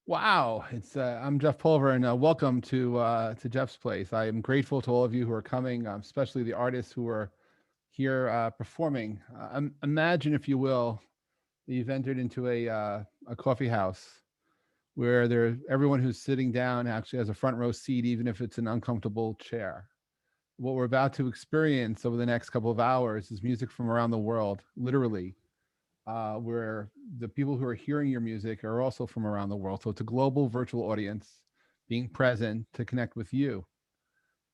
Wow, it's I'm Jeff Pulver, and welcome to Jeff's place. I am grateful to all of you who are coming, especially the artists who are here performing. Imagine, if you will, that you've entered into a coffee house where everyone who's sitting down actually has a front row seat, even if it's an uncomfortable chair. What we're about to experience over the next couple of hours is music from around the world, literally, where the people who are hearing your music are also from around the world. So it's a global virtual audience being present to connect with you.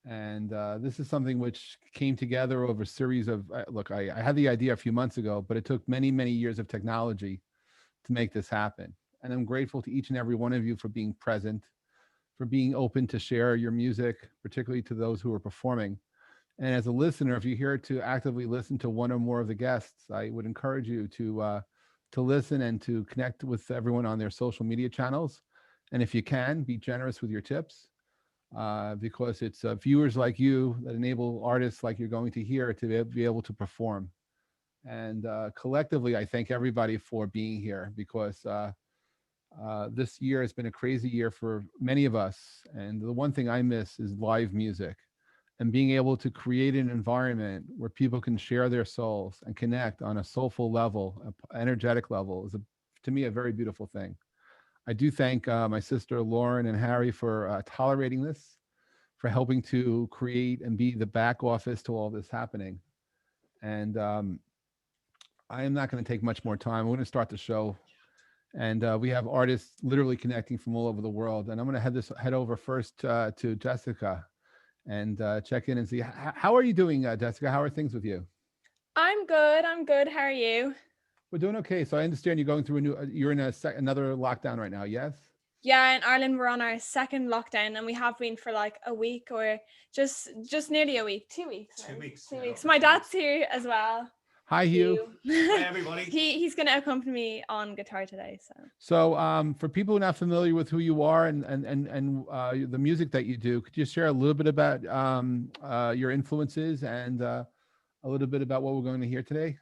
And this is something which came together over a series of look. I had the idea a few months ago, but it took many, many years of technology to make this happen. And I'm grateful to each and every one of you for being present, for being open to share your music, particularly to those who are performing. And as a listener, if you're here to actively listen to one or more of the guests, I would encourage you to listen and to connect with everyone on their social media channels. And if you can, be generous with your tips, because it's viewers like you that enable artists like you're going to hear to be able to perform. And collectively, I thank everybody for being here, because this year has been a crazy year for many of us. And the one thing I miss is live music, and being able to create an environment where people can share their souls and connect on a soulful level, energetic level, is to me a very beautiful thing. I do thank my sister Lauren and Harry for tolerating this, for helping to create and be the back office to all this happening. And I am not going to take much more time. We're going to start the show, and we have artists literally connecting from all over the world. And I'm going to head over first to Jessica and check in and see how are you doing, Jessica? How are things with you? I'm good. I'm good. How are you? We're doing okay. So I understand you're going through you're in another lockdown right now. Yes. Yeah, in Ireland we're on our second lockdown and we have been for like a week or just nearly a week. 2 weeks. Two Right? weeks Two now. weeks. My dad's here as well. Hi, Hugh. Hugh. Hi, everybody. He's gonna accompany me on guitar today. So So for people who are not familiar with who you are and the music that you do, could you share a little bit about your influences and a little bit about what we're going to hear today?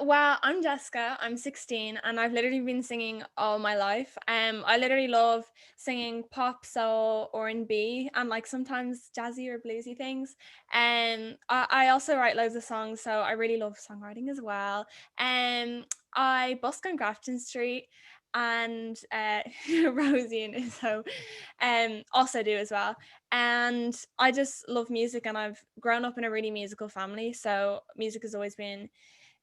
well, I'm Jessica. I'm 16 and I've literally been singing all my life. I literally love singing pop, soul, R&B, and like sometimes jazzy or bluesy things. I also write loads of songs, so I really love songwriting as well. I busk on Grafton Street, and Rosie and Izzo also do as well. And I just love music, and I've grown up in a really musical family, so music has always been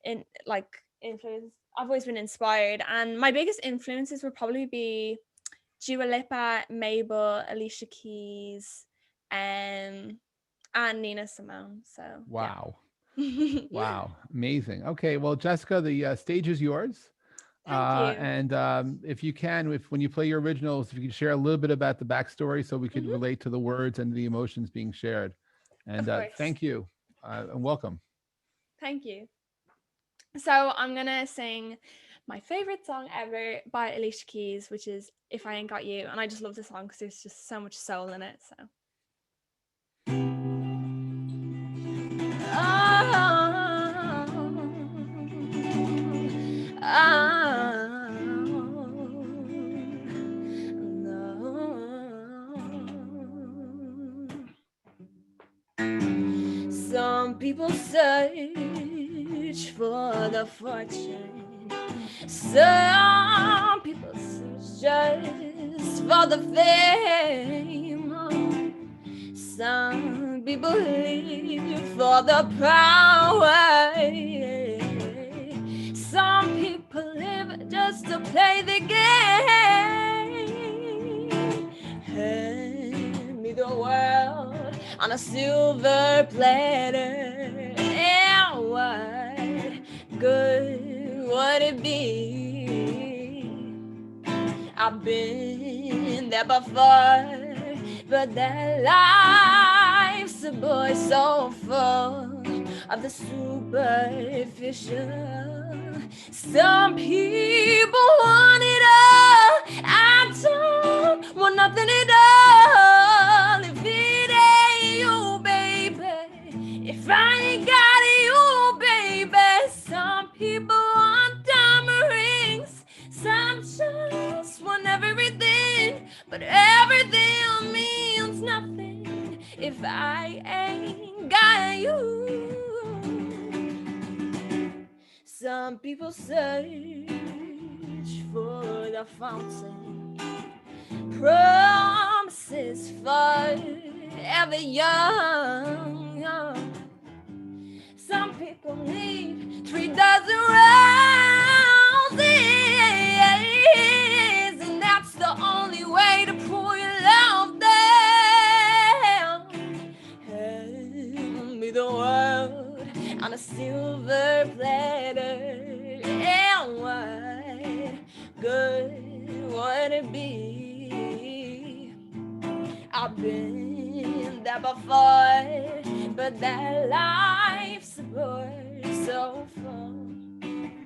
in like influence. I've always been inspired, and my biggest influences would probably be Dua Lipa, Mabel, Alicia Keys, and Nina Simone. So yeah. Wow. Wow. Amazing. Okay. Well, Jessica, the stage is yours. Thank you. And if you can, if when you play your originals, if you could share a little bit about the backstory so we could Hmm. relate to the words and the emotions being shared. And Of course. thank you and welcome. Thank you. So I'm gonna sing my favorite song ever by Alicia Keys, which is "If I Ain't Got You," and I just love the song because there's just so much soul in it. So. Some people search for the fortune. Some people search just for the fame. Some people live for the power. Some people live just to play the game. Hand me the world on a silver platter. And what good would it be? I've been there before, but that life's a boy so full of the superficial. Some people want it all. I don't want nothing at all. If it ain't you, baby, if I ain't got you, baby. Some people want diamond rings. Some just want every but everything means nothing if I ain't got you. Some people search for the fountain, promises forever young. Some people need 3 dozen roses, and that's the only way to pour your love down. Hand me the world on a silver platter, and what good would it be? I've been there before, but that life support so full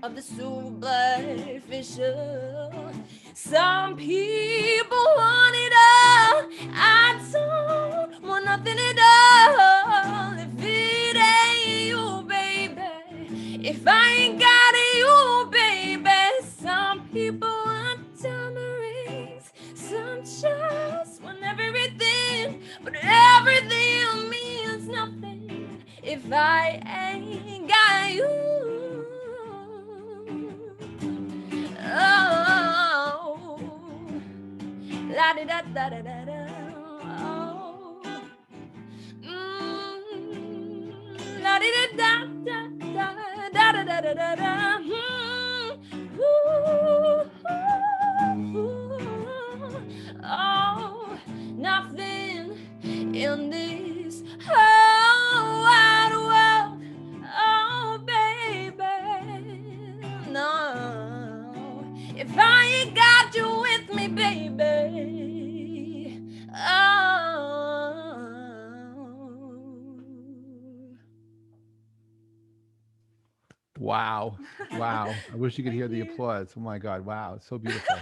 of the superficial. Some people want it all, I don't want nothing at all. If it ain't you, baby, if I ain't got you, baby. Some people want diamond rings, some just want everything, but everything means nothing if I ain't got you. Oh, la da da da da da da. Oh, la da da da da da da da da da da. Oh, nothing in this whole wide world, oh baby, no, if I ain't got you with me, baby, oh. Wow. Wow. I wish you could hear the applause. Oh my God. Wow. It's so beautiful.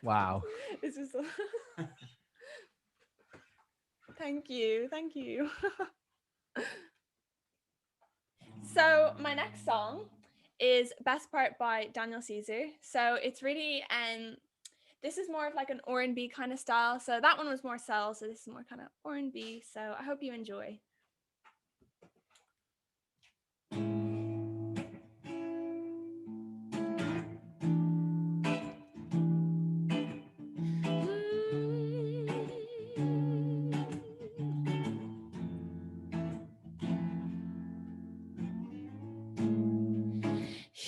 Wow. It's just thank you. Thank you. So my next song is Best Part by Daniel Caesar. So it's really this is more of like an R&B kind of style. So that one was more soul, so this is more kind of R&B. So I hope you enjoy.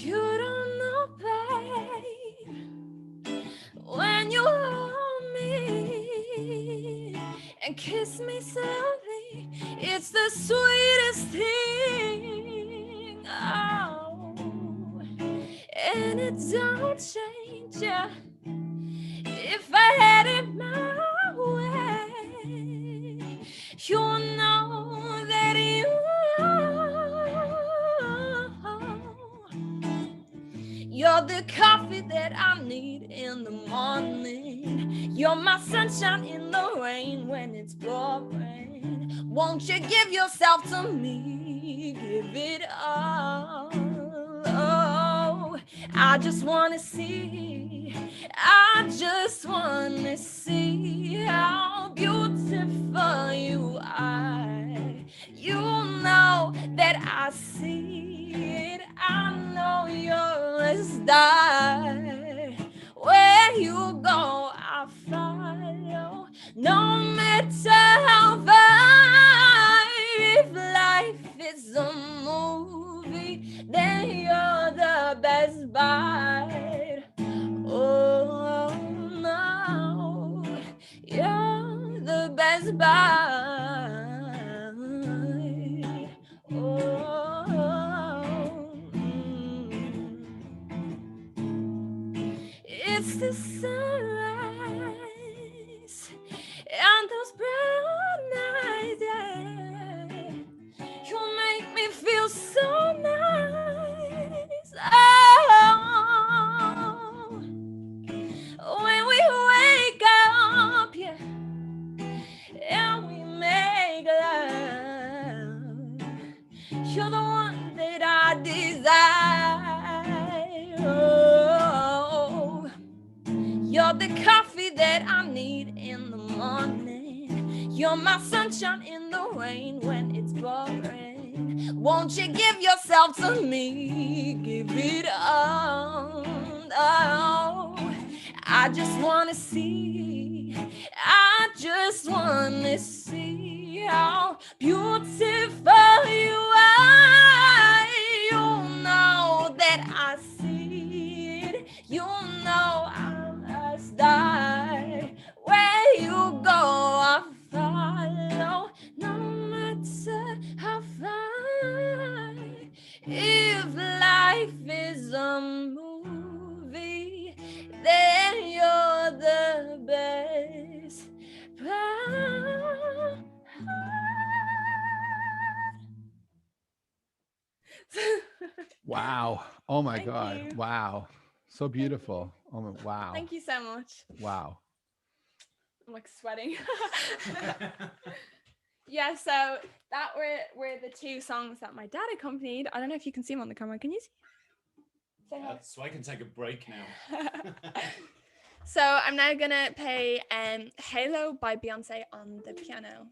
You don't know, babe, when you hold me and kiss me softly, it's the sweetest thing. Oh, and it don't change, yeah, if I had it my way. You know that you're the coffee that I need in the morning. You're my sunshine in the rain when it's pouring. Won't you give yourself to me? Give it all. Oh, I just want to see. I just want to see how beautiful you are. You know that I see it. I know you're a star. Where you go, I follow. No matter how far. If life is a movie, then you're the best part. Oh no, you're the best part. It's the sunrise and those brown eyes, yeah. You make me feel so nice. Oh, when we wake up, yeah, and we make love, you're the one that I desire. Oh, you're the coffee that I need in the morning. You're my sunshine in the rain when it's pouring. Won't you give yourself to me? Give it all. Oh, I just wanna see. I just wanna see how beautiful you are. You know that I see it. You know I'm a star. Where you go, I follow. No matter how far. If life is a movie, then you're the best part. Wow. Oh my Thank God. you. Wow. So beautiful. Oh my, wow. Thank you so much. Wow. I'm like sweating. Yeah, so that were the two songs that my dad accompanied. I don't know if you can see them on the camera. Can you see? Say hi. So I can take a break now. So I'm now gonna play Halo by Beyonce on the piano.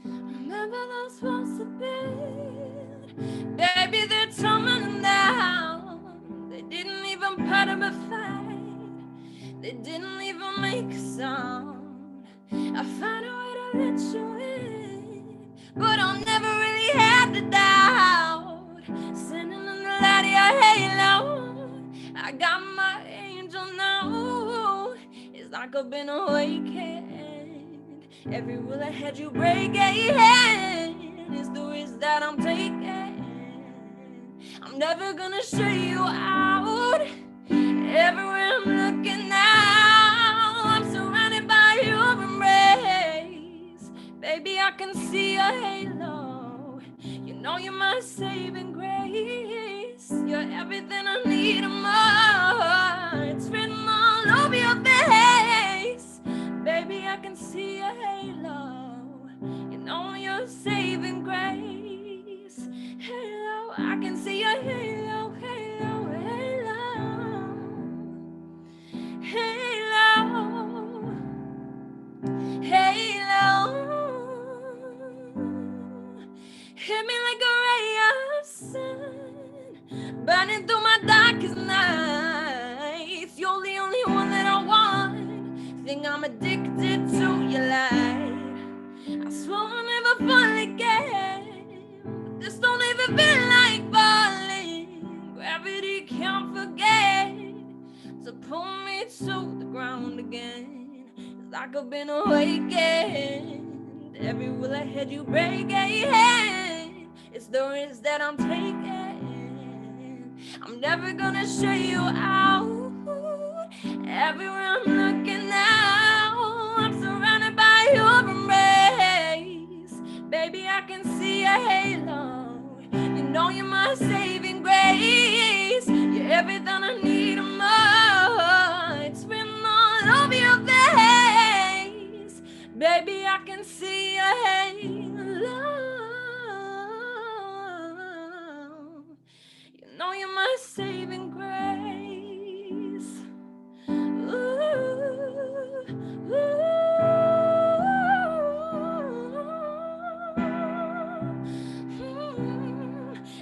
Remember those walls of bed, baby, they're tumbling down. They didn't even put up a fight. They didn't even make a sound. I found a way to let you in, but I never really had the doubt. Sitting in the light of your halo, I got my angel now. It's like I've been awakened. Every rule I had you breaking is the risk that I'm taking. I'm never gonna shut you out. Everywhere I'm looking now, I'm surrounded by your embrace. Baby, I can see your halo. You know you're my saving grace. You're everything I need and more. It's written all over your face. Baby, I can see your halo. You know you're saving grace. Halo, I can see your halo, halo, halo. Halo, halo. Hit me like a ray of sun, burning through my darkest nights. You're the only one that I want. Think I'm addicted to your light. I swear I'll never fall again. But this don't even feel like falling. Gravity can't forget to pull me to the ground again. It's like I've been awakened. Every will I had you breaking. It's the risk that I'm taking. I'm never gonna shut you out. Everywhere I'm looking now, I'm surrounded by your embrace. Baby, I can see a halo. You know you're my saving grace. You're everything I need and more. It's written all over your face. Baby, I can see a halo. You know you're my saving grace. Ooh, ooh.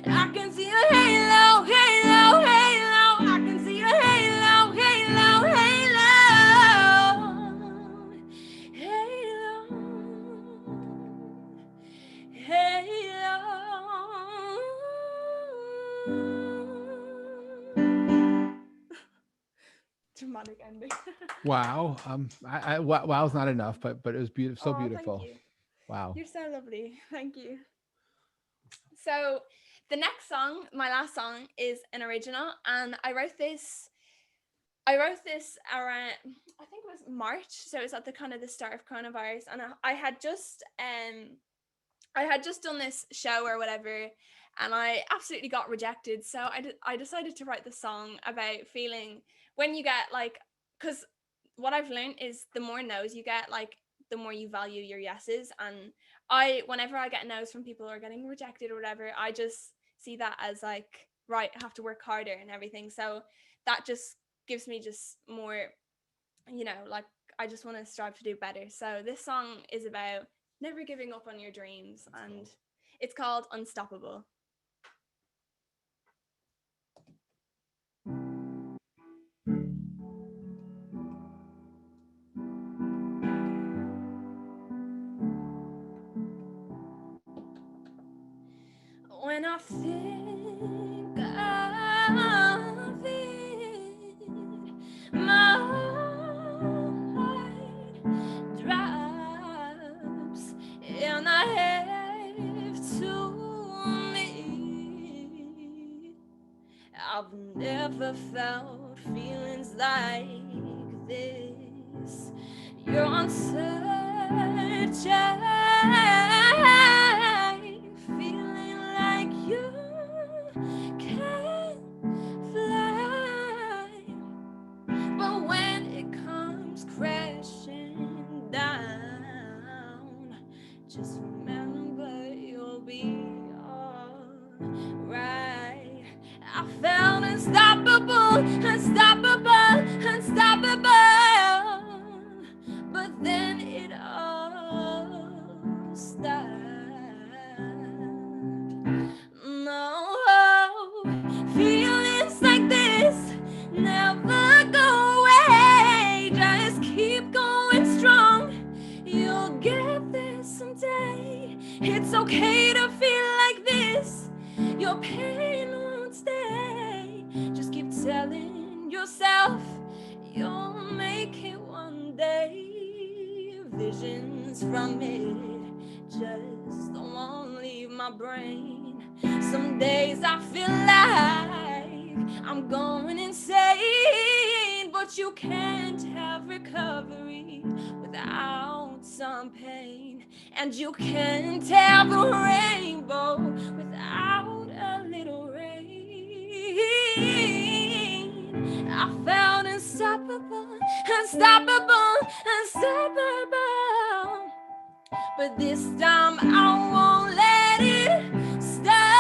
I can see a halo, halo, halo. I can see a halo, halo, halo. Halo, halo. Dramatic ending. Wow. Wow's not enough, but it was beautiful. So Oh, beautiful. thank you. Wow. You're so lovely. Thank you. So the next song, my last song, is an original, and I wrote this around, I think it was March, so it was at the kind of the start of coronavirus, and I had just done this show or whatever, and I absolutely got rejected. So I decided to write the song about feeling when you get like, because what I've learned is the more no's you get, like the more you value your yeses. And whenever I get no's from people or getting rejected or whatever, I just see that as like, right, I have to work harder and everything. So that just gives me just more, like I just want to strive to do better. So this song is about never giving up on your dreams, and it's called Unstoppable. When I think of it, my heart drops, and I have to admit I've never felt feelings like this. You're on such a feeling like you can fly, but when it comes crashing down, just remember you'll be alright. I felt unstoppable, unstoppable, unstoppable, but then it all stopped. No, feelings like this never go away. Just keep going strong. You'll get there someday. It's okay to feel like this. Your pain won't stay. Just keep telling yourself you'll make it one day. Visions from it just won't leave my brain. Some days I feel like I'm going insane, but you can't have recovery without some pain, and you can't have a rainbow without a little rain. I felt unstoppable, unstoppable, unstoppable, but this time I won't let it stop.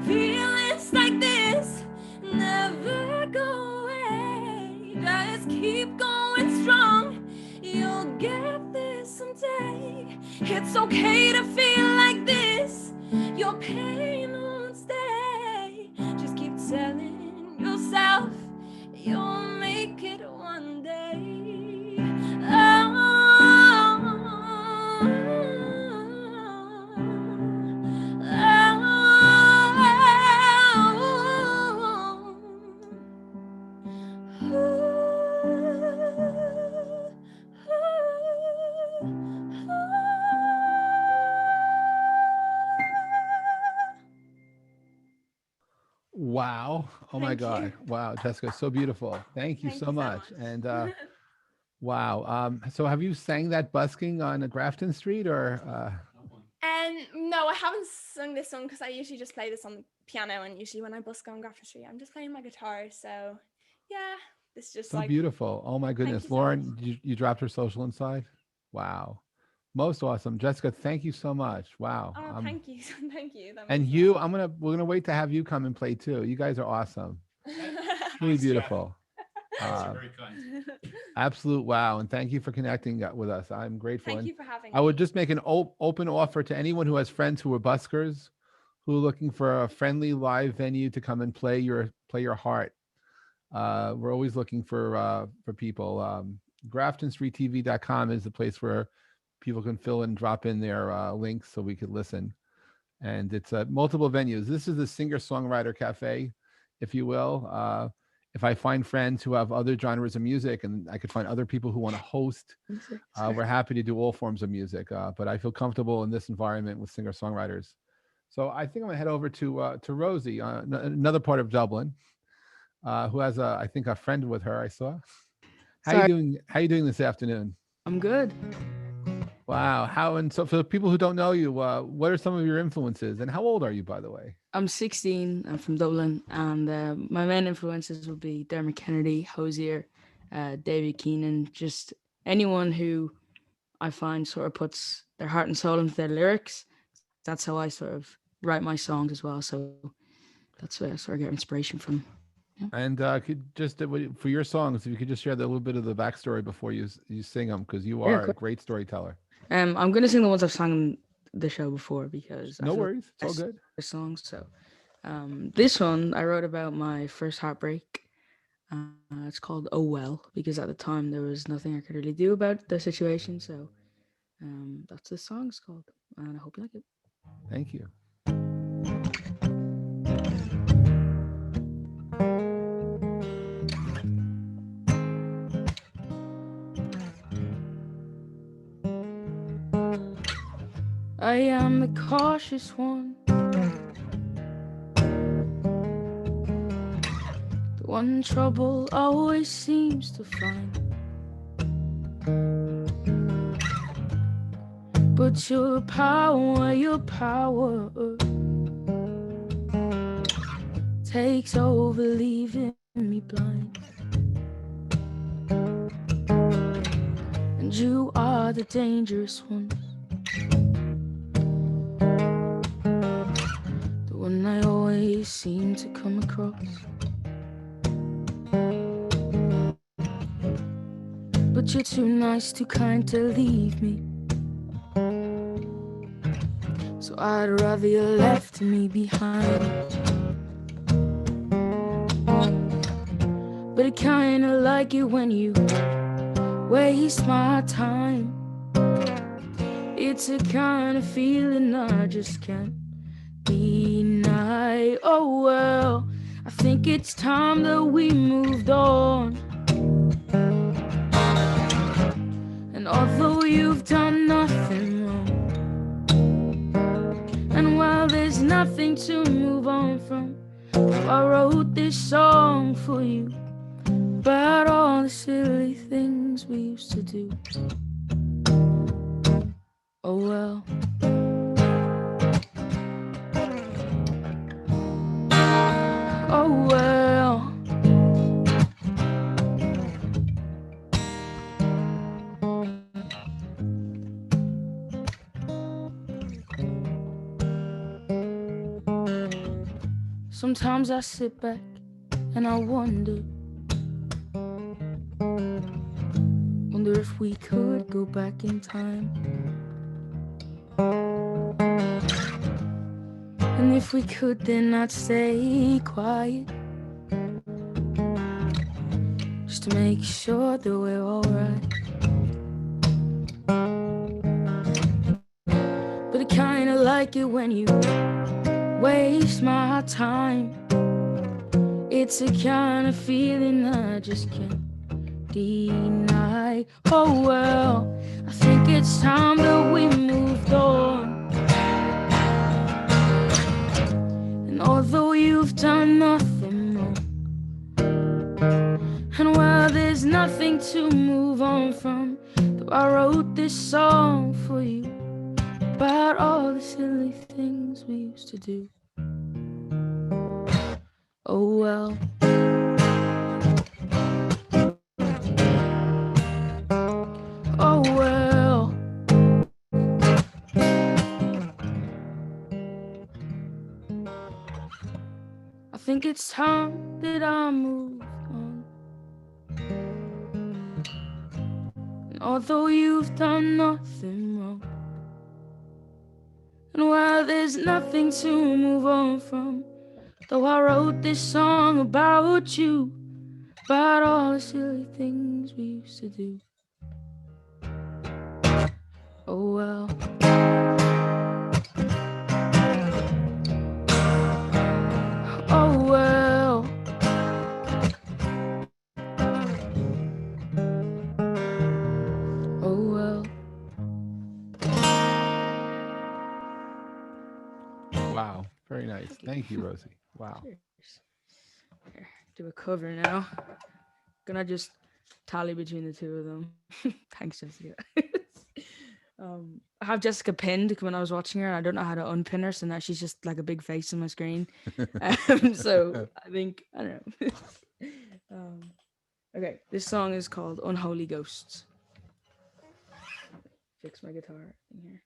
Feelings like this never go away. Just keep going strong. You'll get there someday. It's okay to feel like this. Your pain won't stay. Just keep telling yourself you'll make it one day. Wow. Oh my Thank God. you. Wow, Jessica, so beautiful. Thank you Thank so you so much. much. And wow. So have you sang that busking on Grafton Street or No, I haven't sung this song because I usually just play this on the piano, and usually when I busk on Grafton Street, I'm just playing my guitar. So yeah, this is just so like, beautiful? Oh my thank goodness. you so much. Lauren, you dropped her social inside? Wow. Most awesome. Jessica, thank you so much. Wow. Oh, thank you. Thank you. That And means a you, lot. we're gonna wait to have you come and play too. You guys are awesome. Truly beautiful. Uh, absolute wow. And thank you for connecting with us. I'm grateful. Thank And you for having I would me. just make an open offer to anyone who has friends who are buskers, who are looking for a friendly live venue to come and play your heart. We're always looking for people. GraftonStreetTV.com is the place where people can fill and drop in their links so we could listen. And it's multiple venues. This is the singer-songwriter cafe, if you will. If I find friends who have other genres of music, and I could find other people who want to host, we're happy to do all forms of music. But I feel comfortable in this environment with singer-songwriters. So I think I'm gonna head over to Rosie, another part of Dublin, who has I think a friend with her. I saw. How you Sorry, doing? How you doing this afternoon? I'm good. Wow. How and so for the people who don't know you, what are some of your influences, and how old are you, by the way? I'm 16. I'm from Dublin, and my main influences would be Dermot Kennedy, Hosier, David Keenan, just anyone who I find sort of puts their heart and soul into their lyrics. That's how I sort of write my songs as well. So that's where I sort of get inspiration from. Yeah. And could just for your songs, if you could just share a little bit of the backstory before you sing them, because you Yeah, are of a course. great storyteller. I'm gonna sing the ones I've sung on the show before because I No feel like worries, it's all good. the songs. So this one I wrote about my first heartbreak. It's called "Oh Well" because at the time there was nothing I could really do about the situation. So that's the song's called, and I hope you like it. Thank you. I am the cautious one, the one trouble always seems to find. But your power takes over, leaving me blind. And you are the dangerous one, the one I always seem to come across. But you're too nice, too kind to leave me. So I'd rather you left me behind. But I kinda like it when you waste my time. It's a kind of feeling I just can't deny. Oh well, I think it's time that we moved on. And although you've done nothing wrong, and while there's nothing to move on from, I wrote this song for you about all the silly things we used to do. Oh well. Oh well. Sometimes I sit back and I wonder if we could go back in time. And if we could, then I'd stay quiet, just to make sure that we're alright. But I kinda like it when you waste my time. It's a kind of feeling I just can't deny. Oh well, I think it's time that we moved on. And although you've done nothing wrong, and while there's nothing to move on from, though I wrote this song for you about all the silly things we used to do. Oh well. Oh well. I think it's time that I move on. And although you've done nothing wrong, and while there's nothing to move on from, though I wrote this song about you, about all the silly things we used to do. Oh well. Oh well. Oh well. Wow, very nice. Thank you, Rosie. Wow. Cheers. Here, do a cover now. Gonna just tally between the two of them. Thanks, Jessica. I have Jessica pinned when I was watching her. I don't know how to unpin her, so now she's just like a big face on my screen. So I think I don't know. um, okay, this song is called "Unholy Ghosts." Fix my guitar in here.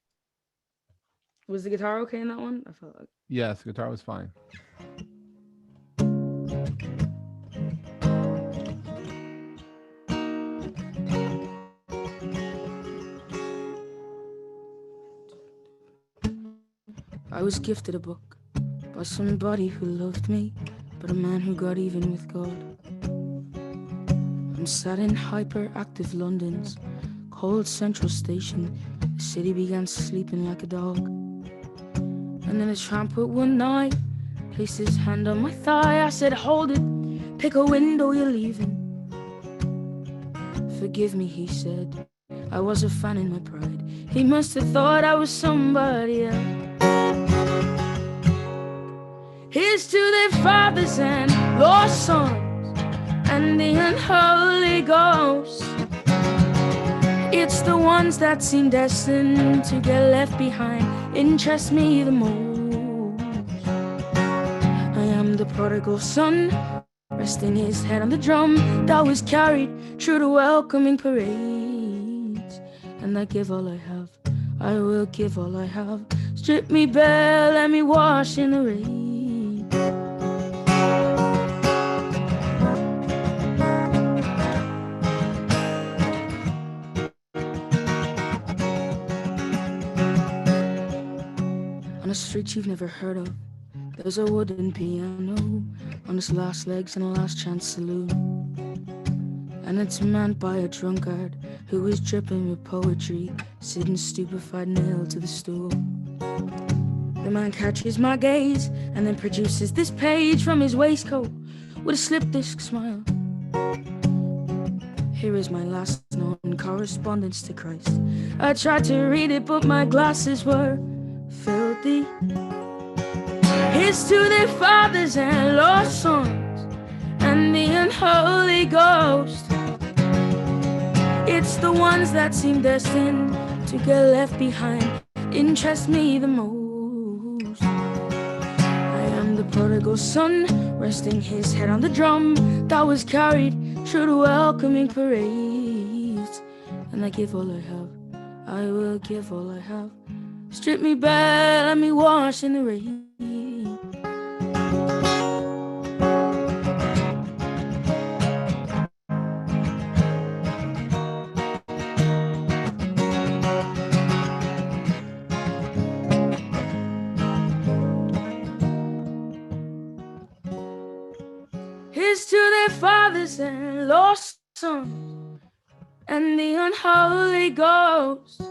Was the guitar okay in that one? I felt like. Yes, guitar was fine. I was gifted a book by somebody who loved me, but a man who got even with God. I'm sat in hyperactive London's cold central station. The city began sleeping like a dog. And then a tramp with one night placed his hand on my thigh. I said, hold it, pick a window, you're leaving. Forgive me, he said, I was a fan in my pride. He must have thought I was somebody else. Here's to their fathers and lost sons and the unholy ghosts. It's the ones that seem destined to get left behind interest me the most. I am the prodigal son, resting his head on the drum that was carried through the welcoming parades. And I give all I have, I will give all I have. Strip me bare, let me wash in the rain. On a street you've never heard of, there's a wooden piano on its last legs in a last chance saloon. And it's manned by a drunkard who is dripping with poetry, sitting stupefied nailed to the stool. The man catches my gaze and then produces this page from his waistcoat with a slip disc smile. Here is my last known correspondence to Christ. I tried to read it, but my glasses were filthy. Here's to their fathers and lost sons and the unholy ghost. It's the ones that seem destined to get left behind interest me the most. I am the prodigal son, resting his head on the drum that was carried through the welcoming parades. And I give all I have, I will give all I have. Strip me bare, let me wash in the rain. Here's to their fathers and lost sons and the unholy ghosts.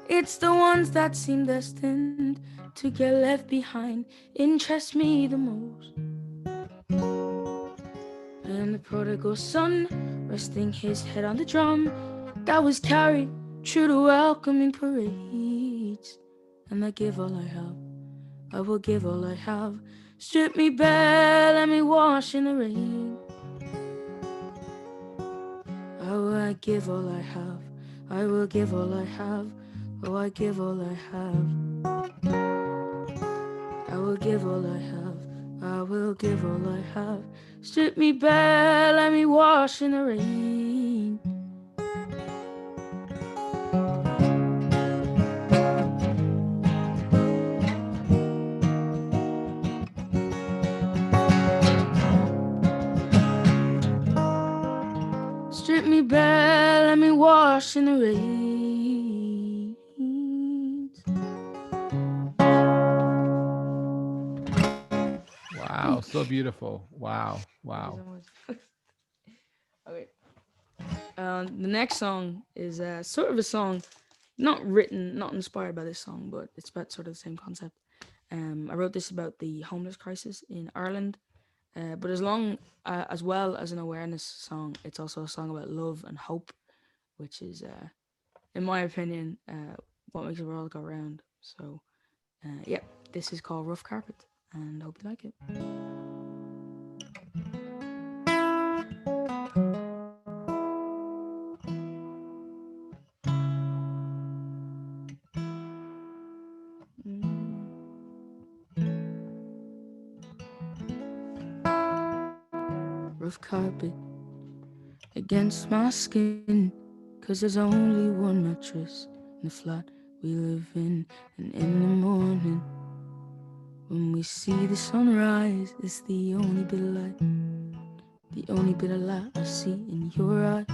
It's the ones that seem destined to get left behind interest me the most. And the prodigal son, resting his head on the drum that was carried through the welcoming parades. And I give all I have, I will give all I have. Strip me bare, let me wash in the rain. Oh, I give all I have, I will give all I have. Oh, I give all I have. I will give all I have. I will give all I have. Strip me bare, let me wash in the rain. Strip me bare, let me wash in the rain. Wow, so beautiful. Wow, wow. Okay. The next song is sort of a song, not written, not inspired by this song, but it's about sort of the same concept. I wrote this about the homeless crisis in Ireland, but as well as an awareness song, it's also a song about love and hope, which is, in my opinion, what makes the world go round. So, yeah, this is called Rough Carpet, and I hope you like it. of carpet against my skin. 'Cause there's only one mattress in the flat we live in. And in the morning, when we see the sunrise, it's the only bit of light, the only bit of light I see in your eyes.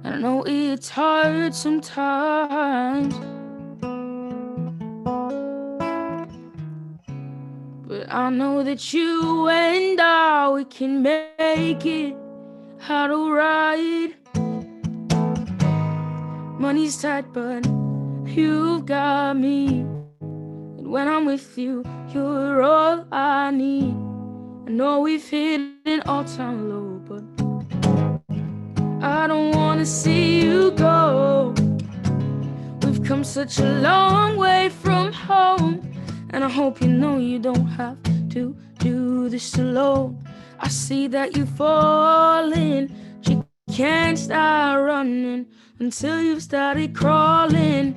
And I know it's hard sometimes, but I know that you and I, we can make it out alright. Money's tight, but you've got me. And when I'm with you, you're all I need. I know we've hit an all-time low, but I don't wanna see you go. We've come such a long way from home, and I hope you know you don't have to do this alone. I see that you're falling, but you can't start running until you've started crawling.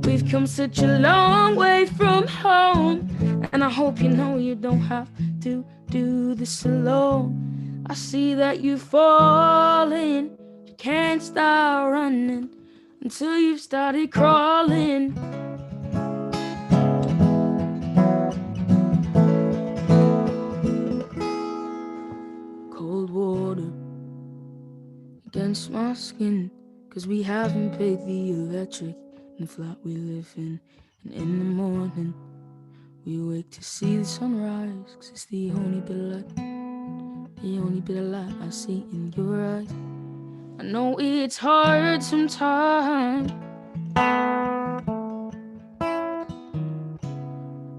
We've come such a long way from home, and I hope you know you don't have to do this alone. I see that you're falling, but you can't start running until you've started crawling. Cold water against my skin, 'cause we haven't paid the electric in the flat we live in. And in the morning, we wake to see the sunrise, 'cause it's the only bit of light, the only bit of light I see in your eyes. I know it's hard sometimes,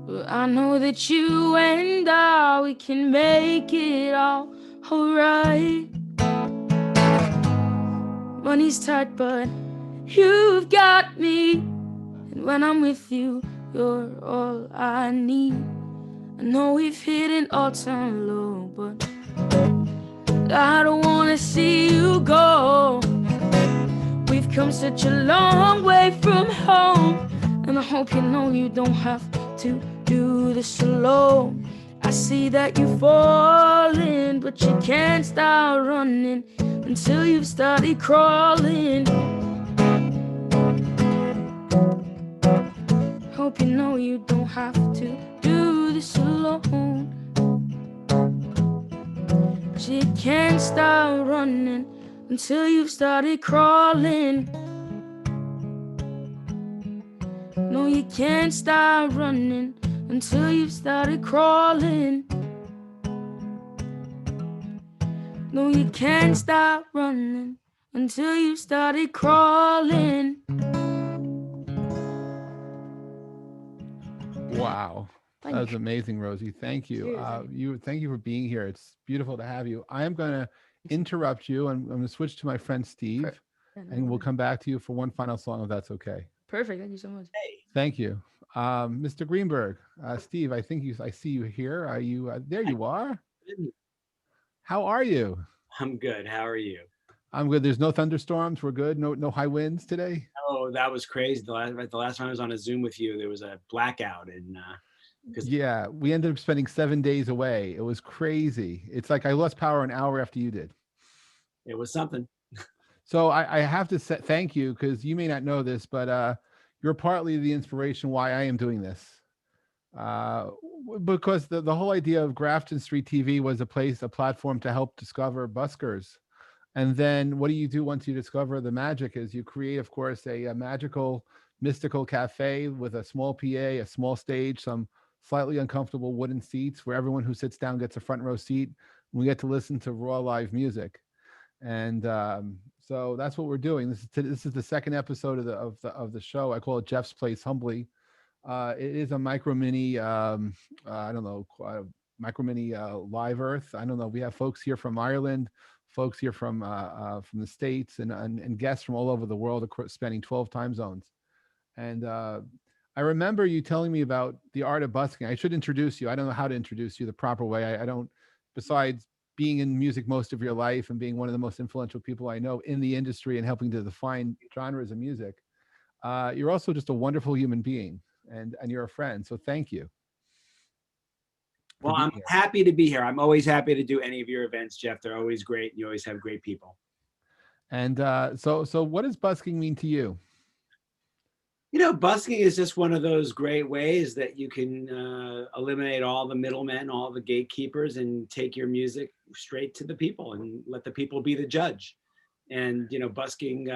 but I know that you and I, we can make it all alright. Money's tight, but you've got me. And when I'm with you, you're all I need. I know we've hit an all-time low, but I don't wanna see you go. We've come such a long way from home, and I hope you know you don't have to do this alone. I see that you're falling, but you can't start running until you've started crawling. Hope you know you don't have to do this alone. But you can't start running until you've started crawling. No, you can't start running until you've started crawling. No, you can't stop running until you started crawling. Wow. That was Thank you. amazing, Rosie. Thank you. Cheers. Thank you for being here. It's beautiful to have you. I am going to interrupt you. I'm going to switch to my friend Steve, and we'll come back to you for one final song, if that's okay. Perfect. Thank you so much. Thank you. Mr. Greenberg, Steve, I see you here. Are you, there you are. How are you? I'm good. How are you? I'm good. There's no thunderstorms. We're good. No high winds today. Oh, that was crazy. The last time I was on a Zoom with you, there was a blackout, and yeah, we ended up spending 7 days away. It was crazy. It's like I lost power an hour after you did. it was something. So I have to say thank you, because you may not know this, but you're partly the inspiration why I am doing this. Because the whole idea of Grafton Street TV was a platform to help discover buskers. And then what do you do once you discover the magic is you create, of course, a magical, mystical cafe with a small PA, a small stage, some slightly uncomfortable wooden seats where everyone who sits down gets a front row seat. We get to listen to raw live music. And so that's what we're doing. This is the second episode of the show. I call it Jeff's Place Humbly. It is a micro mini, I don't know, micro mini live Earth. I don't know. We have folks here from Ireland, folks here from the States, and guests from all over the world, spanning 12 time zones. And I remember you telling me about the art of busking. I should introduce you. I don't know how to introduce you the proper way. I don't, besides being in music most of your life and being one of the most influential people I know in the industry and helping to define genres of music, you're also just a wonderful human being, and you're a friend. So thank you. for Well, being I'm here. happy to be here. I'm always happy to do any of your events, Jeff. They're always great. You always have great people. And so what does busking mean to you? You know, busking is just one of those great ways that you can eliminate all the middlemen, all the gatekeepers, and take your music straight to the people and let the people be the judge. And you know, busking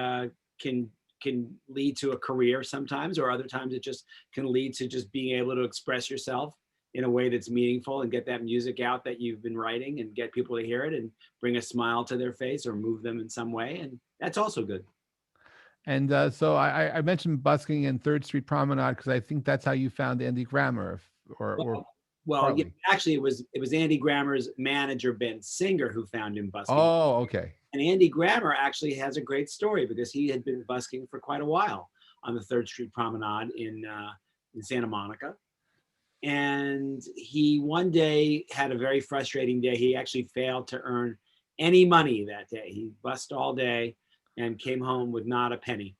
can lead to a career sometimes, or other times it just can lead to just being able to express yourself in a way that's meaningful and get that music out that you've been writing and get people to hear it and bring a smile to their face or move them in some way. And that's also good. And so I mentioned busking and Third Street Promenade because I think that's how you found Andy Grammer, or Well, yeah, partly. actually, it was Andy Grammer's manager, Ben Singer, who found him busking. Oh, okay. And Andy Grammer actually has a great story because he had been busking for quite a while on the Third Street Promenade in Santa Monica. And he one day had a very frustrating day. He actually failed to earn any money that day. He busked all day and came home with not a penny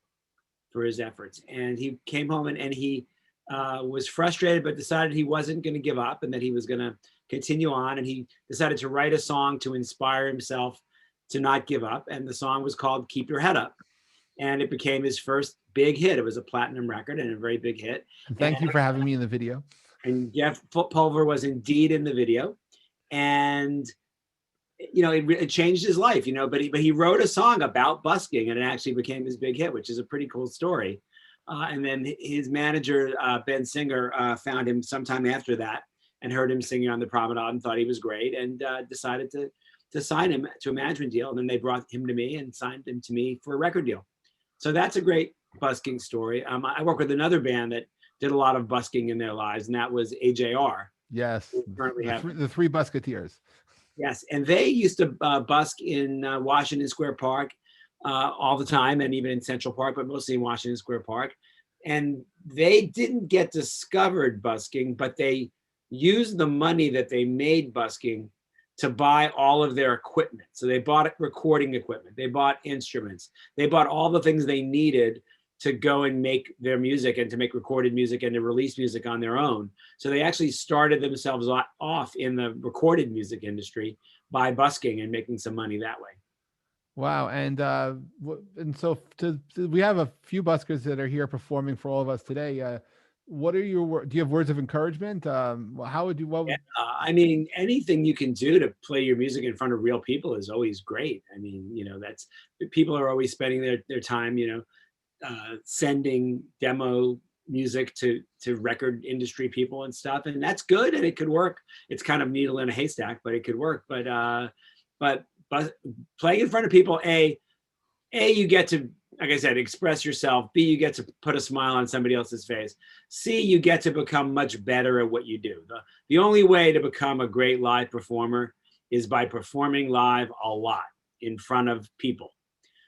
for his efforts. And he came home and he was frustrated, but decided he wasn't going to give up and that he was going to continue on. And he decided to write a song to inspire himself to not give up. And the song was called Keep Your Head Up. And it became his first big hit. It was a platinum record and a very big hit. Thank you for having me in the video. And Jeff Pulver was indeed in the video. And you know, it changed his life, you know, but he wrote a song about busking and it actually became his big hit, which is a pretty cool story. And then his manager, Ben Singer, found him sometime after that and heard him singing on the Promenade and thought he was great and decided to sign him to a management deal. And then they brought him to me and signed him to me for a record deal. So that's a great busking story. I work with another band that did a lot of busking in their lives, and that was AJR. Yes, Currently the Three Busketeers. Yes, and they used to busk in Washington Square Park all the time, and even in Central Park, but mostly in Washington Square Park. And they didn't get discovered busking, but they used the money that they made busking to buy all of their equipment. So they bought recording equipment, they bought instruments, they bought all the things they needed to go and make their music and to make recorded music and to release music on their own. So they actually started themselves off in the recorded music industry by busking and making some money that way. Wow, and so we have a few buskers that are here performing for all of us today. What are your do you have words of encouragement? How would you? Yeah, I mean, anything you can do to play your music in front of real people is always great. I mean, you know, that's people are always spending their time, you know, sending demo music to record industry people and stuff, and that's good and it could work. It's kind of needle in a haystack, but it could work. But playing in front of people, a you get to, like I said, express yourself. B, you get to put a smile on somebody else's face. C, you get to become much better at what you do. The only way to become a great live performer is by performing live a lot in front of people.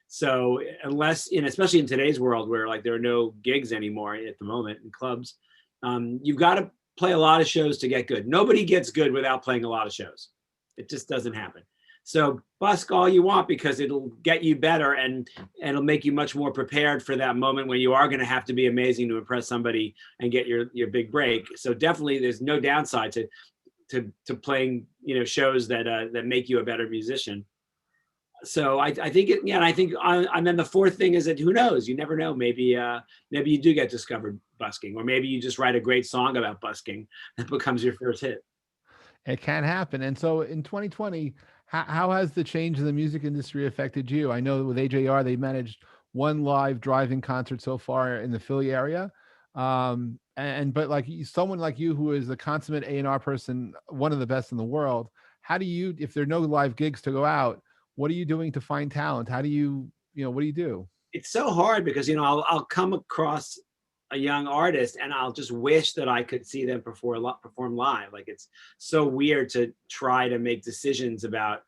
So unless, especially in today's world where like there are no gigs anymore at the moment in clubs, you've got to play a lot of shows to get good. Nobody gets good without playing a lot of shows. It just doesn't happen. So busk all you want because it'll get you better and it'll make you much more prepared for that moment when you are going to have to be amazing to impress somebody and get your big break. So definitely there's no downside to playing, you know, shows that make you a better musician. So I think it, yeah, and I think, and then the fourth thing is that who knows? You never know. Maybe you do get discovered busking, or maybe you just write a great song about busking that becomes your first hit. It can happen. And so in 2020, how has the change in the music industry affected you? I know with AJR, they managed one live drive-in concert so far in the Philly area. But like someone like you, who is a consummate A&R person, one of the best in the world, how do you, if there are no live gigs to go out, what are you doing to find talent? How do you, what do you do? It's so hard because, I'll come across a young artist and I'll just wish that I could see them perform live. Like, it's so weird to try to make decisions about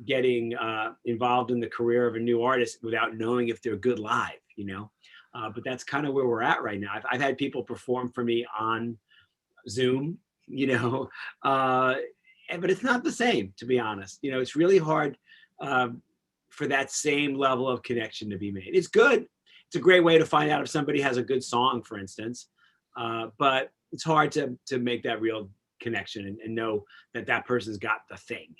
getting involved in the career of a new artist without knowing if they're good live, but that's kind of where we're at right now. I've had people perform for me on Zoom, but it's not the same, to be honest. It's really hard for that same level of connection to be made. It's good. It's a great way to find out if somebody has a good song, for instance, but it's hard to make that real connection and know that that person's got the thing,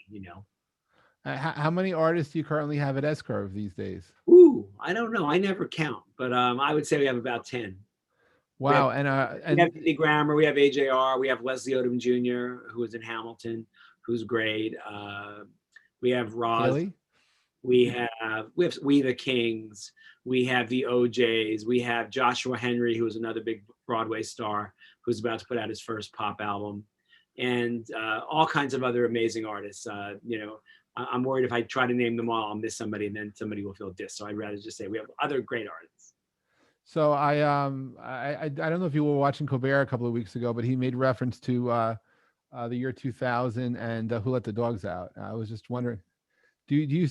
How many artists do you currently have at S-Curve these days? Ooh, I don't know. I never count, but I would say we have about 10. Wow. We have And Andy Grammer, we have AJR, we have Leslie Odom Jr., who is in Hamilton, who's great. We have Roz, Haley? we have We the Kings, we have the OJs, we have Joshua Henry, who is another big Broadway star, who's about to put out his first pop album, and all kinds of other amazing artists. I'm worried if I try to name them all, I'll miss somebody, and then somebody will feel dissed. So I'd rather just say we have other great artists. So I don't know if you were watching Colbert a couple of weeks ago, but he made reference to the year 2000 and Who Let the Dogs Out. I was just wondering, do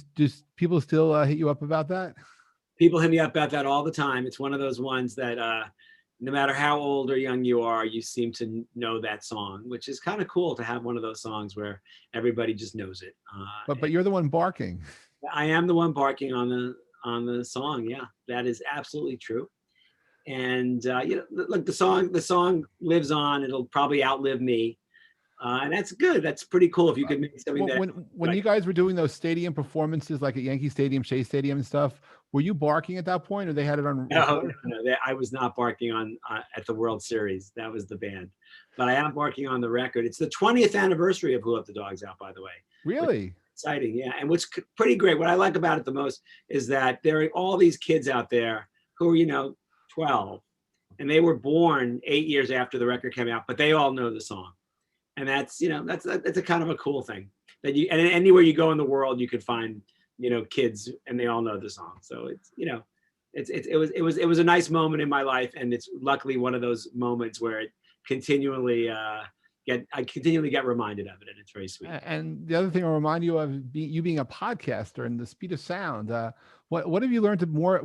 people still hit you up about that? People hit me up about that all the time. It's one of those ones that no matter how old or young you are, you seem to know that song, which is kind of cool to have one of those songs where everybody just knows it. But you're the one barking. I am the one barking on the song. Yeah, that is absolutely true. And look, the song lives on. It'll probably outlive me, and that's good. That's pretty cool if you could make something that. When you guys were doing those stadium performances, like at Yankee Stadium, Shea Stadium, and stuff, were you barking at that point, or they had it on? No. I was not barking on at the World Series. That was the band, but I am barking on the record. It's the 20th anniversary of Who Let the Dogs Out, by the way. Really exciting, yeah. And what's pretty great, what I like about it the most, is that there are all these kids out there who are 12, and they were born 8 years after the record came out, but they all know the song, and that's a kind of a cool thing that and anywhere you go in the world you could find kids and they all know the song. So it was a nice moment in my life, and it's luckily one of those moments where it continually I continually get reminded of it, and it's very sweet. And the other thing I'll remind you of you being a podcaster and the speed of sound. What have you learned more?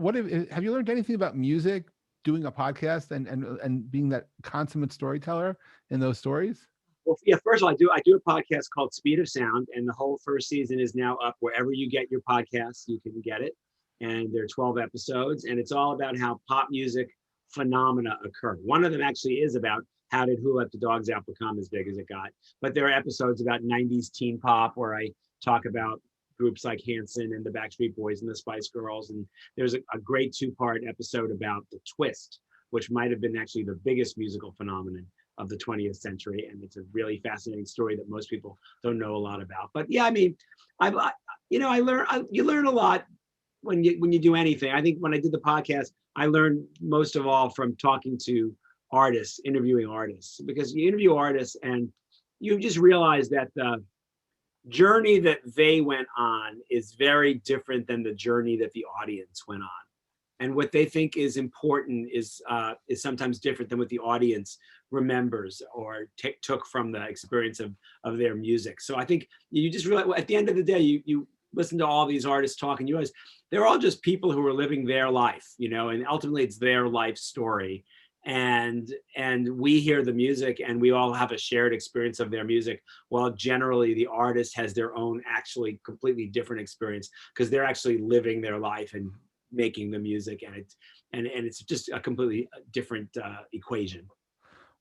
Have you learned anything about music doing a podcast and being that consummate storyteller in those stories? Well, yeah, first of all, I do a podcast called Speed of Sound, and the whole first season is now up wherever you get your podcasts. You can get it, and there are 12 episodes, and it's all about how pop music phenomena occur. One of them actually is about how did Who Let the Dogs Out become as big as it got. But there are episodes about 90s teen pop where I talk about groups like Hanson and the Backstreet Boys and the Spice Girls. And there's a great 2-part episode about the Twist, which might have been actually the biggest musical phenomenon of the 20th century. And it's a really fascinating story that most people don't know a lot about. But yeah, I mean, you learn a lot when you do anything. I think when I did the podcast, I learned most of all from talking to artists, interviewing artists, because you interview artists and you just realize that the journey that they went on is very different than the journey that the audience went on. And what they think is important is sometimes different than what the audience remembers or took from the experience of their music. So I think you just realize at the end of the day, you listen to all these artists talk and you realize they're all just people who are living their life, and ultimately it's their life story. And we hear the music and we all have a shared experience of their music, while generally the artist has their own actually completely different experience because they're actually living their life and making the music, and it's just a completely different equation.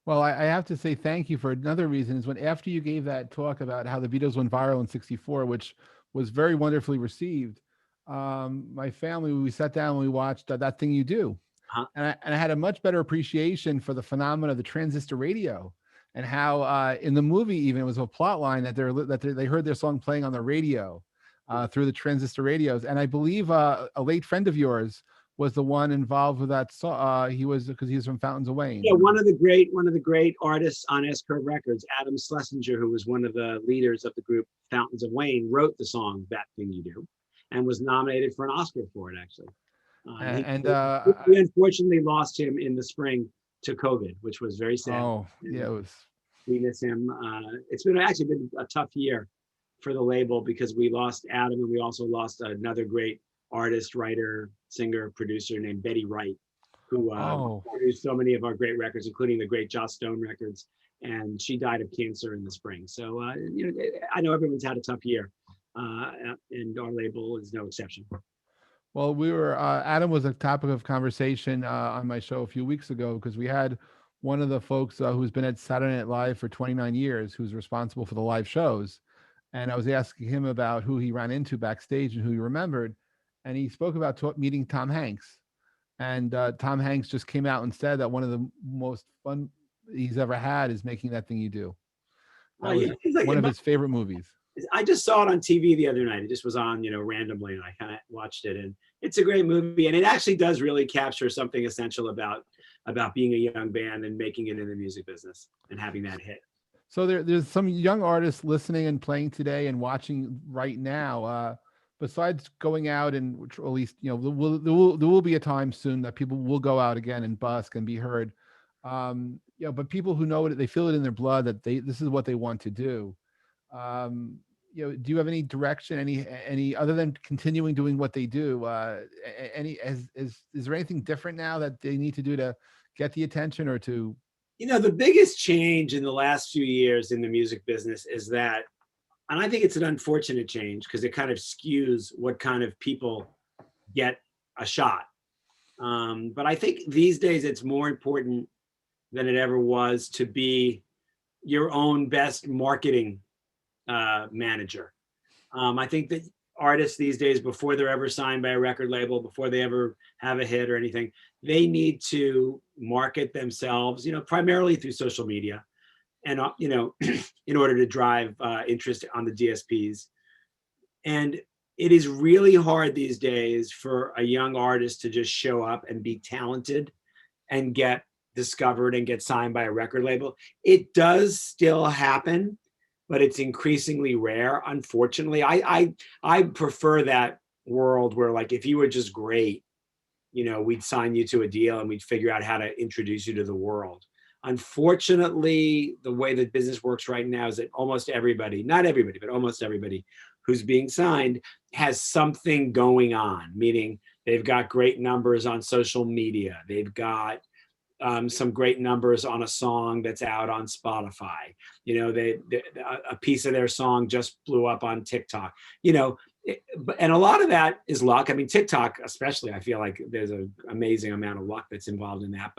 Well, I have to say thank you for another reason is when after you gave that talk about how the Beatles went viral in '64, which was very wonderfully received, my family, we sat down and we watched That Thing You Do. Uh-huh. And I had a much better appreciation for the phenomena of the transistor radio and how in the movie even it was a plot line that they heard their song playing on the radio through the transistor radios. And I believe a late friend of yours was the one involved with that song. Because he was from Fountains of Wayne. Yeah, one of the great artists on S-Curve Records, Adam Schlesinger, who was one of the leaders of the group Fountains of Wayne, wrote the song That Thing You Do, and was nominated for an Oscar for it actually. We unfortunately lost him in the spring to COVID, which was very sad. Oh, yeah, it was. We miss him. It's been a tough year for the label because we lost Adam, and we also lost another great artist, writer, singer, producer named Betty Wright, who produced so many of our great records, including the great Joss Stone records. And she died of cancer in the spring. So I know everyone's had a tough year, and our label is no exception. Well, Adam was a topic of conversation on my show a few weeks ago because we had one of the folks who's been at Saturday Night Live for 29 years, who's responsible for the live shows. And I was asking him about who he ran into backstage and who he remembered. And he spoke about meeting Tom Hanks. And Tom Hanks just came out and said that one of the most fun he's ever had is Making That Thing You Do. That was one of his favorite movies. I just saw it on TV the other night. It just was on, randomly, and I kind of watched it. And it's a great movie, and it actually does really capture something essential about being a young band and making it in the music business and having that hit. So there's some young artists listening and playing today and watching right now. Besides going out and, at least, there will be a time soon that people will go out again and busk and be heard. But people who know it, they feel it in their blood that this is what they want to do. Do you have any direction, any other than continuing doing what they do? Is there anything different now that they need to do to get the attention or to? The biggest change in the last few years in the music business is that, and I think it's an unfortunate change because it kind of skews what kind of people get a shot. But I think these days it's more important than it ever was to be your own best marketing manager. I think that artists these days, before they're ever signed by a record label, before they ever have a hit or anything, they need to market themselves, primarily through social media, and in order to drive interest on the DSPs. And it is really hard these days for a young artist to just show up and be talented and get discovered and get signed by a record label. It does still happen, but it's increasingly rare, unfortunately. I prefer that world where, like, if you were just great, we'd sign you to a deal and we'd figure out how to introduce you to the world. Unfortunately, the way that business works right now is that almost everybody, not everybody, but almost everybody who's being signed has something going on, meaning they've got great numbers on social media. They've got some great numbers on a song that's out on Spotify. A piece of their song just blew up on TikTok. And a lot of that is luck. I mean, TikTok especially, I feel like there's an amazing amount of luck that's involved in that.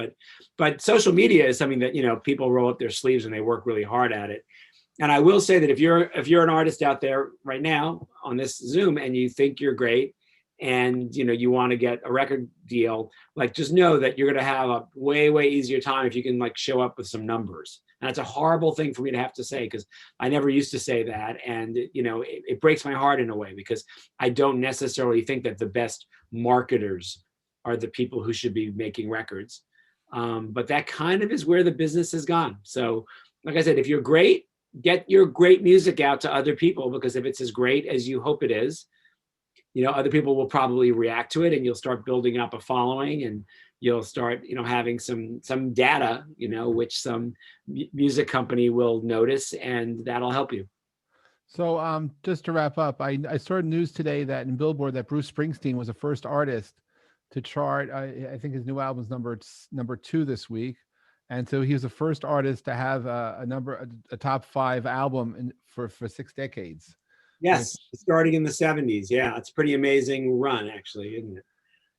But social media is something that people roll up their sleeves and they work really hard at it. And I will say that if you're an artist out there right now on this Zoom and you think you're great, and you want to get a record deal, like, just know that you're going to have a way easier time if you can, like, show up with some numbers. And that's a horrible thing for me to have to say, because I never used to say that, and it breaks my heart in a way, because I don't necessarily think that the best marketers are the people who should be making records. But that kind of is where the business has gone. So, like I said, if you're great, get your great music out to other people, because if it's as great as you hope it is, other people will probably react to it, and you'll start building up a following, and you'll start, having some data, which some music company will notice, and that'll help you. So just to wrap up, I saw news today that in Billboard that Bruce Springsteen was the first artist to chart. I think his new album's number 2 this week. And so he was the first artist to have a top 5 album for 6 decades. Yes, starting in the 70s. Yeah, it's a pretty amazing run, actually, isn't it?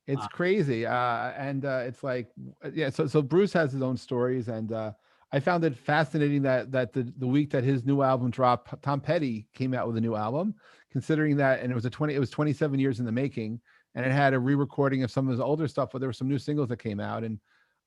It's crazy. And it's like, yeah, so Bruce has his own stories. And I found it fascinating that the week that his new album dropped, Tom Petty came out with a new album, considering that, and it was 27 years in the making, and it had a re-recording of some of his older stuff, but there were some new singles that came out. And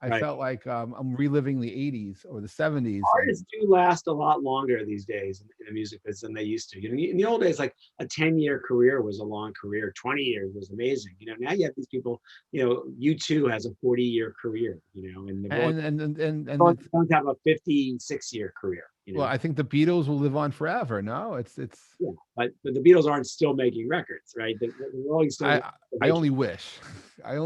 I felt like I'm reliving the 80s or the 70s. Artists do last a lot longer these days in the music business than they used to. In the old days, like a 10-year career was a long career. 20 years was amazing. Now you have these people. U2 has a 40-year career. And don't have a 56-year career. Well, I think the Beatles will live on forever. No, it's yeah, but the Beatles aren't still making records, right? They're always still. I only wish. I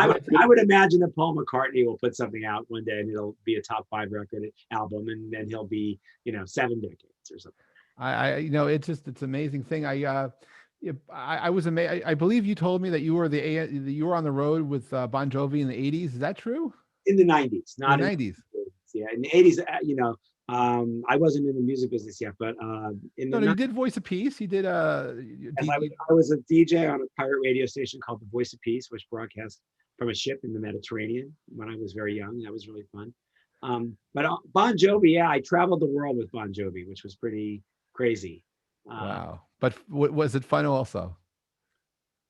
would imagine that Paul McCartney will put something out one day and it'll be a top 5 record album, and then he'll be 7 decades or something. It's an amazing thing. I was amazed. I believe you told me that you were on the road with Bon Jovi in the 80s. Is that true? In the 90s, not in the 90s. Yeah, in the 80s, I wasn't in the music business yet, but you did Voice of Peace. You did I was a DJ on a pirate radio station called the Voice of Peace, which broadcast from a ship in the Mediterranean when I was very young. That was really fun. But Bon Jovi, yeah, I traveled the world with Bon Jovi, which was pretty crazy. Wow. But was it fun also?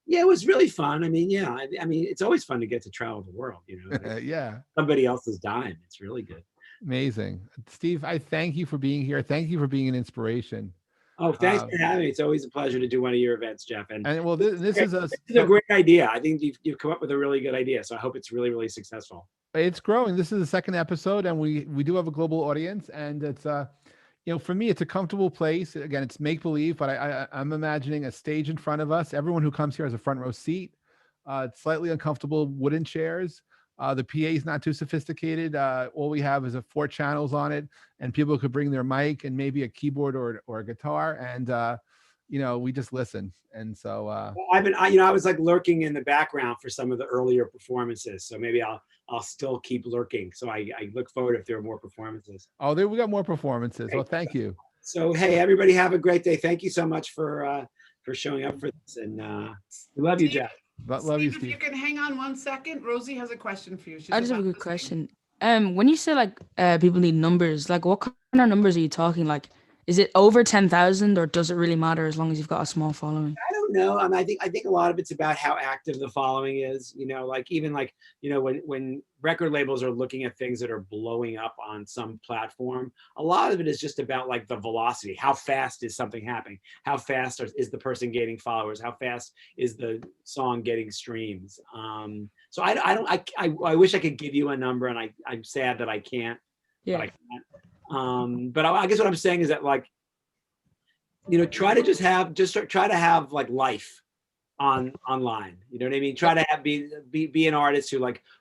Yeah, it was really fun. I mean, yeah, I mean, it's always fun to get to travel the world, you know, like Yeah. somebody else's dime. It's really good. Amazing. Steve, I thank you for being here. Thank you for being an inspiration. Oh, thanks Um, for having me. It's always a pleasure to do one of your events, Jeff. And and well, this is this is a great idea. I think you've come up with a really good idea. So I hope it's really, really successful. it's growing. This is the second episode, and we do have a global audience, and it's for me, it's a comfortable place. Again, it's make believe, but I'm imagining a stage in front of us. Everyone who comes here has a front row seat. It's slightly uncomfortable wooden chairs. The PA is not too sophisticated. All we have is 4 channels on it, and people could bring their mic and maybe a keyboard or a guitar, and we just listen. And so I was like lurking in the background for some of the earlier performances, so maybe I'll still keep lurking. So I look forward if there are more performances. Oh, there we got more performances. Great. Well, thank you. So hey, everybody, have a great day. Thank you so much for showing up for this, and we love you, Jeff. Love you, Steve. If you can hang on 1 second, Rosie has a question for you. I just have a good question. When you say like people need numbers, like what kind of numbers are you talking? Like, is it over 10,000, or does it really matter as long as you've got a small following? I don't know. I mean, I think a lot of it's about how active the following is. Like even like when record labels are looking at things that are blowing up on some platform, a lot of it is just about like the velocity. How fast is something happening? How fast is the person gaining followers? How fast is the song getting streams? So I wish I could give you a number, and I'm sad that I can't. Yeah. But I can't. But I guess what I'm saying is that like, try to have like life online. You know what I mean? Try to be an artist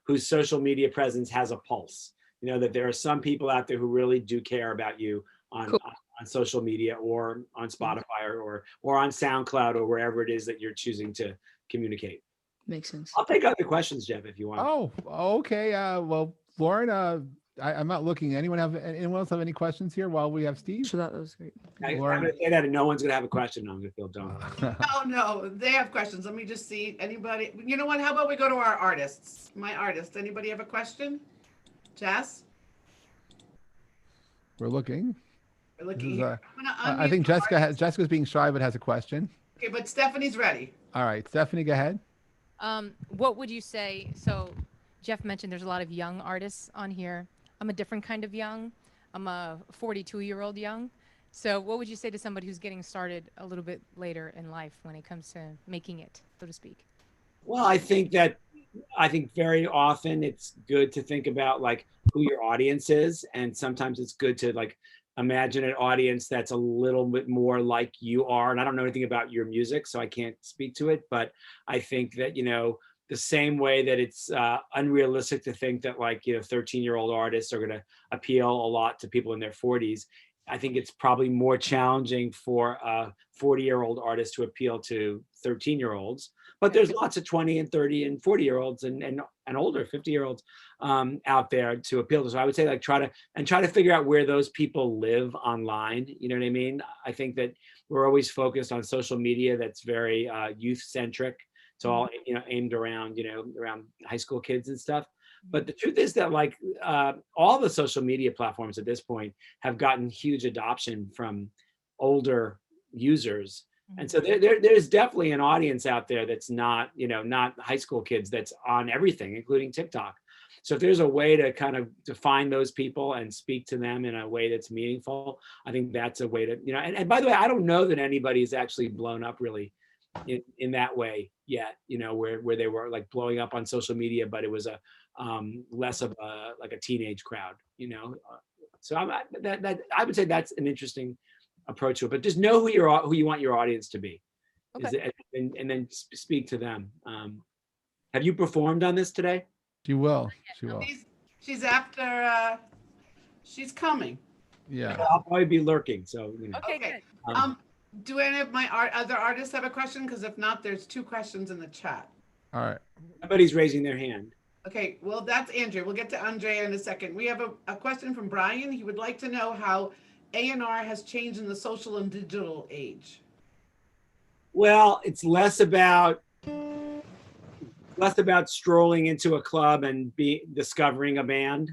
whose social media presence has a pulse. That there are some people out there who really do care about you on social media or on Spotify or on SoundCloud or wherever it is that you're choosing to communicate. Makes sense. I'll take other questions, Jeff, if you want. Oh, okay. Well, Lauren, I'm not looking. Anyone else have any questions here while we have Steve? So that was great. I'm going to say that, and no one's going to have a question. I'm going to feel dumb. Oh no, they have questions. Let me just see. Anybody? You know what? How about we go to our artists? My artist. Anybody have a question? Jess? We're looking. We're looking. Is, I think Jessica's being shy, but has a question. Okay, but Stephanie's ready. All right, Stephanie, go ahead. What would you say? So Jeff mentioned there's a lot of young artists on here. I'm a different kind of young. I'm a 42-year-old young. So what would you say to somebody who's getting started a little bit later in life when it comes to making it, so to speak? Well, I think very often it's good to think about like who your audience is. And sometimes it's good to like imagine an audience that's a little bit more like you are. And I don't know anything about your music, so I can't speak to it. But I think that, the same way that it's unrealistic to think that like 13-year-old artists are going to appeal a lot to people in their 40s. I think it's probably more challenging for a 40-year-old artist to appeal to 13-year-olds. But there's lots of 20 and 30 and 40-year-olds and older 50-year-olds out there to appeal to. So I would say like try to figure out where those people live online. You know what I mean? I think that we're always focused on social media that's very youth-centric. It's all aimed around around high school kids and stuff. But the truth is that like all the social media platforms at this point have gotten huge adoption from older users. And so there's definitely an audience out there that's not high school kids, that's on everything, including TikTok. So if there's a way to kind of to find those people and speak to them in a way that's meaningful, I think that's a way to, and by the way, I don't know that anybody's actually blown up really in that way yet, where they were like blowing up on social media, but it was a less of a teenage crowd, So I would say that's an interesting approach to it. But just know who you want your audience to be, okay. and then speak to them. Have you performed on this today? She will. She's after. She's coming. Yeah. I'll probably be lurking. So Okay. Good. Do any of my other artists have a question? Because if not, there's 2 questions in the chat. All right. Somebody's raising their hand. Okay, well, that's Andrea. We'll get to Andrea in a second. We have a question from Brian. He would like to know how A&R has changed in the social and digital age. Well, it's less about less about strolling into a club and discovering a band,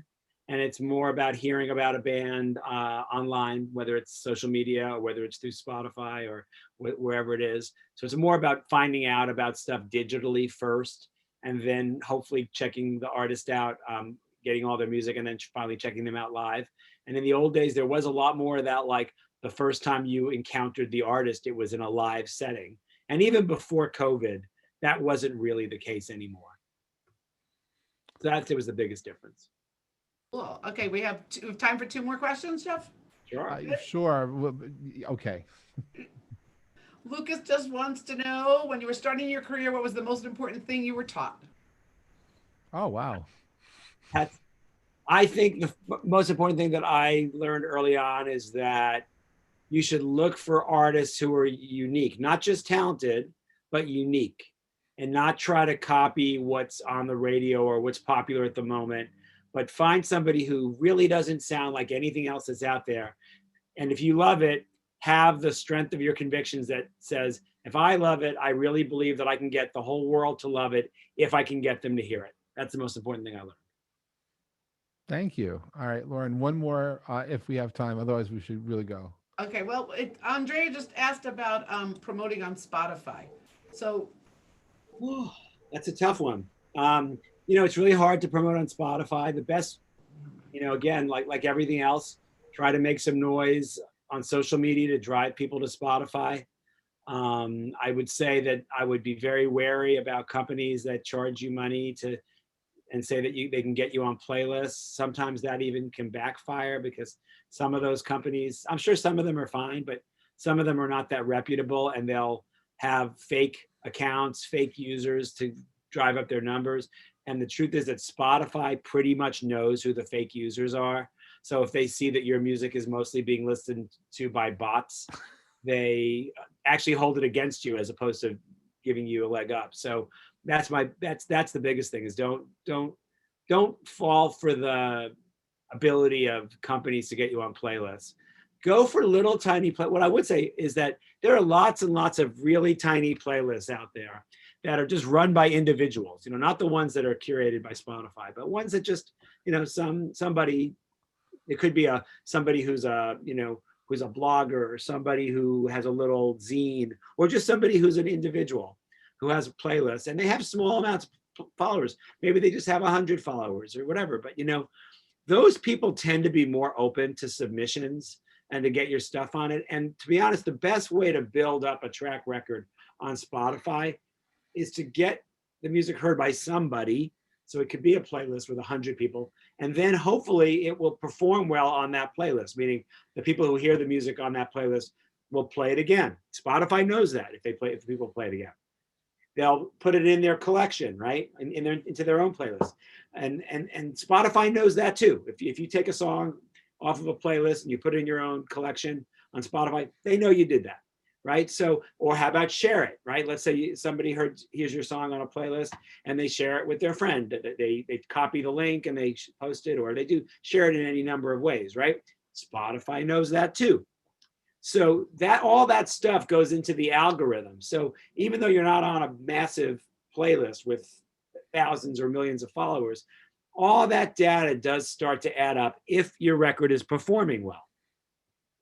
and it's more about hearing about a band online, whether it's social media or whether it's through Spotify or wherever it is. So it's more about finding out about stuff digitally first, and then hopefully checking the artist out, getting all their music, and then finally checking them out live. And in the old days, there was a lot more of that, like the first time you encountered the artist, it was in a live setting. And even before COVID, that wasn't really the case anymore. So that was the biggest difference. Cool. Okay, we have time for 2 more questions, Jeff. Sure. Sure. Okay. Lucas just wants to know, when you were starting your career, what was the most important thing you were taught? Oh, wow. I think the most important thing that I learned early on is that you should look for artists who are unique, not just talented, but unique, and not try to copy what's on the radio or what's popular at the moment, but find somebody who really doesn't sound like anything else that's out there. And if you love it, have the strength of your convictions that says, if I love it, I really believe that I can get the whole world to love it if I can get them to hear it. That's the most important thing I learned. Thank you. All right, Lauren, one more if we have time. Otherwise, we should really go. Okay, well, Andrea just asked about promoting on Spotify. So, that's a tough one. It's really hard to promote on Spotify. The best, again, like everything else, try to make some noise on social media to drive people to Spotify. I would say that I would be very wary about companies that charge you money and say that they can get you on playlists. Sometimes that even can backfire, because some of those companies, I'm sure some of them are fine, but some of them are not that reputable, and they'll have fake accounts, fake users to drive up their numbers. And the truth is that Spotify pretty much knows who the fake users are. So if they see that your music is mostly being listened to by bots, they actually hold it against you as opposed to giving you a leg up. So that's the biggest thing, is don't fall for the ability of companies to get you on playlists. Go for little tiny what I would say is that there are lots and lots of really tiny playlists out there that are just run by individuals, not the ones that are curated by Spotify, but ones that just, somebody, it could be somebody who's who's a blogger, or somebody who has a little zine, or just somebody who's an individual who has a playlist, and they have small amounts of followers. Maybe they just have 100 followers or whatever, but those people tend to be more open to submissions and to get your stuff on it. And to be honest, the best way to build up a track record on Spotify is to get the music heard by somebody. So it could be a playlist with 100 people, and then hopefully it will perform well on that playlist, meaning the people who hear the music on that playlist will play it again. Spotify knows that if people play it again, they'll put it in their collection, right? Into their own playlist. And Spotify knows that too. If you take a song off of a playlist and you put it in your own collection on Spotify, they know you did that, right? So, or how about share it, right? Let's say somebody hears your song on a playlist and they share it with their friend. They copy the link and they post it, or they do share it in any number of ways, right? Spotify knows that too. So all that stuff goes into the algorithm. So even though you're not on a massive playlist with thousands or millions of followers, all that data does start to add up if your record is performing well.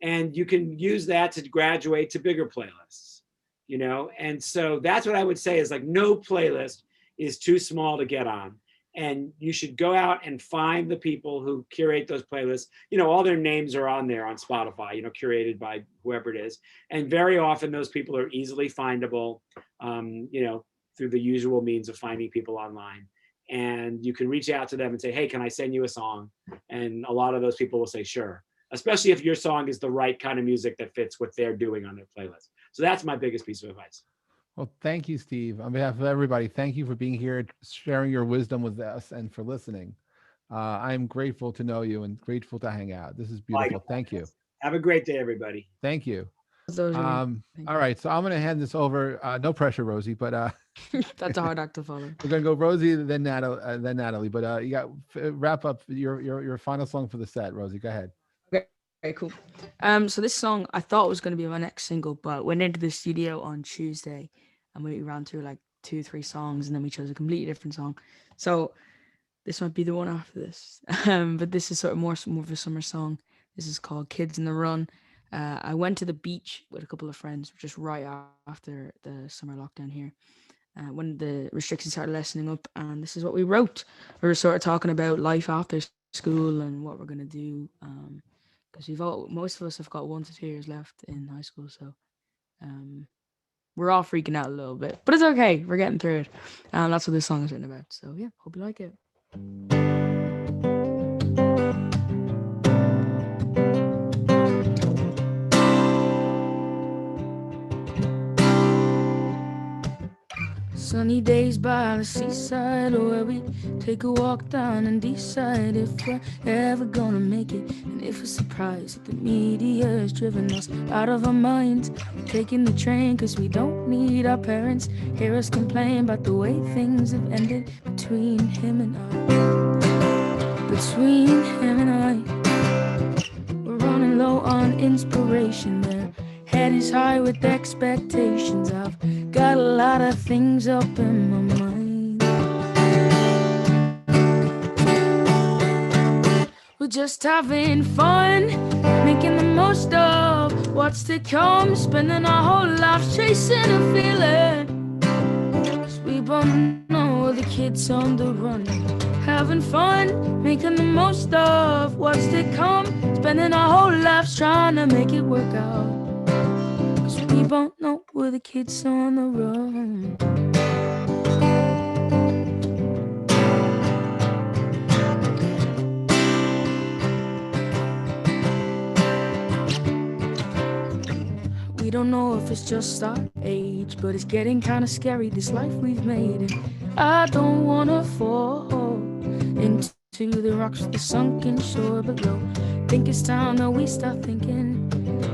And you can use that to graduate to bigger playlists, And so that's what I would say is, like, no playlist is too small to get on. And you should go out and find the people who curate those playlists. All their names are on there on Spotify, curated by whoever it is. And very often those people are easily findable, through the usual means of finding people online. And you can reach out to them and say, hey, can I send you a song? And a lot of those people will say, sure, especially if your song is the right kind of music that fits what they're doing on their playlist. So that's my biggest piece of advice. Well, thank you, Steve. On behalf of everybody, thank you for being here, sharing your wisdom with us, and for listening. I'm grateful to know you and grateful to hang out. This is beautiful. Thank you. Have a great day, everybody. Thank you. Thank you. All right, so I'm going to hand this over. No pressure, Rosie, but that's a hard act to follow. We're going to go Rosie, then Natalie. But you got wrap up your final song for the set, Rosie. Go ahead. Okay, cool. So this song I thought was going to be my next single, but went into the studio on Tuesday and we ran through like 2-3 songs, and then we chose a completely different song. So this might be the one after this. But this is sort of more of a summer song. This is called Kids in the Run. I went to the beach with a couple of friends just right after the summer lockdown here, when the restrictions started lessening up, and this is what we wrote. We were sort of talking about life after school and what we're going to do, because most of us have got 1 to 2 years left in high school, so we're all freaking out a little bit, but it's okay. We're getting through it, and that's what this song is written about. So yeah, hope you like it. Sunny days by the seaside, where we take a walk down and decide if we're ever gonna make it. And if we're surprised that the media has driven us out of our minds, we're taking the train cause we don't need our parents hear us complain about the way things have ended between him and I. Between him and I, we're running low on inspiration. Their head is high with expectations. I've got a lot of things up in my mind. We're just having fun, making the most of what's to come, spending our whole lives chasing a feeling. 'Cause we both know the kids on the run, having fun, making the most of what's to come, spending our whole lives trying to make it work out. We both know we're the kids on the run. We don't know if it's just our age, but it's getting kind of scary, this life we've made. And I don't wanna fall into the rocks with the sunken shore below. Think it's time that we start thinking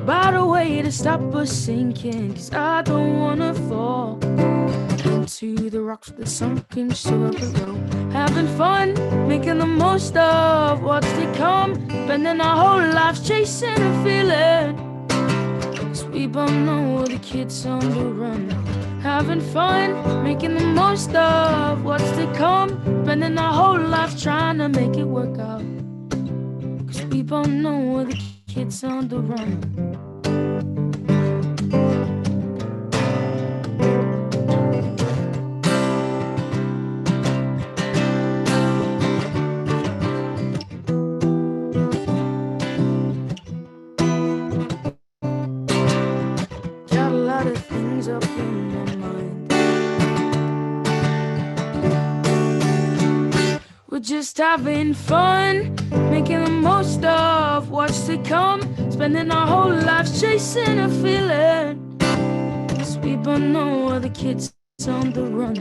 about a way to stop us sinking. 'Cause I don't wanna fall into the rocks with the sunken shore below. Having fun, making the most of what's to come, spending our whole lives chasing a feeling. 'Cause we both know we're the kids on the run. Having fun, making the most of what's to come, spending our whole lives trying to make it work out. 'Cause we both know we're the kids on the run. Got a lot of things up in my mind. We're just having fun, making the most of what's to come, spending our whole lives chasing a feeling. 'Cause we both know we're the kids on the run.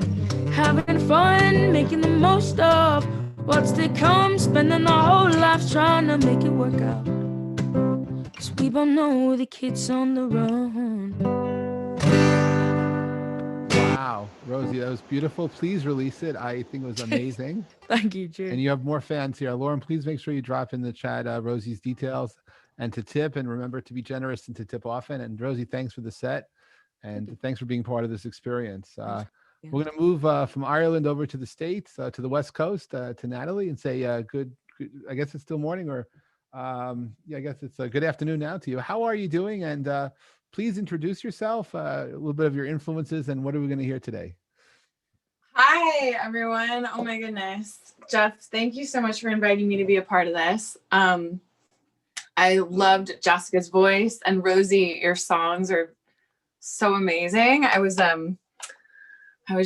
Having fun, making the most of what's to come, spending our whole lives trying to make it work out. 'Cause we both know we're the kids on the run. Wow, Rosie, that was beautiful. Please release it. I think it was amazing. Thank you, Drew. And you have more fans here. Lauren, please make sure you drop in the chat Rosie's details and to tip. And remember to be generous and to tip often. And Rosie, thanks for the set. And thanks for being part of this experience. We're going to move from Ireland over to the States, to the West Coast, to Natalie, and say good, I guess it's still morning, or I guess it's a good afternoon now to you. How are you doing? And please introduce yourself, a little bit of your influences, and what are we going to hear today? Hi, everyone. Oh my goodness. Jeff, thank you so much for inviting me to be a part of this. I loved Jessica's voice, and Rosie, your songs are so amazing. I was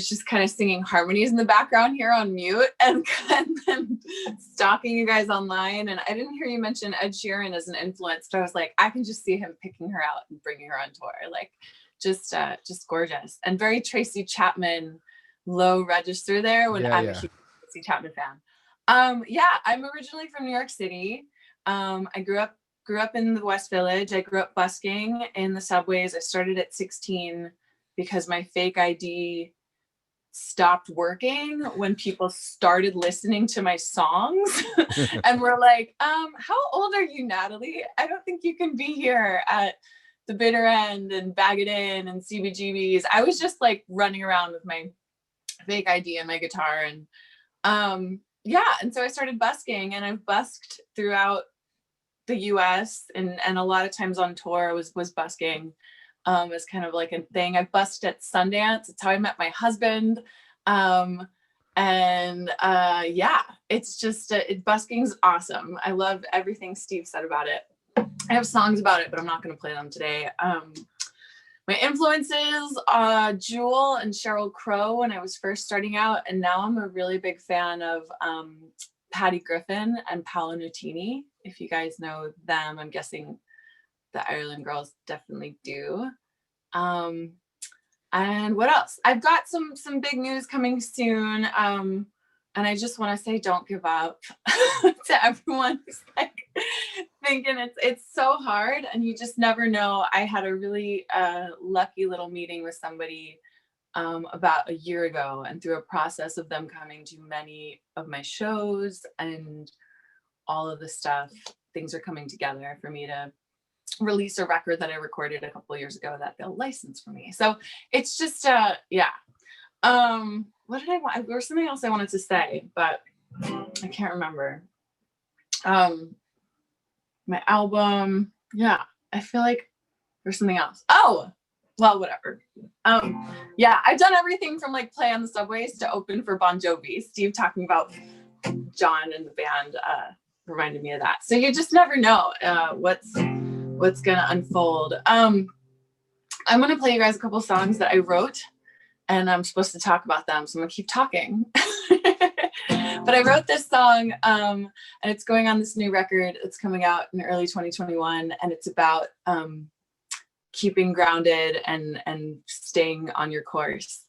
just kind of singing harmonies in the background here on mute and then stalking you guys online. And I didn't hear you mention Ed Sheeran as an influence. So I was like, I can just see him picking her out and bringing her on tour. Like just gorgeous. And very Tracy Chapman, low register there when I'm a huge Tracy Chapman fan. I'm originally from New York City. I grew up in the West Village. I grew up busking in the subways. I started at 16 because my fake ID stopped working when people started listening to my songs and were like, how old are you, Natalie? I don't think you can be here at the Bitter End and Bag It In and CBGBs. I was just like running around with my fake ID and my guitar. And yeah, and so I started busking, and I've busked throughout the US, and a lot of times on tour was busking as kind of like a thing. I've busked at Sundance. It's how I met my husband. Yeah, it's just busking's awesome. I love everything Steve said about it. I have songs about it, but I'm not going to play them today. My influences, Jewel and Sheryl Crow when I was first starting out, and now I'm a really big fan of Patty Griffin and Paolo Nutini. If you guys know them, I'm guessing the Ireland girls definitely do. And what else? I've got some big news coming soon. And I just want to say, don't give up to everyone who's like thinking it's so hard and you just never know. I had a really lucky little meeting with somebody about a year ago, and through a process of them coming to many of my shows and all of the stuff, things are coming together for me to release a record that I recorded a couple of years ago that they'll license for me. So it's just yeah. What did I want? There was something else I wanted to say, but I can't remember. My album, yeah, I feel like there's something else. Oh, well, whatever. Yeah, I've done everything from like play on the subways to open for Bon Jovi. Steve talking about John and the band reminded me of that. So you just never know what's gonna unfold. I'm gonna play you guys a couple songs that I wrote, and I'm supposed to talk about them, so I'm gonna keep talking. But I wrote this song, and it's going on this new record. It's coming out in early 2021, and it's about keeping grounded and staying on your course.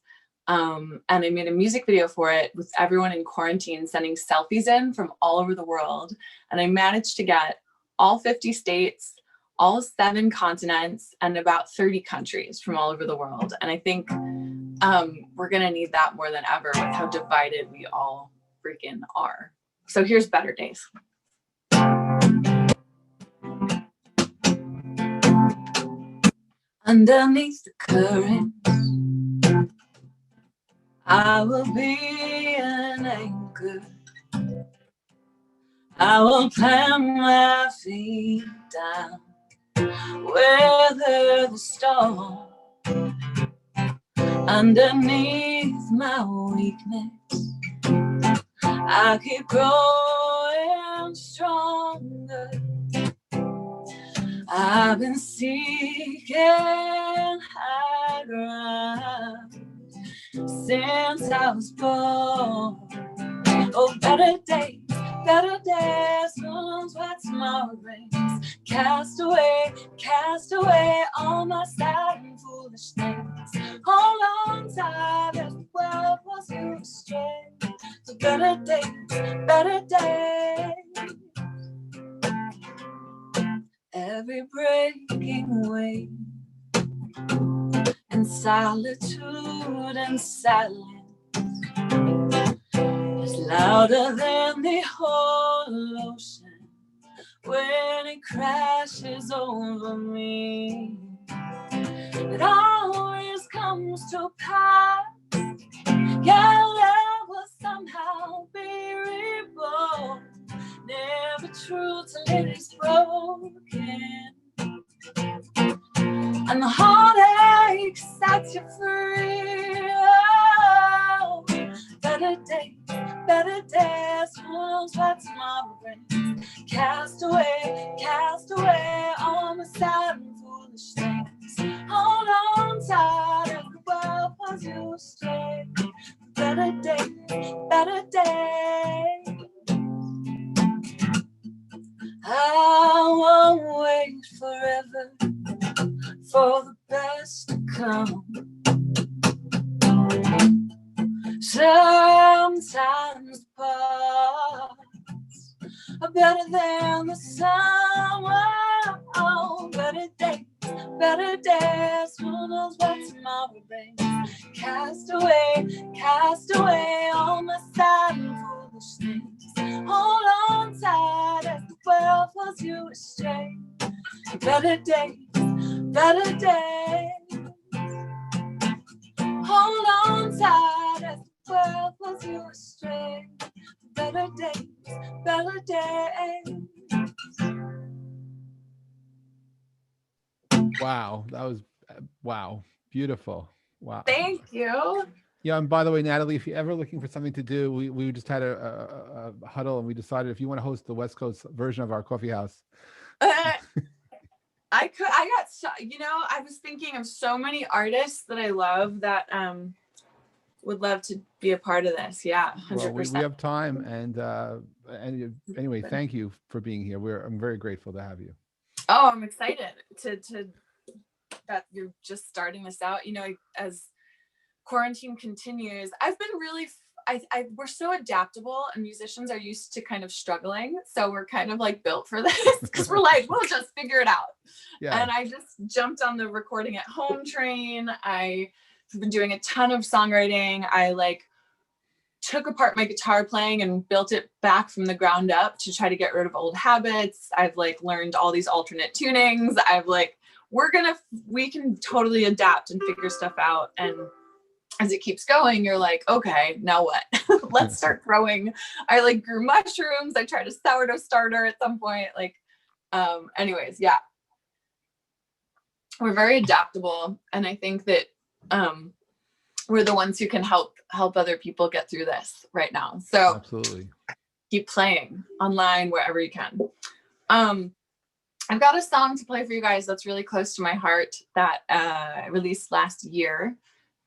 And I made a music video for it with everyone in quarantine sending selfies in from all over the world. And I managed to get all 50 states, all 7 continents, and about 30 countries from all over the world. And I think we're gonna need that more than ever with how divided we all freaking are. So here's Better Days. Underneath the current, I will be an anchor. I will plant my feet down, weather the storm. Underneath my weakness, I keep growing stronger. I've been seeking high ground since I was born. Oh, better days, ones where tomorrow brings. Cast away all my sad and foolish things. Hold on tight as the world was you astray. So better days. Every breaking wave and solitude and silence is louder than the whole ocean when it crashes over me. It always comes to pass. Your love will somehow be reborn. Never true till it is broken. And the heartache sets you free. Oh, better days, who knows what tomorrow brings. Cast away all my sad and foolish things. Hold on tight as the world pulls you astray. Better days. I won't wait forever for the best to come. Sometimes parts are better than the sum. Oh, better days, who knows what tomorrow brings. Cast away all my sad and foolish things. Hold on tight as the world pulls you astray. Better days. Hold on tight as the world pulls you astray. Better days, better days. Wow, that was wow, beautiful. Wow. Thank you. Yeah, and by the way, Natalie, if you're ever looking for something to do, we just had a huddle and we decided if you want to host the West Coast version of our coffee house. I got so, I was thinking of so many artists that I love that would love to be a part of this. Yeah, 100%. Well, we have time, and anyway, thank you for being here. I'm very grateful to have you. Oh, I'm excited to that you're just starting this out. As quarantine continues, I've been really we're so adaptable, and musicians are used to kind of struggling, so we're kind of like built for this because we're like, we'll just figure it out. Yeah. And I just jumped on the recording at home train. I've been doing a ton of songwriting. I took apart my guitar playing and built it back from the ground up to try to get rid of old habits. I've learned all these alternate tunings. We can totally adapt and figure stuff out. And as it keeps going, you're like, okay, now what? Let's start growing. I grew mushrooms. I tried a sourdough starter at some point. Anyways, yeah. We're very adaptable. And I think that we're the ones who can help other people get through this right now. So absolutely keep playing online wherever you can. I've got a song to play for you guys that's really close to my heart that I released last year.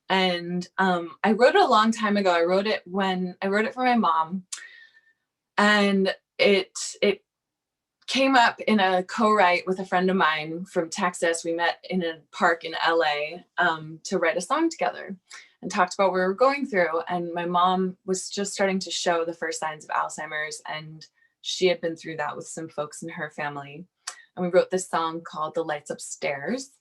And I wrote it a long time ago. I wrote it for my mom, and it came up in a co-write with a friend of mine from Texas. We met in a park in LA to write a song together and talked about what we were going through. And my mom was just starting to show the first signs of Alzheimer's, and she had been through that with some folks in her family. And we wrote this song called The Lights Upstairs.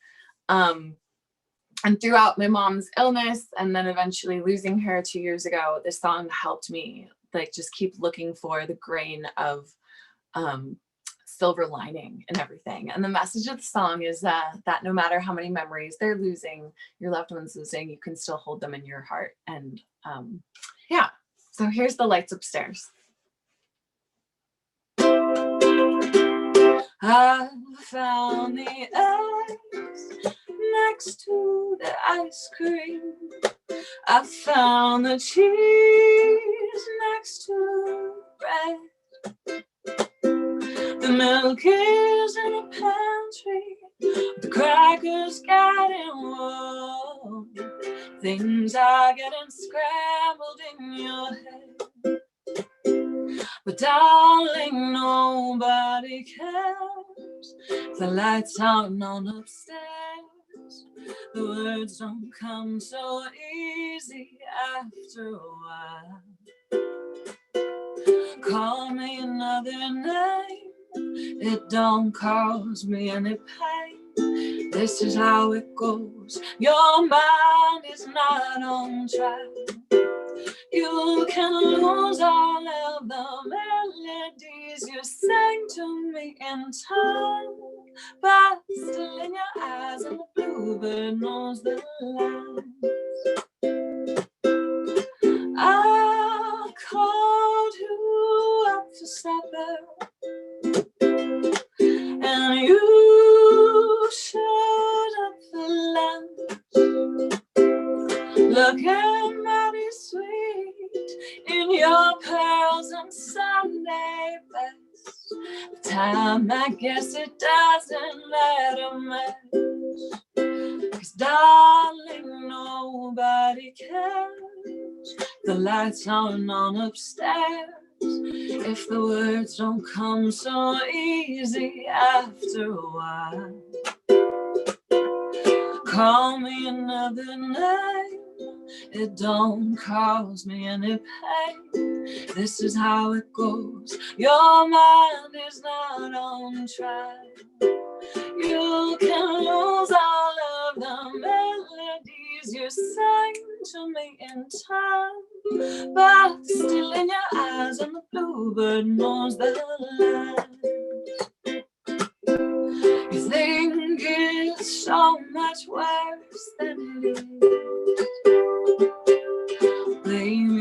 And throughout my mom's illness and then eventually losing her 2 years ago, this song helped me just keep looking for the grain of silver lining and everything. And the message of the song is that no matter how many memories they're losing, your loved ones losing, you can still hold them in your heart. And yeah, so here's The Lights Upstairs. I found the ice next to the ice cream. I found the cheese next to bread. The milk is in the pantry. The crackers getting warm. Things are getting scrambled in your head. But darling, nobody cares. The lights aren't on upstairs. The words don't come so easy after a while. Call me another name. It don't cause me any pain. This is how it goes. Your mind is not on track. You can lose all of the melodies you sang to me in time, but still in your eyes and the bluebird knows the lines. I called you up for supper, and you showed up for lunch, looking mighty sweet in your pearls and Sunday best. The time, I guess it doesn't matter much, 'cause darling, nobody cares. The lights aren't on upstairs. If the words don't come so easy after a while. Call me another name. It don't cause me any pain. This is how it goes. Your mind is not on track. You can lose all of the melodies you sang to me in time, but still in your eyes and the bluebird knows the lines. You think it's so much worse than it is. Blame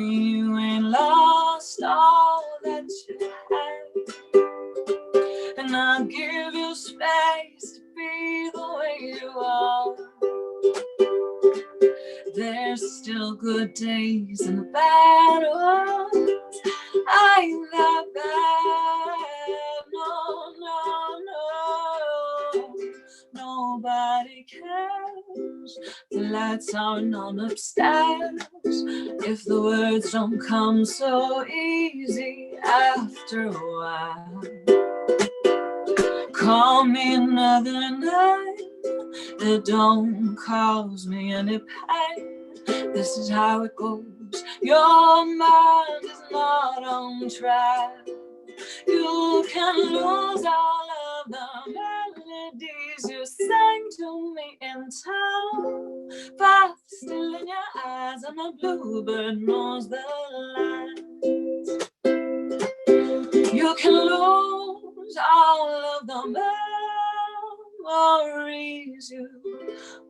And I'll give you space to be the way you are. There's still good days and the bad ones. I ain't that bad, no. Nobody cares. The lights aren't on upstairs. If the words don't come so easy after a while, call me another night. It don't cause me any pain. This is how it goes. Your mind is not on track. You can lose all of the melodies you sang to me in town, but still in your eyes, and the bluebird knows the lines. You can lose all of the memories you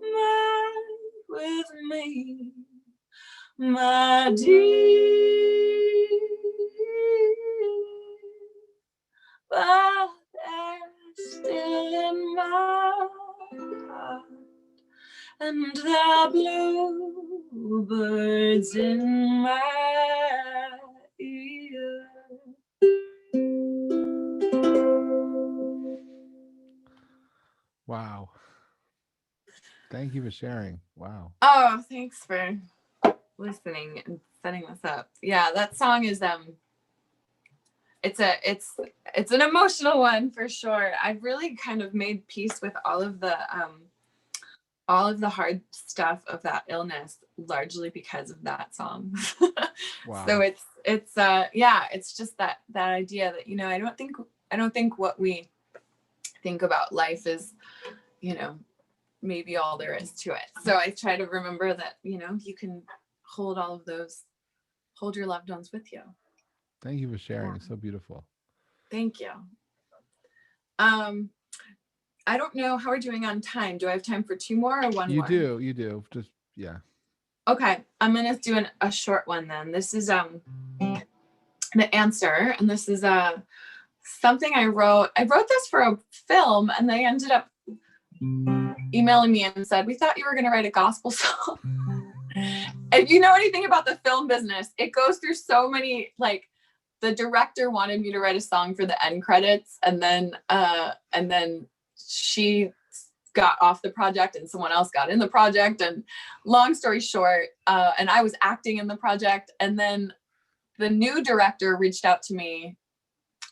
made with me, my dear, but they're still in my heart, and there are bluebirds in my ear. Wow. Thank you for sharing. Wow. Oh, thanks for listening and setting this up. Yeah, that song is it's an emotional one for sure. I've really kind of made peace with all of the hard stuff of that illness, largely because of that song. Wow. So it's just that idea that, you know, I don't think what we think about life is, you know, maybe all there is to it. So I try to remember that, you know, you can hold all of those, hold your loved ones with you. Thank you for sharing. Yeah. It's so beautiful. Thank you. I don't know how we're doing on time. Do I have time for two more or one more? You do. Just, yeah. Okay. I'm going to do a short one then. This is The Answer. And this is something I wrote. I wrote this for a film, and they ended up emailing me and said, we thought you were going to write a gospel song. If you know anything about the film business, it goes through so many, like, the director wanted me to write a song for the end credits, and then she got off the project and someone else got in the project, and long story short, and I was acting in the project, and then the new director reached out to me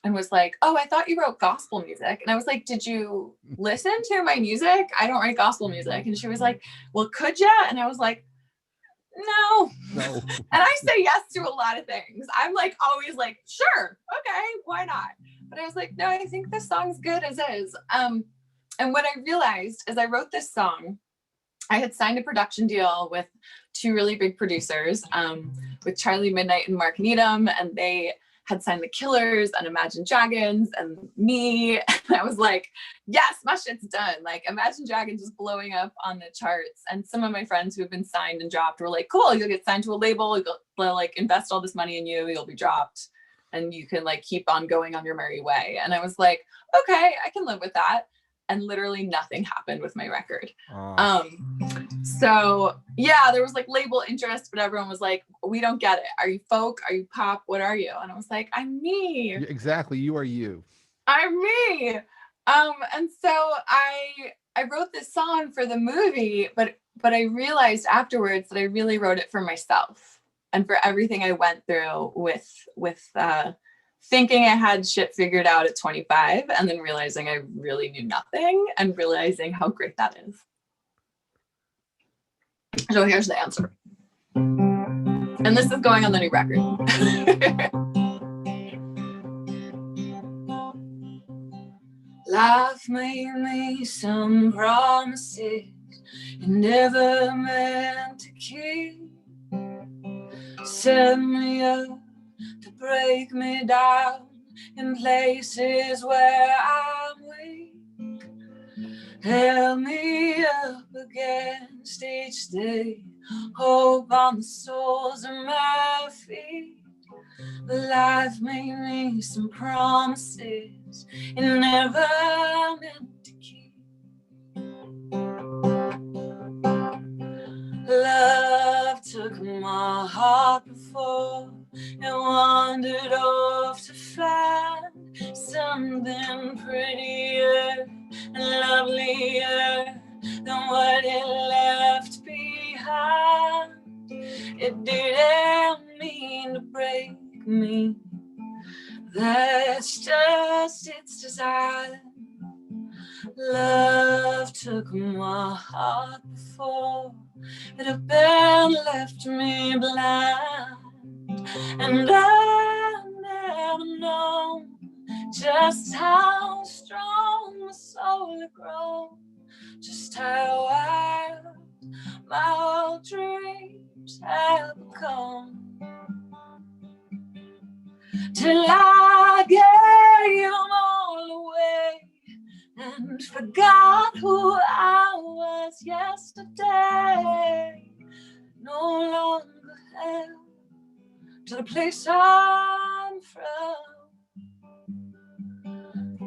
and was like, oh, I thought you wrote gospel music. And I was like, did you listen to my music? I don't write gospel music. And she was like, well, could you? And I was like, no. And I say yes to a lot of things. I'm like always like, sure, okay, why not? But I was like, no, I think this song's good as is. And what I realized is I wrote this song. I had signed a production deal with two really big producers, with Charlie Midnight and Mark Needham, and they had signed The Killers and Imagine Dragons and me. And I was like, yes, my shit's done. Like, Imagine Dragons is blowing up on the charts. And some of my friends who have been signed and dropped were like, cool, you'll get signed to a label, they'll like invest all this money in you, you'll be dropped, and you can like keep on going on your merry way. And I was like, okay, I can live with that. And literally nothing happened with my record. So yeah, there was like label interest, but everyone was like, we don't get it. Are you folk? Are you pop? What are you? And I was like, I'm me. Exactly. You are you. I'm me. And so I wrote this song for the movie, but I realized afterwards that I really wrote it for myself and for everything I went through with thinking I had shit figured out at 25, and then realizing I really knew nothing, and realizing how great that is. So here's the answer. And this is going on the new record. Life made me some promises you never meant to keep. Set me up to break me down in places where I'm weak. Held me up against each day, hope on the soles of my feet. But life made me some promises it never meant to keep. Love took my heart before it wandered off to find something prettier and lovelier than what it left behind. It didn't mean to break me, that's just its design. Love took my heart before it had been left me blind, and I never known just how strong my soul had grown, just how wild my old dreams have become. Till I gave them all away and forgot who I was yesterday. No longer held to the place I'm from.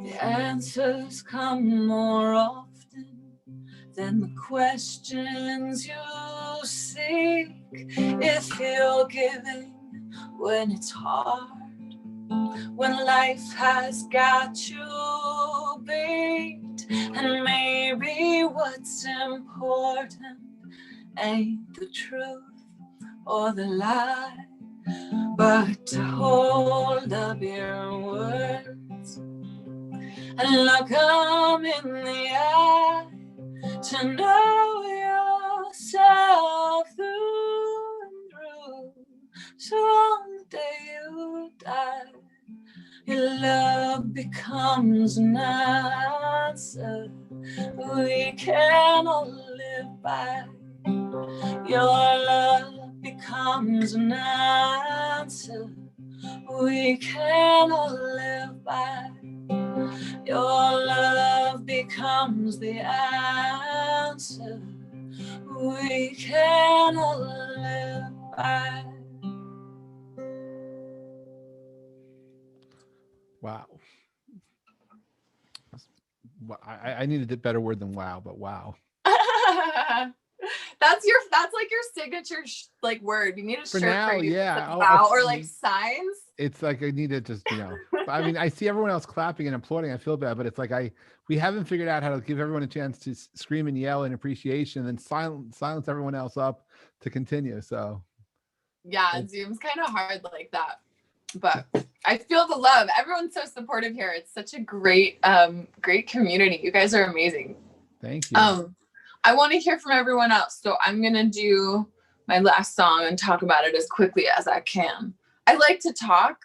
The answers come more often than the questions you seek. If you're giving when it's hard, when life has got you beat, and maybe what's important ain't the truth or the lie, but to hold up your words and look them in the eye, to know yourself through and through, so on the day you die, your love becomes an answer we can all live by. Your love becomes an answer we can all live by. Your love becomes the answer we can all live by. Wow. I needed a better word than wow, but wow. That's like your signature like word. You need a shirt now, for you. yeah. Like, wow, or like signs. It's like I need to just, I mean, I see everyone else clapping and applauding. I feel bad, but it's like we haven't figured out how to give everyone a chance to scream and yell in appreciation, and then silence everyone else up to continue. So yeah, Zoom's kind of hard like that, but I feel the love. Everyone's so supportive here. It's such a great community. You guys are amazing. Thank you. I want to hear from everyone else, so I'm gonna do my last song and talk about it as quickly as I can. I like to talk.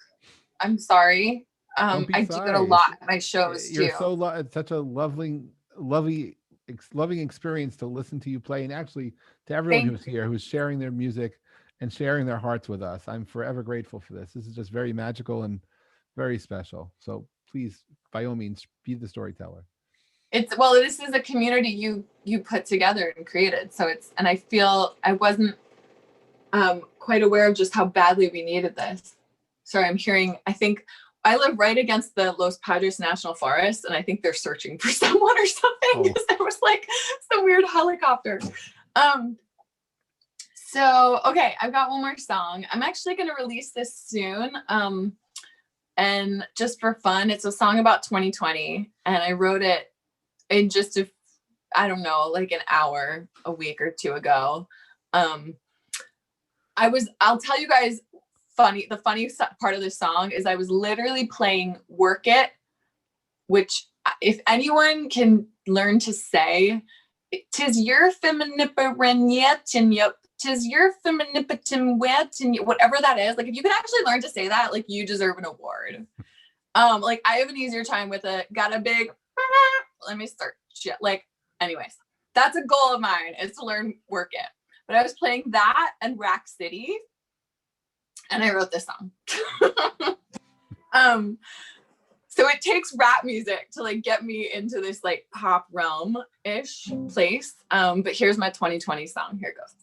I'm sorry. I do it a lot at my shows too. It's such a loving experience to listen to you play, and actually to everyone who's here, who's sharing their music and sharing their hearts with us. I'm forever grateful for this. This is just very magical and very special. So please, by all means, be the storyteller. This is a community you put together and created. So and I feel I wasn't quite aware of just how badly we needed this. Sorry, I think I live right against the Los Padres National Forest, and I think they're searching for someone or something, because there was like some weird helicopter. So, okay, I've got one more song. I'm actually going to release this soon. And just for fun, it's a song about 2020, and I wrote it in just like an hour, a week or two ago. I'll tell you guys the funny part of this song is I was literally playing Work It, which if anyone can learn to say, tis your feminiparin yet and yep, tis your feminipatin wet and whatever that is. Like if you can actually learn to say that, like you deserve an award. Like I have an easier time with it. Got a big, let me start shit. Like, anyways, that's a goal of mine, is to learn Work It. But I was playing that and Rack City, and I wrote this song. So it takes rap music to like get me into this like pop realm-ish place. But here's my 2020 song. Here it goes.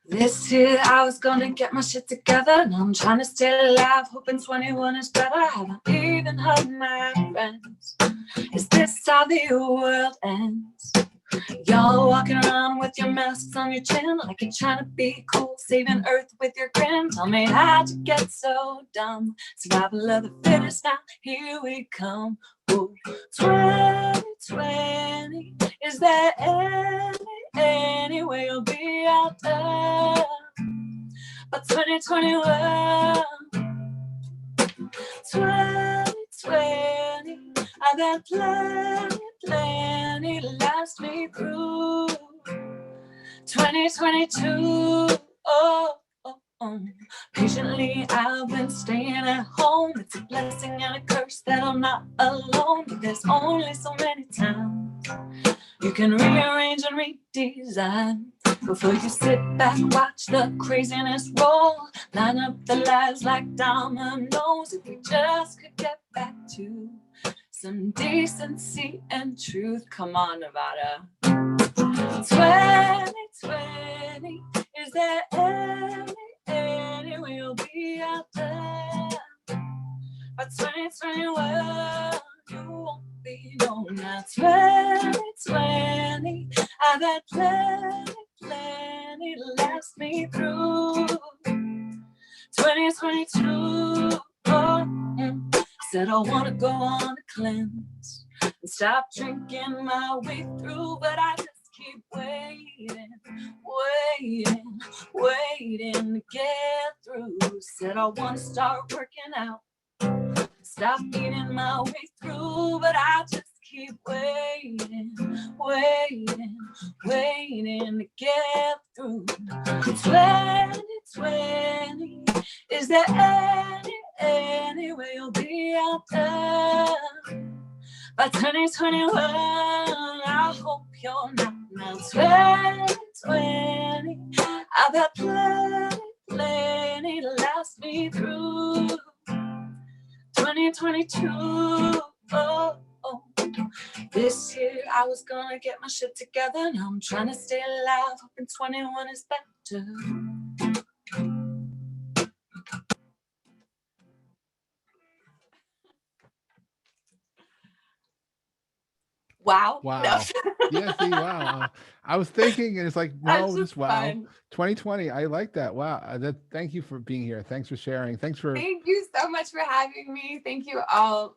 This year I was gonna get my shit together. Now I'm trying to stay alive, hoping 21 is better. Haven't even hugged my friends. Is this how the world ends? Y'all walking around with your masks on your chin, like you're trying to be cool, saving Earth with your grin. Tell me how'd you get so dumb? Survival of the fittest, now here we come. Ooh. 2020, is there any way you'll be out there? But 2021, 2020, I got plenty to last me through. 2022, oh. Patiently I've been staying at home. It's a blessing and a curse that I'm not alone. But there's only so many times you can rearrange and redesign before you sit back, watch the craziness roll. Line up the lives like dominoes. If we just could get back to some decency and truth. Come on, Nevada. 2020, is there any way you'll be out there? By 2021, you won't be known. Now 2020, I got plenty to last me through. 2022, said I want to go on a cleanse and stop drinking my way through, but I just keep waiting to get through. Said I want to start working out, stop eating my way through, but I just keep waiting to get through. 2020, is there any way you'll be out there? By 2021, I hope you're not. Now 2020, I've got plenty to last me through. 2022, this year I was gonna get my shit together. Now I'm trying to stay alive, hoping 21 is better. Wow. Wow. No. Yeah, see, wow. I was thinking, and it's like, no, just wow. Fun. 2020. I like that. Wow. Thank you for being here. Thanks for sharing. Thanks for. Thank you so much for having me. Thank you all,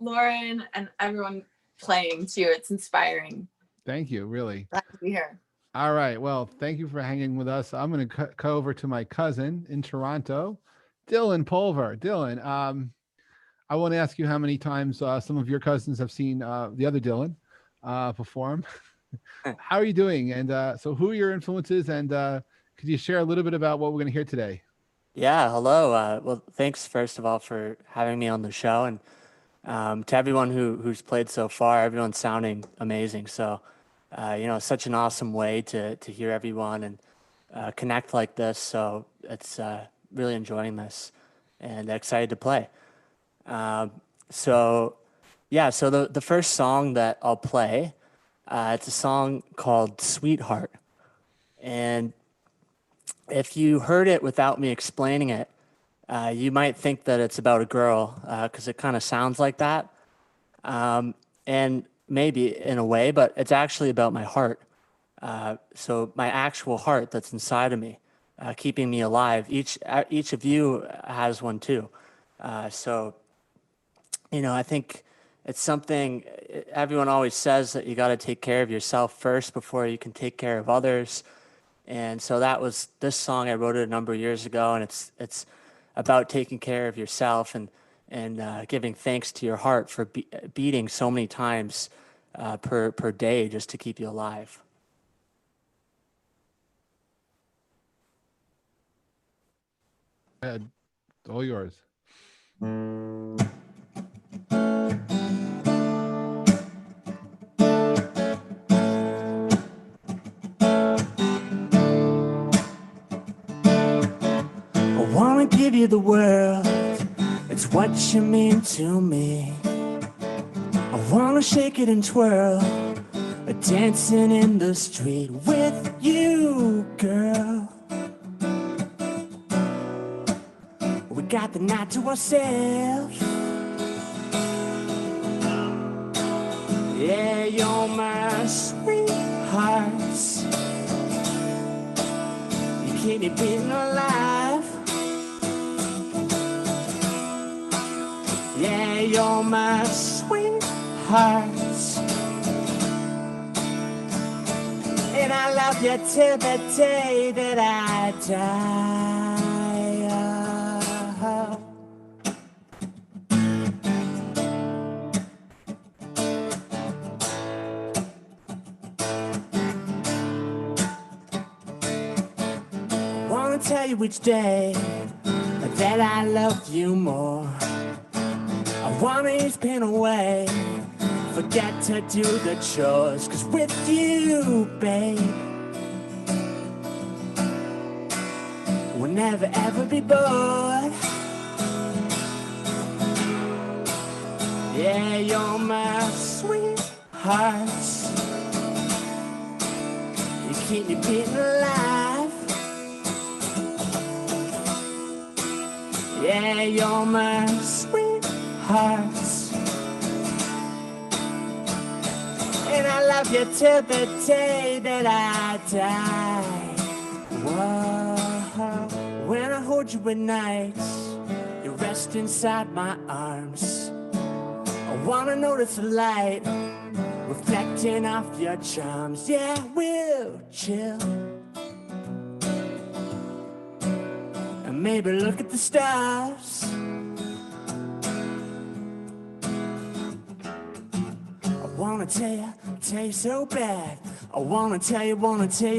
Lauren and everyone playing too. It's inspiring. Thank you. Really. Glad to be here. All right. Well, thank you for hanging with us. I'm going to go over to my cousin in Toronto, Dylan Pulver. Dylan, I want to ask you how many times some of your cousins have seen the other Dylan perform. How are you doing? And so who are your influences? And could you share a little bit about what we're going to hear today? Yeah, hello. Well, thanks first of all for having me on the show, and to everyone who's played so far. Everyone's sounding amazing. So, such an awesome way to hear everyone and connect like this. So it's really enjoying this and excited to play. So the first song that I'll play, it's a song called Sweetheart. And if you heard it without me explaining it, you might think that it's about a girl, because it kind of sounds like that. And maybe in a way, but it's actually about my heart. So my actual heart that's inside of me, keeping me alive. Each of you has one too. I think it's something everyone always says, that you got to take care of yourself first before you can take care of others. And so that was this song. I wrote it a number of years ago, and it's about taking care of yourself and giving thanks to your heart for beating so many times per day just to keep you alive. All yours. Give you the world, it's what you mean to me. I wanna shake it and twirl, dancing in the street with you, girl. We got the night to ourselves. Yeah, you're my sweetheart. You keep me beating alive. Yeah, you're my sweetheart. And I love you till the day that I die. I wanna tell you each day that I love you more. I wanna ease pain away, forget to do the chores, 'cause with you, babe, we'll never ever be bored. Yeah, you're my sweetheart. You keep me beating alive. Yeah, you're my sweetheart. And I love you till the day that I die. Whoa. When I hold you at night, you rest inside my arms. I wanna notice the light reflecting off your charms. Yeah, we'll chill and maybe look at the stars. I wanna tell you so bad. I wanna tell you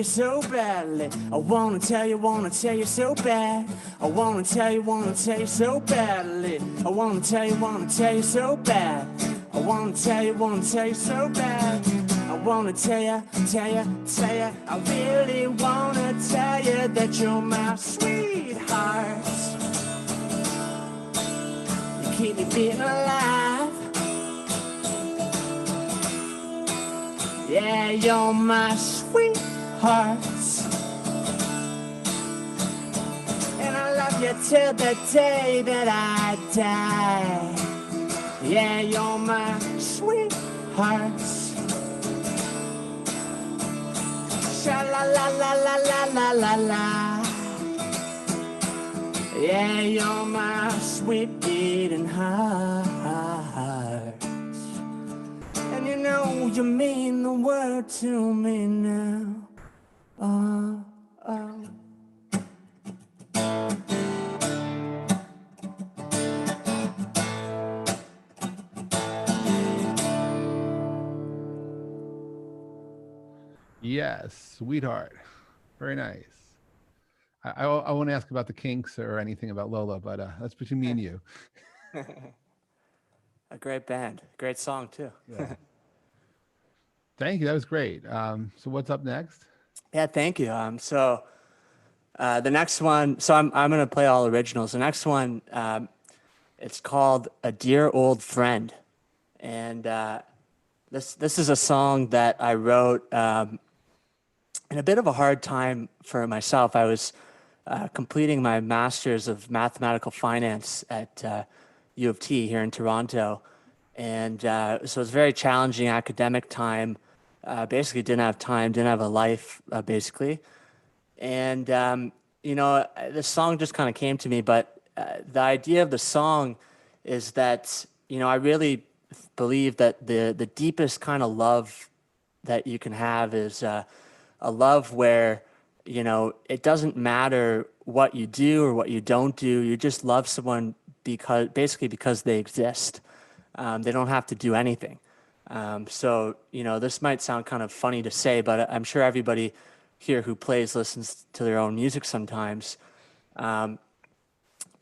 so badly. I wanna tell you so bad. I wanna tell you so badly. I wanna tell you so bad. I wanna tell you so bad. I wanna tell you. I really wanna tell you that you're my sweetheart. You keep me being alive. Yeah, you're my sweetheart. And I love you till the day that I die. Yeah, you're my sweetheart. Sha la la la la la la la la. Yeah, you're my sweet beating heart. And you know you mean the world to me now. Oh, oh. Yes, sweetheart. Very nice. I won't ask about the Kinks or anything about Lola, but that's between me and you. A great band, great song too. Yeah. Thank you. That was great. So what's up next? Yeah, thank you. So the next one, so I'm gonna play all originals. The next one, it's called "A Dear Old Friend," and this is a song that I wrote in a bit of a hard time for myself. I was completing my master's of mathematical finance at U of T here in Toronto, and so it was a very challenging academic time. Basically didn't have time, didn't have a life, basically. And, this song just kind of came to me, but the idea of the song is that, I really believe that the deepest kind of love that you can have is a love where, it doesn't matter what you do or what you don't do. You just love someone because they exist. They don't have to do anything. So, this might sound kind of funny to say, but I'm sure everybody here who listens to their own music sometimes. I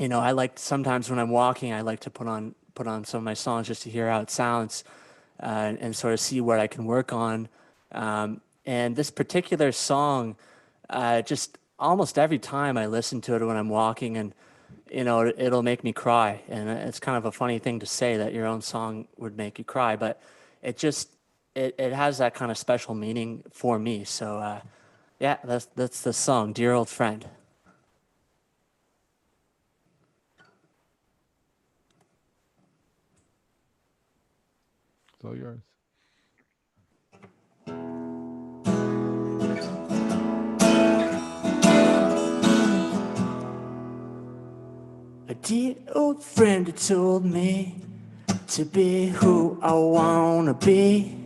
like sometimes when I'm walking, I like to put on some of my songs just to hear how it sounds and sort of see what I can work on. And this particular song, just almost every time I listen to it when I'm walking, and it'll make me cry. And it's kind of a funny thing to say that your own song would make you cry, but it just, it has that kind of special meaning for me. So, yeah, that's the song, Dear Old Friend. It's all yours. A dear old friend had told me to be who I wanna be.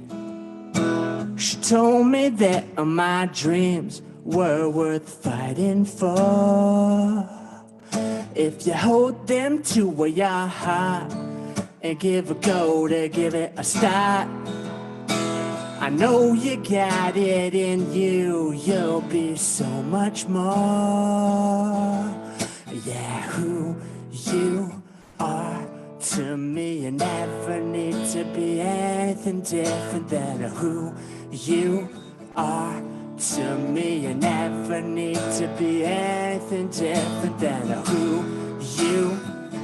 She told me that my dreams were worth fighting for. If you hold them to your heart and give a go to give it a start, I know you got it in you, you'll be so much more. Yeah, who you are to me, you never need to be anything different than who you are to me. You never need to be anything different than who you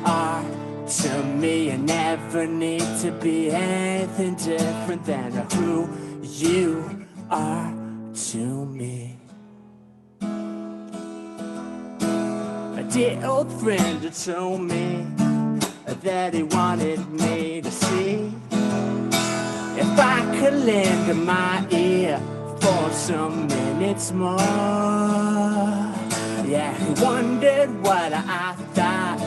are to me. You never need to be anything different than who you are to me. A dear old friend told me that he wanted me to see if I could lend my ear for some minutes more. Yeah, he wondered what I thought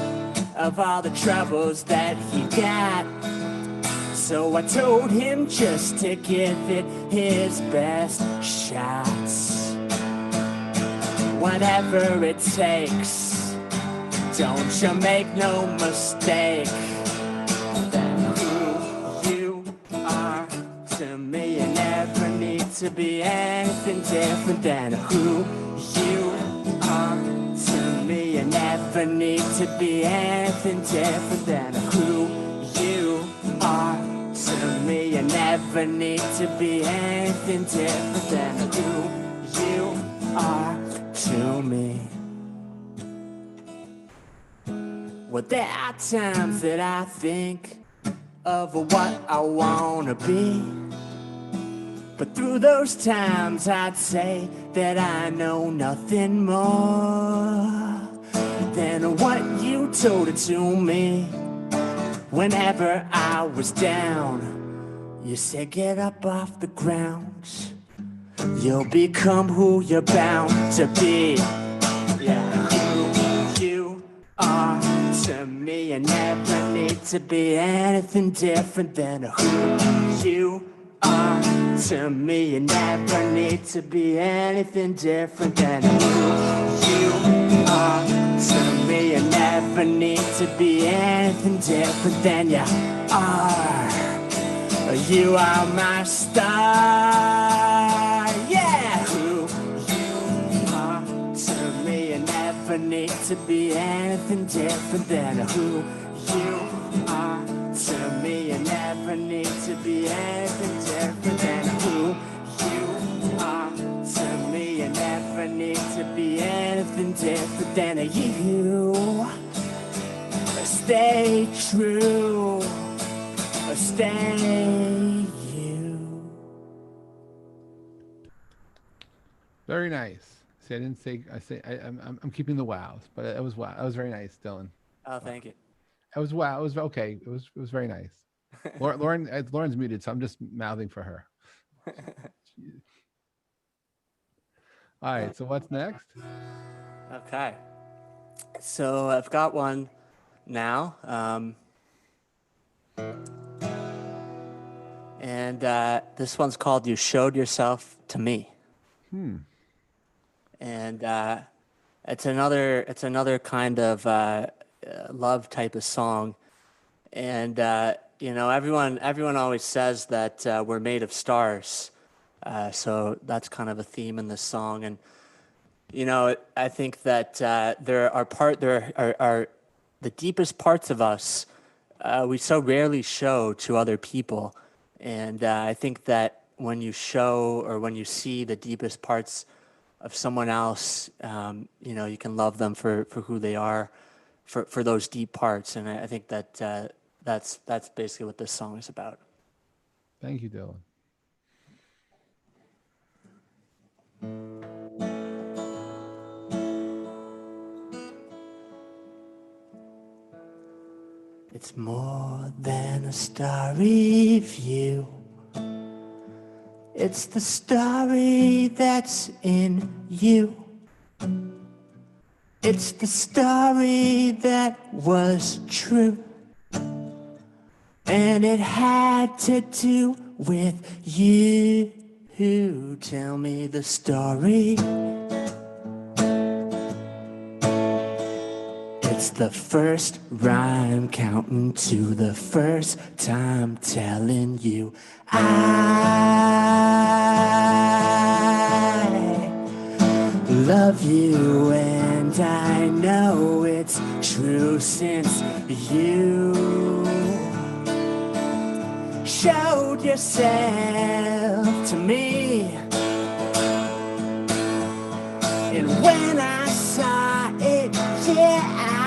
of all the troubles that he got. So I told him just to give it his best shots. Whatever it takes, don't you make no mistake. That who you are to me, you never need to be anything different than who you are to me. You never need to be anything different than who you are to me. You never need to be anything different than who you are to me. Well, there are times that I think of what I wanna be, but through those times I'd say that I know nothing more than what you told it to me. Whenever I was down, you said get up off the ground, you'll become who you're bound to be. Yeah, who you are to me, you never need to be anything different than who you are to me. You never need to be anything different than who you are to me. You never need to be anything different than you are. You are my star. Yeah, who you are to me. You never need to be anything different than who you are to me. You never need to be anything different than who you are to me. You never need to be anything different than you. Stay true. Stay you. Very nice. See, I didn't say. I'm keeping the wows, but it was wow. That was very nice, Dylan. Oh, thank you. It was wow. It was okay. It was very nice. Lauren's muted, so I'm just mouthing for her. All right. So what's next? Okay. So I've got one now. And this one's called You Showed Yourself to Me. And it's another kind of love type of song. And everyone always says that we're made of stars. So that's kind of a theme in this song. And I think that there are the deepest parts of us we so rarely show to other people. And I think that when you show or when you see the deepest parts of someone else, you can love them for who they are, for those deep parts. And I think that that's basically what this song is about. Thank you, Dylan. It's more than a starry view. It's the story that's in you. It's the story that was true. And it had to do with you. Tell me the story. It's the first rhyme counting to the first time telling you I love you, and I know it's true since you showed yourself to me. And when I saw it, yeah,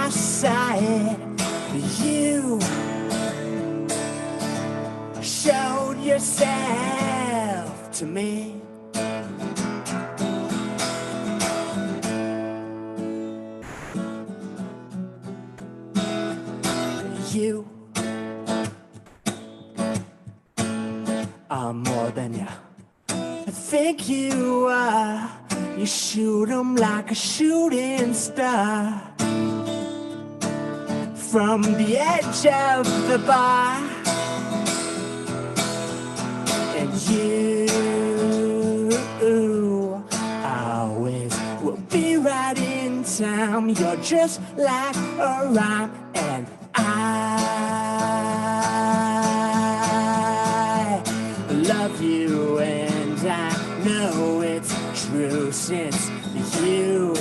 I saw it. You showed yourself to me. You are more than you think you are. You shoot 'em like a shooting star from the edge of the bar. And you always will be right in time. You're just like a rhyme, and I love you, and I know it's true since you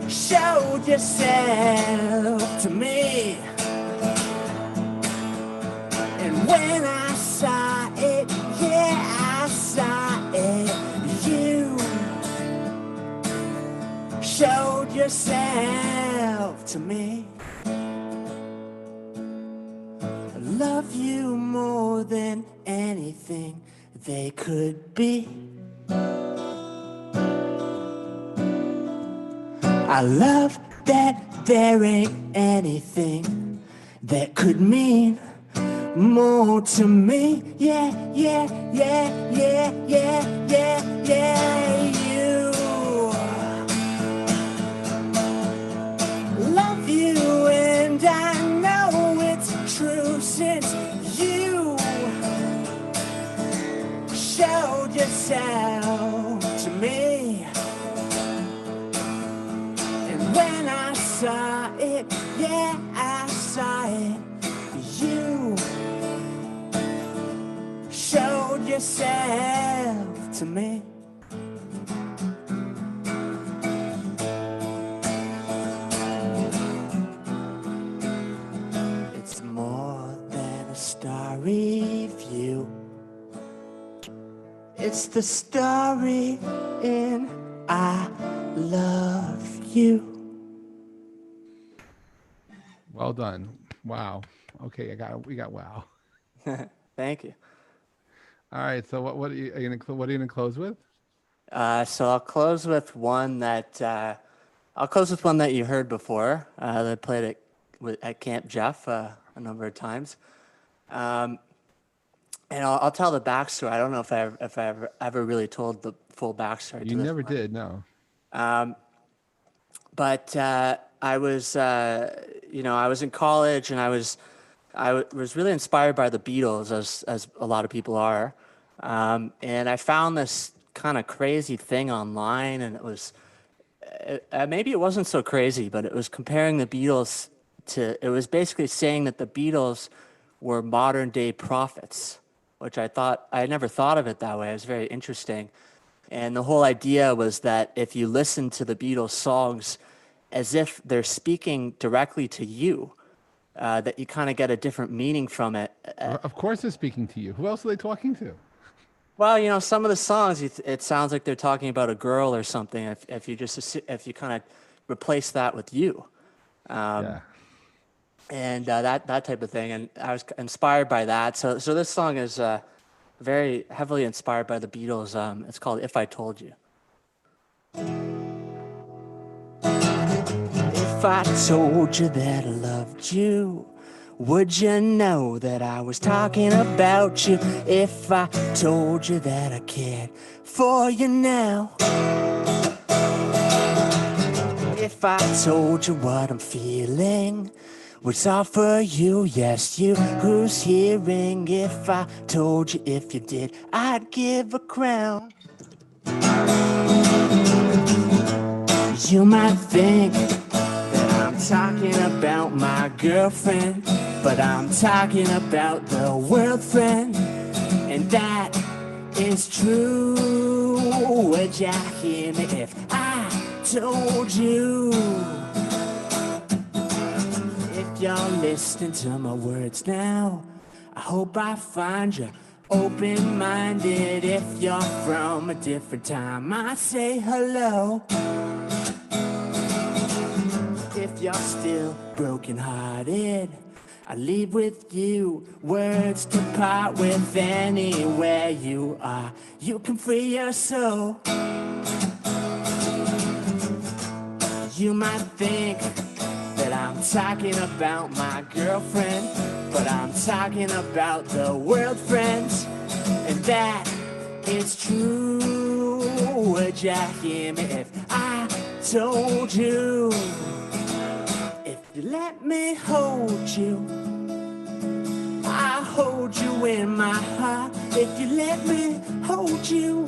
showed yourself to me. And when I saw it, yeah, I saw it. You showed yourself to me. I love you more than anything they could be. I love that there ain't anything that could mean more to me. Yeah, yeah, yeah, yeah, yeah, yeah, yeah. You love you, and I know it's true since you showed yourself to me. When I saw it, yeah, I saw it. You showed yourself to me. It's more than a starry view. It's the story in I love you. Well done. Wow. Okay, we got wow. Thank you. All right. So what are you gonna close with? So I'll close with one that you heard before. That I played at Camp Jeff a number of times. And I'll tell the backstory. I don't know if I ever really told the full backstory. You never did, no. But I was, I was in college, and I was really inspired by the Beatles, as a lot of people are. And I found this kind of crazy thing online, and it was maybe it wasn't so crazy, but it was comparing the Beatles to. It was basically saying that the Beatles were modern day prophets, which I had never thought of it that way. It was very interesting. And the whole idea was that if you listen to the Beatles songs as if they're speaking directly to you, that you kind of get a different meaning from it. Of course they're speaking to you. Who else are they talking to? Well, some of the songs, it sounds like they're talking about a girl or something. If you kind of replace that with you. Yeah. And that type of thing. And I was inspired by that. So this song is very heavily inspired by the Beatles. It's called If I Told You. If I told you that I loved you, would you know that I was talking about you? If I told you that I cared for you now, if I told you what I'm feeling was all for you, yes, you who's hearing. If I told you, if you did, I'd give a crown. You might think that I'm talking about my girlfriend, but I'm talking about the world friend, and that is true. Would you hear me if I told you? If you're listening to my words now, I hope I find you open-minded. If you're from a different time, I say hello. If you're still broken-hearted, I leave with you words to part with. Anywhere you are, you can free your soul. You might think that I'm talking about my girlfriend, but I'm talking about the world friends, and that is true. Would you hear me if I told you? If you let me hold you, I'll hold you in my heart. If you let me hold you,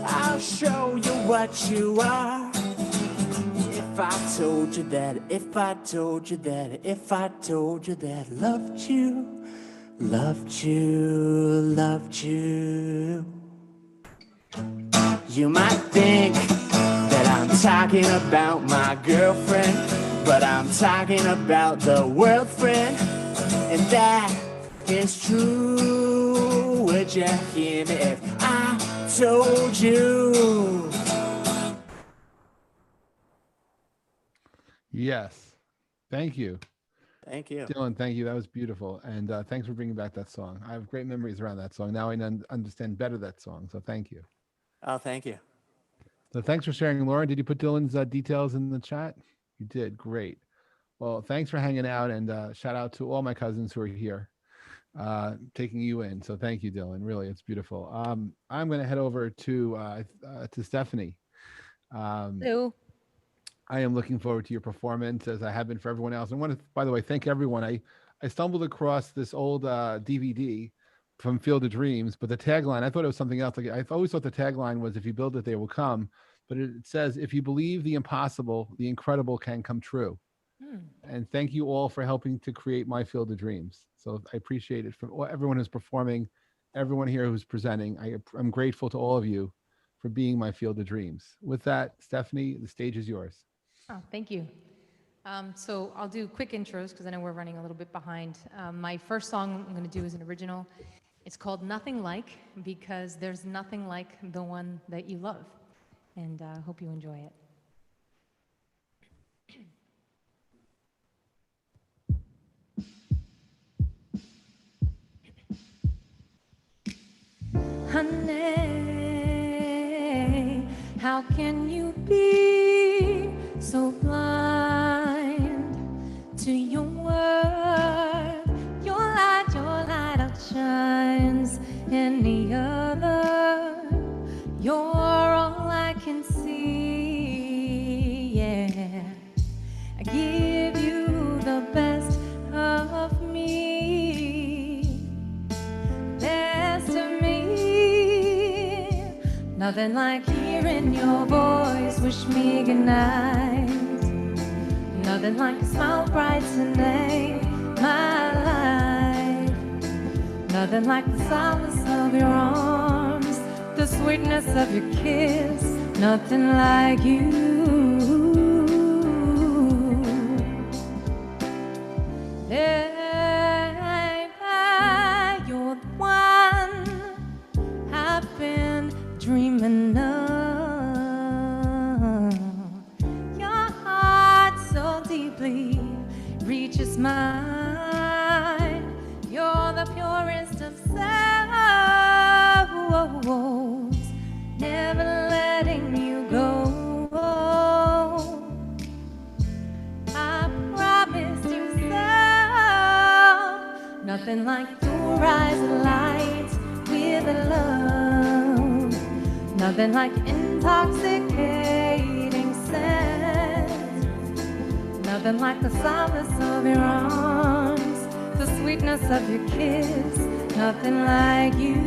I'll show you what you are. If I told you that, if I told you that, if I told you that I loved you, loved you, loved you. You might think that I'm talking about my girlfriend, but I'm talking about the world friend, and that is true. Would you hear me if I told you? Yes. Thank you. Thank you. Dylan, thank you. That was beautiful. And thanks for bringing back that song. I have great memories around that song. Now I understand better that song. So thank you. Oh, thank you. So thanks for sharing. Lauren, did you put Dylan's details in the chat? You did. Great. Well, thanks for hanging out, and shout out to all my cousins who are here taking you in. So thank you, Dylan. Really, it's beautiful. I'm going to head over to Stephanie. Hello. I am looking forward to your performance, as I have been for everyone else. I want to, by the way, thank everyone. I stumbled across this old DVD from Field of Dreams, but the tagline, I thought it was something else. Like, I've always thought the tagline was, if you build it, they will come. But it says, if you believe the impossible, the incredible can come true. And thank you all for helping to create my Field of Dreams. So I appreciate it from everyone who's performing, everyone here who's presenting. I'm grateful to all of you for being my Field of Dreams. With that, Stephanie, the stage is yours. Oh, thank you. So I'll do quick intros because I know we're running a little bit behind. My first song I'm going to do is an original. It's called Nothing Like, because there's nothing like the one that you love. And I hope you enjoy it. Honey, how can you be so blind to your word? Your light outshines any other. You're all I can see, yeah. I give you the best of me, best of me. Nothing like hearing your voice, wish me goodnight. Nothing like a smile brightening my life. Nothing like the softness of your arms, the sweetness of your kiss. Nothing like you. You're the one I've been dreaming of. is mine. You're the purest of souls, never letting you go. I promised you so. Nothing like your eyes light with a love. Nothing like intoxicating scent. Nothing like the softness of your arms, the sweetness of your kiss. Nothing like you.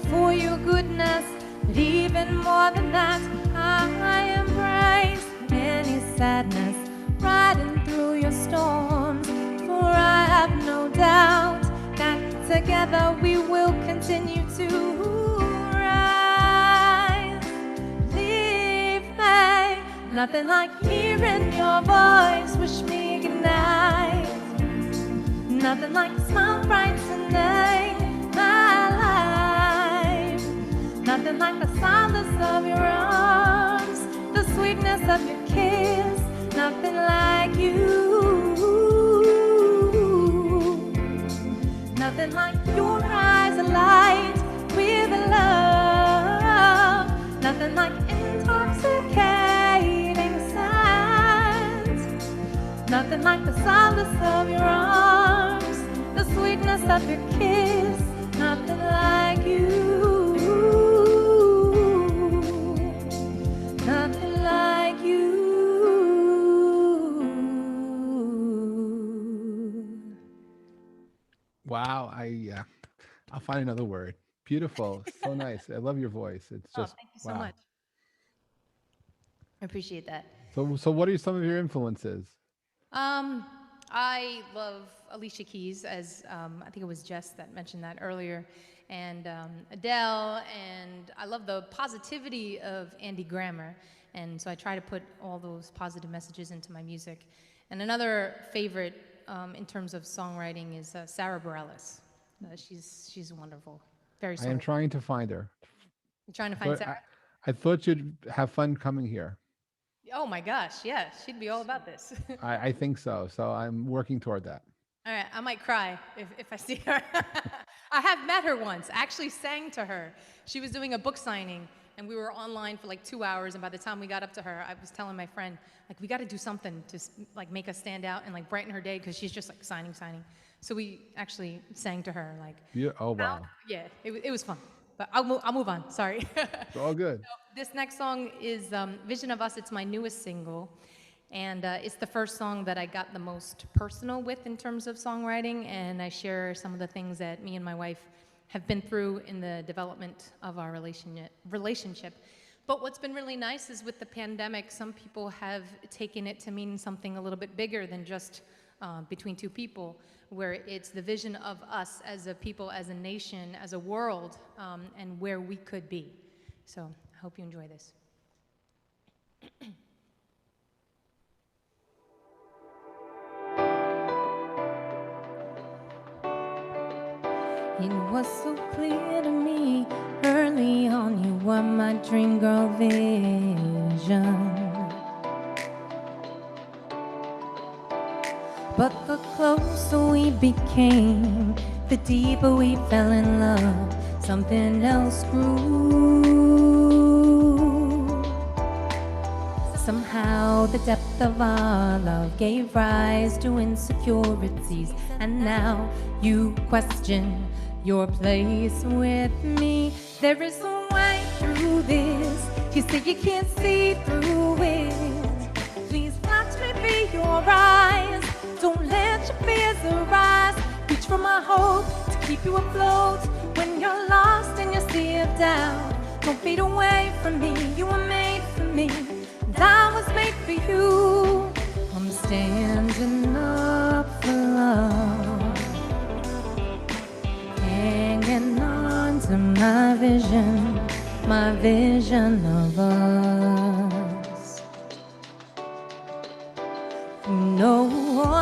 For your goodness, but even more than that, I embrace any sadness riding through your storms. For I have no doubt that together we will continue to rise. Believe me, nothing like hearing your voice wish me goodnight. Nothing like the smile brightening my life. Nothing like the softness of your arms, the sweetness of your kiss. Nothing like you. Nothing like your eyes alight with love. Nothing like intoxicating scent. Nothing like the softness of your arms, the sweetness of your kiss. Nothing like you. Nothing like you. Wow, I'll find another word. Beautiful, so nice. I love your voice. It's just thank you so wow. much. I appreciate that. So what are some of your influences? I love Alicia Keys, as I think it was Jess that mentioned that earlier, and Adele, and I love the positivity of Andy Grammer, and so I try to put all those positive messages into my music. And another favorite in terms of songwriting is Sarah Bareilles. She's wonderful, very I soulful. am trying to find her. You're trying to find Sarah? I thought you'd have fun coming here. Oh my gosh, yeah, she'd be all about this. I think so. So I'm working toward that. All right, I might cry if I see her. I have met her once. I actually sang to her. She was doing a book signing, and we were online for like 2 hours, and by the time we got up to her, I was telling my friend, like, we got to do something to like make us stand out and like brighten her day, because she's just like signing. So we actually sang to her, like. Oh, wow. Yeah, it was fun. But I'll move on, sorry. It's all good. So this next song is Vision of Us. It's my newest single. And it's the first song that I got the most personal with in terms of songwriting. And I share some of the things that me and my wife have been through in the development of our relationship. But what's been really nice is with the pandemic, some people have taken it to mean something a little bit bigger than just between two people, where it's the vision of us as a people, as a nation, as a world, and where we could be. So I hope you enjoy this. It was so clear to me early on, you were my dream girl vision. But the closer we became, the deeper we fell in love. Something else grew. Somehow the depth of our love gave rise to insecurities, and now you question your place with me. There is a way through this. You say you can't see through it. Please let me be your eyes. Don't let your fears arise. Reach for my hope to keep you afloat when you're lost in your sea of doubt. Don't fade away from me. You were made for me, and I was made for you. I'm standing up for love, hanging on to my vision of us. No one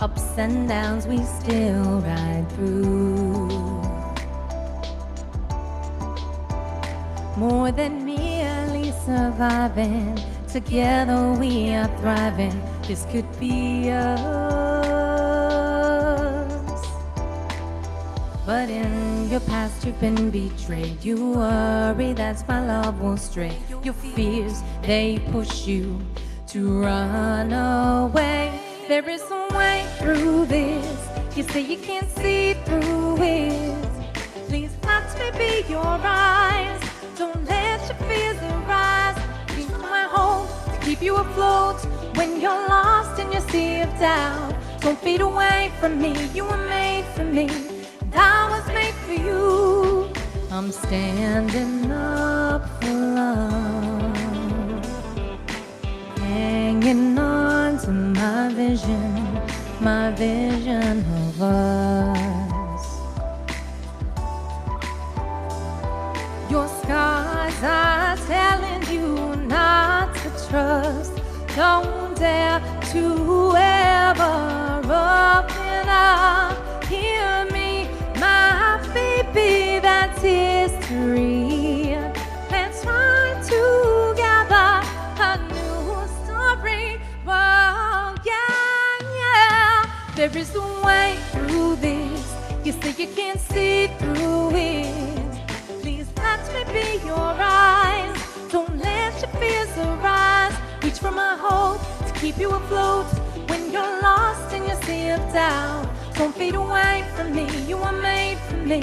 Ups and downs we still ride through. More than merely surviving, together we are thriving. This could be us. But in your past you've been betrayed. You worry that's why love will stray. Your fears, they push you to run away. There is a way through this. You say you can't see through it. Please let me be your eyes. Don't let your fears arise. Keep my hope to keep you afloat when you're lost in your sea of doubt. Don't fade away from me. You were made for me, and I was made for you. I'm standing up for love, hanging on to my vision of us. Your scars are telling you not to trust. Don't dare to ever open up. Hear me, my baby, that's history. Let's write together a new story. Oh, yeah. There is a way through this. You say you can't see through it. Please let me be your eyes. Don't let your fears arise. Reach for my hope to keep you afloat when you're lost in your sea of doubt. Don't fade away from me. You were made for me,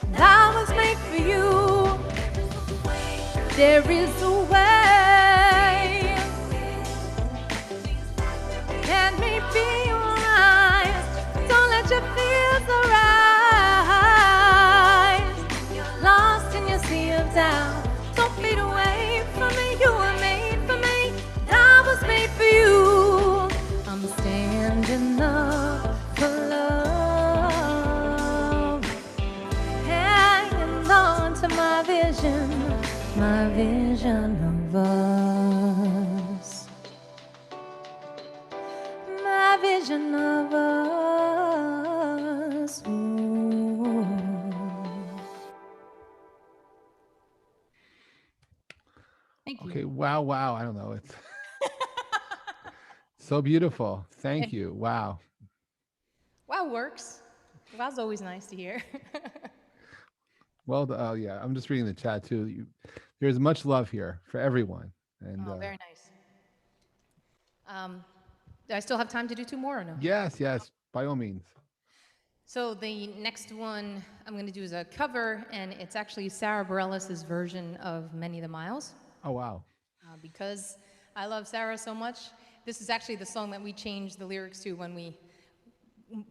and I was made for you. There is a way. Let me be your eyes. Don't let your fears arise. You're lost in your sea of doubt. Don't fade away from me. You were made for me, and I was made for you. I'm standing up for love, hanging on to my vision of us, my vision of us. Ooh. Thank you. Okay, wow. I don't know. It's so beautiful. Thank you. Wow. Wow works. Wow's always nice to hear. Well, yeah, I'm just reading the chat too. There's much love here for everyone. And Very nice. Do I still have time to do two more or no? yes, by all means. So the next one I'm going to do is a cover, and it's actually Sarah Bareilles' version of Many the Miles. Oh, wow. Because I love Sarah so much. This is actually the song that we changed the lyrics to when we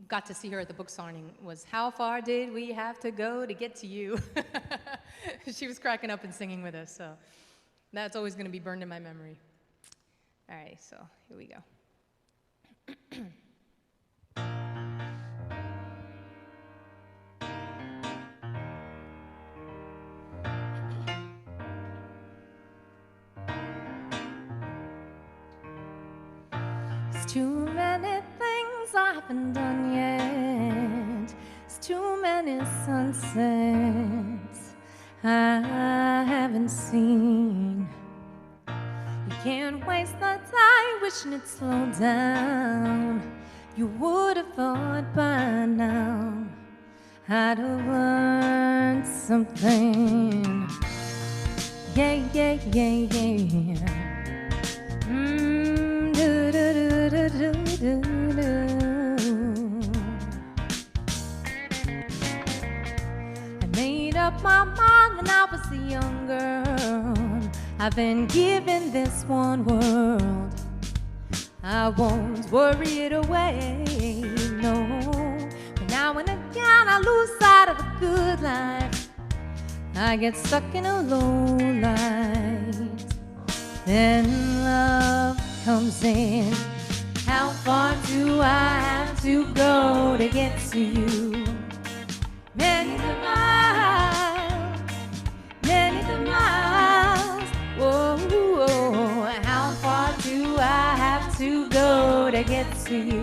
got to see her at the book signing, was how far did we have to go to get to you? She was cracking up and singing with us, so that's always going to be burned in my memory. All right, so here we go. There's too many things I haven't done yet. There's too many sunsets I haven't seen. You can't waste the time wishing it slowed down. You would have thought by now I'd have learned something. Yeah. I made up my mind when I was a young girl. I've been given this one world. I won't worry it away, no. But now and again I lose sight of the good life. I get stuck in a low light. Then love comes in. How far do I have to go to get to you? Many the miles. Whoa, how far do I have to go to get to you?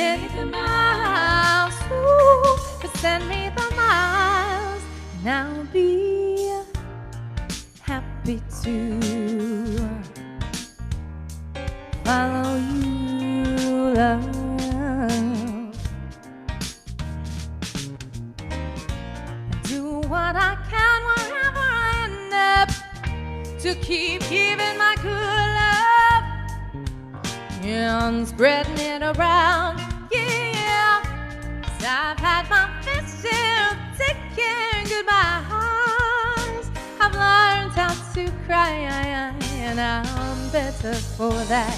many the miles, ooh, but send me the miles, and I'll be happy to follow you, love. Do what I can wherever I end up to keep giving my good love, yeah, and spreading it around, yeah. 'Cause I've had my fair share of taking goodbyes. I've learned how to cry, and I'm better for that.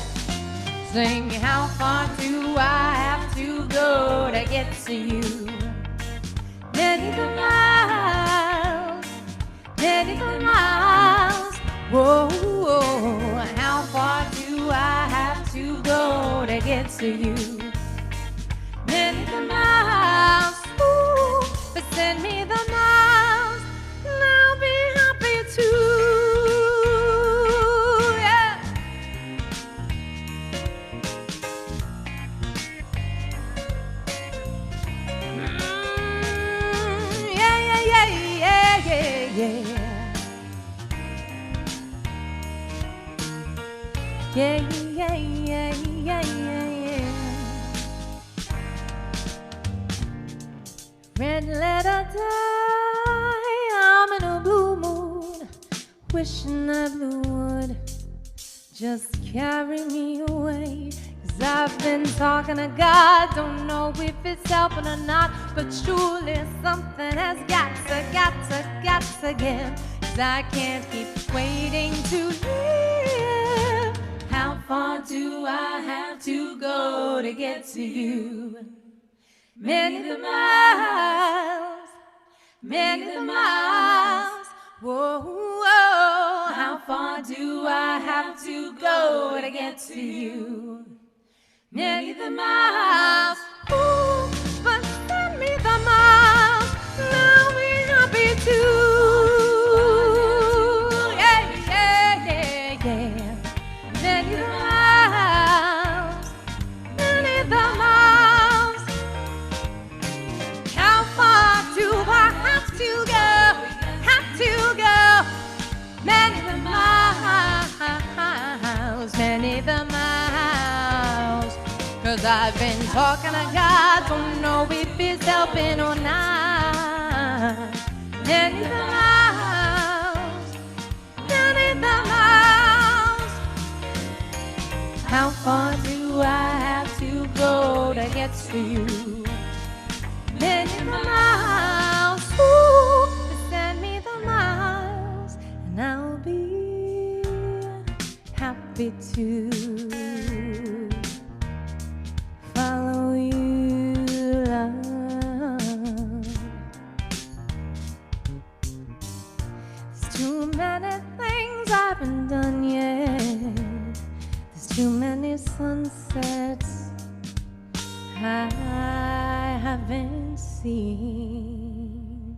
Sing, how far do I have to go to get to you? Many the miles, many the miles. Whoa, whoa, how far do I have to go to get to you? Many the miles, ooh, but send me the miles, and I'll be happy to. Yeah. Yeah, yeah, yeah, yeah, yeah, yeah. Yeah, yeah, yeah, yeah, yeah, yeah. Red letter die, I'm in a blue mood, wishing that blue would just carry me away. 'Cause I've been talking to God, don't know if it's helping or not, but surely something has got to give. 'Cause I can't keep waiting to live. How far do I have to go to get to you? Many the miles, many the miles. Whoa, whoa, how far do I have to go to get to you? Many the miles, ooh, but send me the miles, and I'll be happy to. Yeah, yeah, yeah, yeah. Many the miles, many the miles. How far do I have to go? Have to go. Many the miles, many the miles. 'Cause I've been talking to God, don't know if it's helping or not. Many the miles, many the miles. How far do I have to go to get to you? Many the miles, ooh, send me the miles, and I'll be happy to follow you, love. There's too many things I haven't done yet. There's too many sunsets I haven't seen.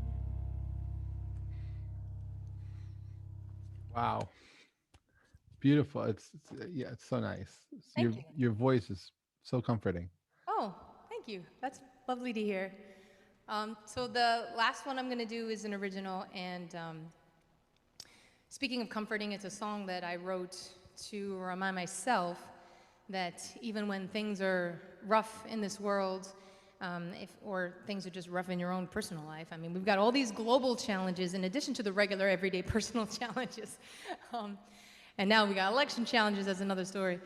Wow. Beautiful. Yeah, it's so nice. Thank you. Your voice is so comforting. Oh, thank you. That's lovely to hear. So the last one I'm going to do is an original, and speaking of comforting, it's a song that I wrote to remind myself that even when things are rough in this world, or things are just rough in your own personal life. I mean, we've got all these global challenges in addition to the regular everyday personal challenges. And now we got election challenges, that's another story.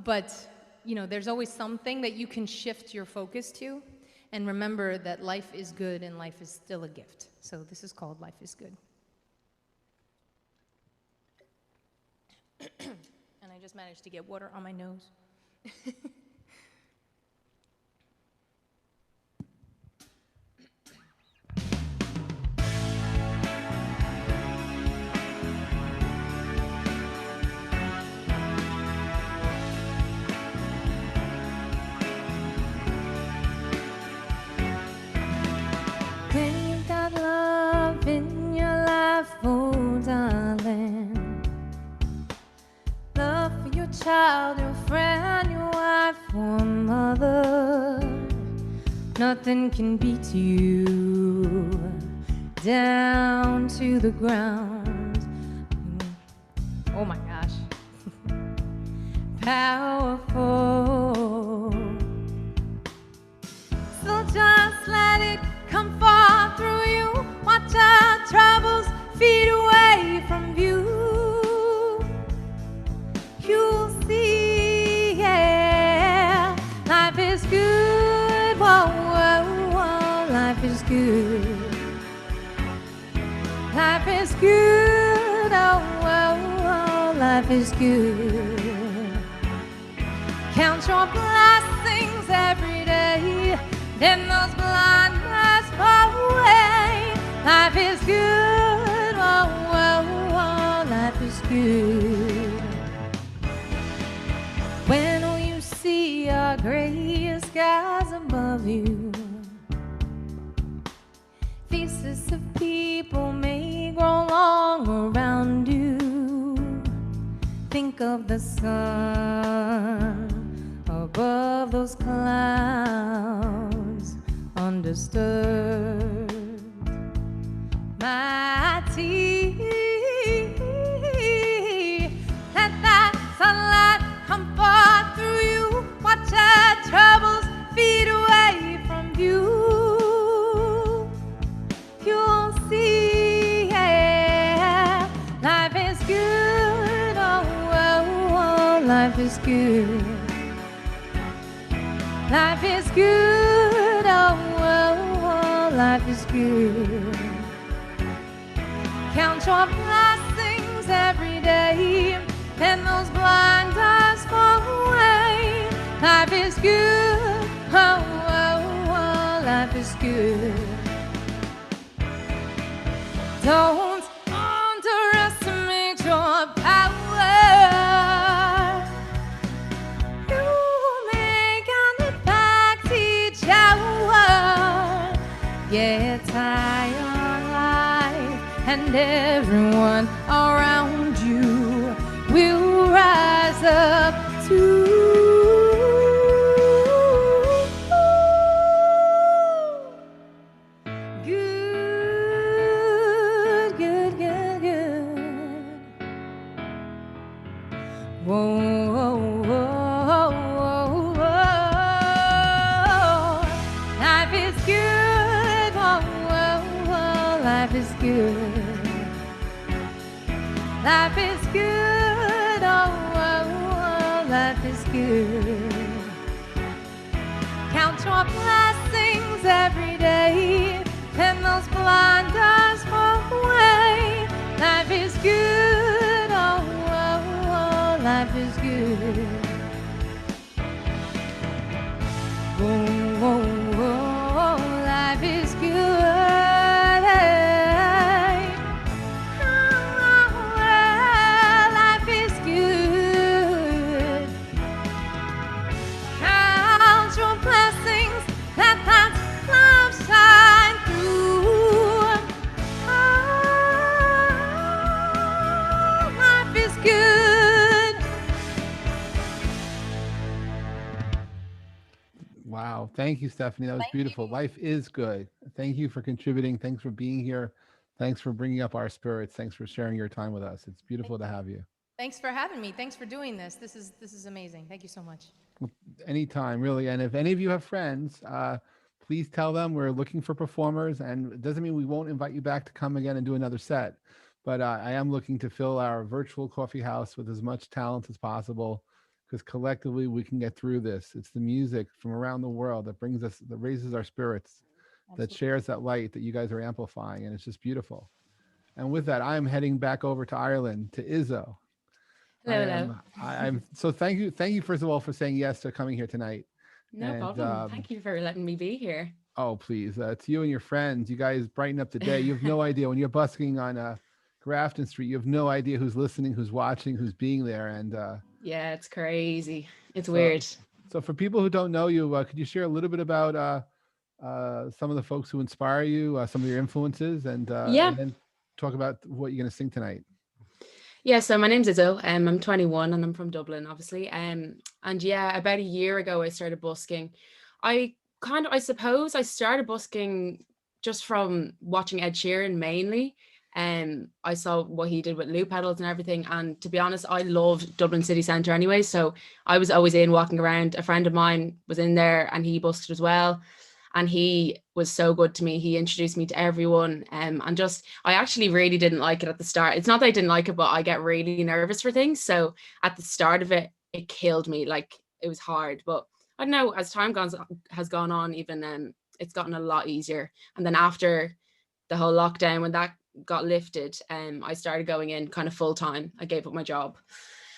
But, you know, there's always something that you can shift your focus to, and remember that life is good and life is still a gift. So this is called Life is Good. And I just managed to get water on my nose. When you've got love in your life, oh darling, love for your child, your friend, your wife, or mother, Nothing can beat you down to the ground. Oh my gosh. Powerful. So just let it come far through you. Watch our troubles fade away from view. You'll see, yeah, life is good. Whoa, whoa, whoa, life is good. Life is good. Oh, whoa, whoa, life is good. Count your blessings every day, then those blinders fall away. Life is good. Whoa, whoa, whoa, life is good. When will you see our gray skies above you? Faces of people may grow long around you. Think of the sun above those clouds, undisturbed. Mighty, let that sunlight come far through you. Watch our troubles fade away from you. You'll see, yeah, life is good. Oh, oh, oh, life is good. Life is good. Oh, oh, oh, life is good. Count your blessings every day, and those blinders fall away. Life is good. Oh, oh, oh, life is good. Don't underestimate your power. You may count it back each hour. Yeah, it's high on life, and everyone around you will rise up too. Good, good, good, good. Whoa, whoa, whoa, whoa, whoa. Life is good. Whoa, whoa, whoa. Life is good. Life is good. Oh, whoa, whoa. Life is good. Count your blessings every day, and those blinders fall away. Life is good. Oh, oh, oh, life is good. Oh, oh, oh, life is good. Oh, oh, life is good. Count your blessings, let that love shine through. Oh, life is good. Wow. Thank you, Stephanie. That was beautiful. Life is good. Thank you for contributing. Thanks for being here. Thanks for bringing up our spirits. Thanks for sharing your time with us. It's beautiful to have you. Thanks for having me. Thanks for doing this. This is amazing. Thank you so much. Anytime, really. And if any of you have friends, please tell them we're looking for performers. And it doesn't mean we won't invite you back to come again and do another set. But I am looking to fill our virtual coffee house with as much talent as possible, because collectively we can get through this. It's the music from around the world that brings us, that raises our spirits, that shares that light that you guys are amplifying. And it's just beautiful. And with that, I'm heading back over to Ireland, to Izzo. Hello. I'm so thank you first of all for saying yes to coming here tonight. No problem. Thank you for letting me be here. Oh, please. It's you and your friends. You guys brighten up the day. You have no idea when you're busking on Grafton Street. You have no idea who's listening, who's watching, who's being there. And yeah, it's crazy. It's weird. So for people who don't know you, could you share a little bit about some of the folks who inspire you, some of your influences, and then talk about what you're going to sing tonight? Yeah, so my name's Izzo. I'm 21 and I'm from Dublin, obviously. And yeah, about a year ago, I started busking. I kind of, I suppose I started busking just from watching Ed Sheeran mainly. I saw what he did with loop pedals and everything. And to be honest, I loved Dublin City Centre anyway. So I was always in walking around. A friend of mine was in there and he busked as well. And he was so good to me. He introduced me to everyone. And just, I actually really didn't like it at the start. It's not that I didn't like it, but I get really nervous for things. So at the start of it, it killed me. Like, it was hard. But I don't know, as time has gone on, even it's gotten a lot easier. And then after the whole lockdown, when that got lifted, I started going in kind of full time. I gave up my job.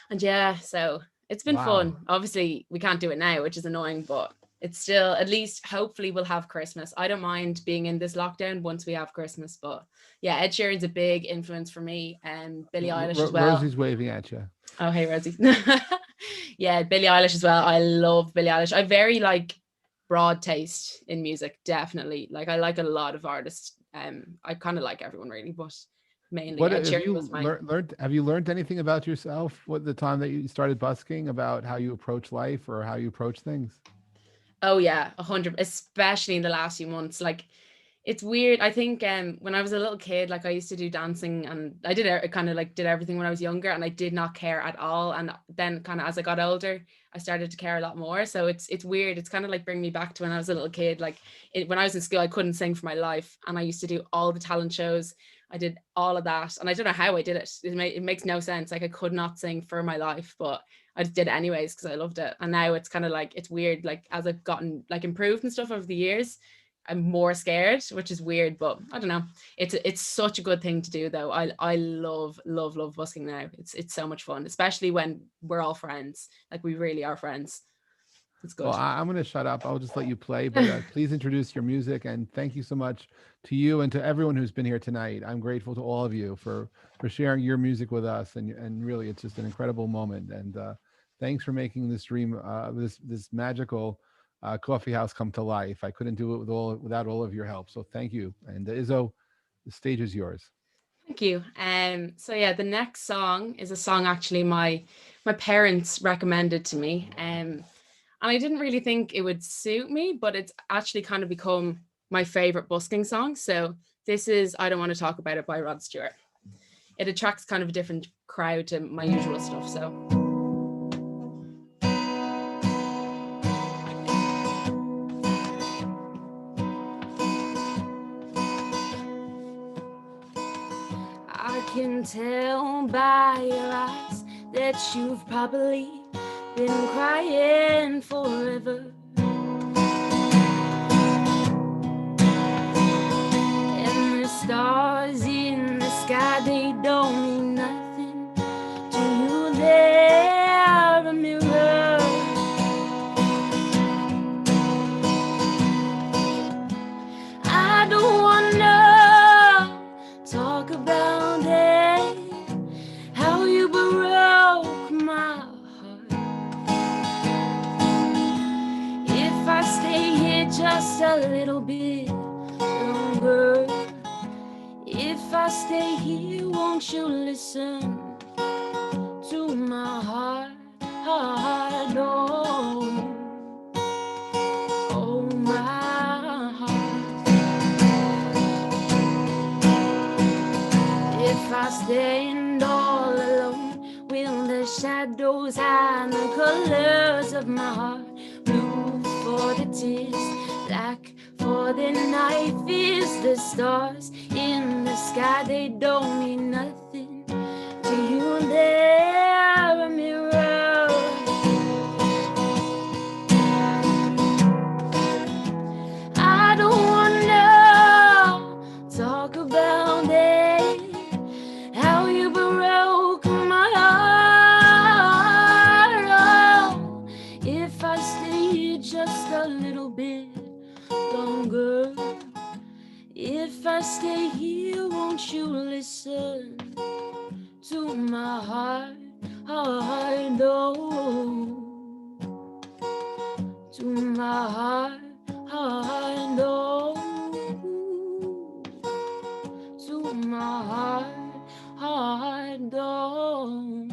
And yeah, so it's been fun. Obviously, we can't do it now, which is annoying, but it's still, at least hopefully we'll have Christmas. I don't mind being in this lockdown once we have Christmas, but yeah, Ed Sheeran's a big influence for me, and Billie Eilish as well. Rosie's waving at you. Oh, hey, Rosie. Yeah, Billie Eilish as well. I love Billie Eilish. I very like broad taste in music, definitely. Like, I like a lot of artists. I kind of like everyone really, but mainly Ed Sheeran was my... Have you learned anything about yourself with the time that you started busking, about how you approach life or how you approach things? Oh yeah, 100, especially in the last few months. Like, it's weird. I think when I was a little kid, like, I used to do dancing, and I did kind of like did everything when I was younger, and I did not care at all. And then kind of as I got older, I started to care a lot more. So it's weird. It's kind of like bringing me back to when I was a little kid. Like, when I was in school, I couldn't sing for my life, and I used to do all the talent shows. I did all of that, and I don't know how I did it. It makes no sense. Like, I could not sing for my life, but I just did it anyways because I loved it. And now it's kind of like, it's weird. Like, as I've gotten like improved and stuff over the years, I'm more scared, which is weird, but I don't know. It's such a good thing to do though. I love busking now. It's so much fun, especially when we're all friends. Like, we really are friends. It's good. Well, I'm going to shut up. I'll just let you play, but please introduce your music, and thank you so much to you and to everyone who's been here tonight. I'm grateful to all of you for sharing your music with us, and really, it's just an incredible moment. And thanks for making this dream, this magical coffee house come to life. I couldn't do it without all of your help. So thank you. And Izzo, the stage is yours. Thank you. So yeah, the next song is a song actually my parents recommended to me. And I didn't really think it would suit me, but it's actually kind of become my favorite busking song. So this is I Don't Want to Talk About It by Rod Stewart. It attracts kind of a different crowd to my usual stuff. So I can tell by your eyes that you've probably been crying forever. And the stars in the sky, they don't mean nothing to you. They're a mirror. I don't wanna talk about it, how you broke my heart. If I stay here just a little bit longer, if I stay here, won't you listen to my heart? Oh, my heart. If I stand all alone, will the shadows and the colors of my heart, blue for the tears, black for the night, is the stars in the sky, they don't mean nothing to you. They're a mirror. I don't wanna talk about it, how you broke my heart. Oh, if I stay just a little bit longer, if I stay here, won't you listen to my heart? No, to my heart. No, to my heart. No,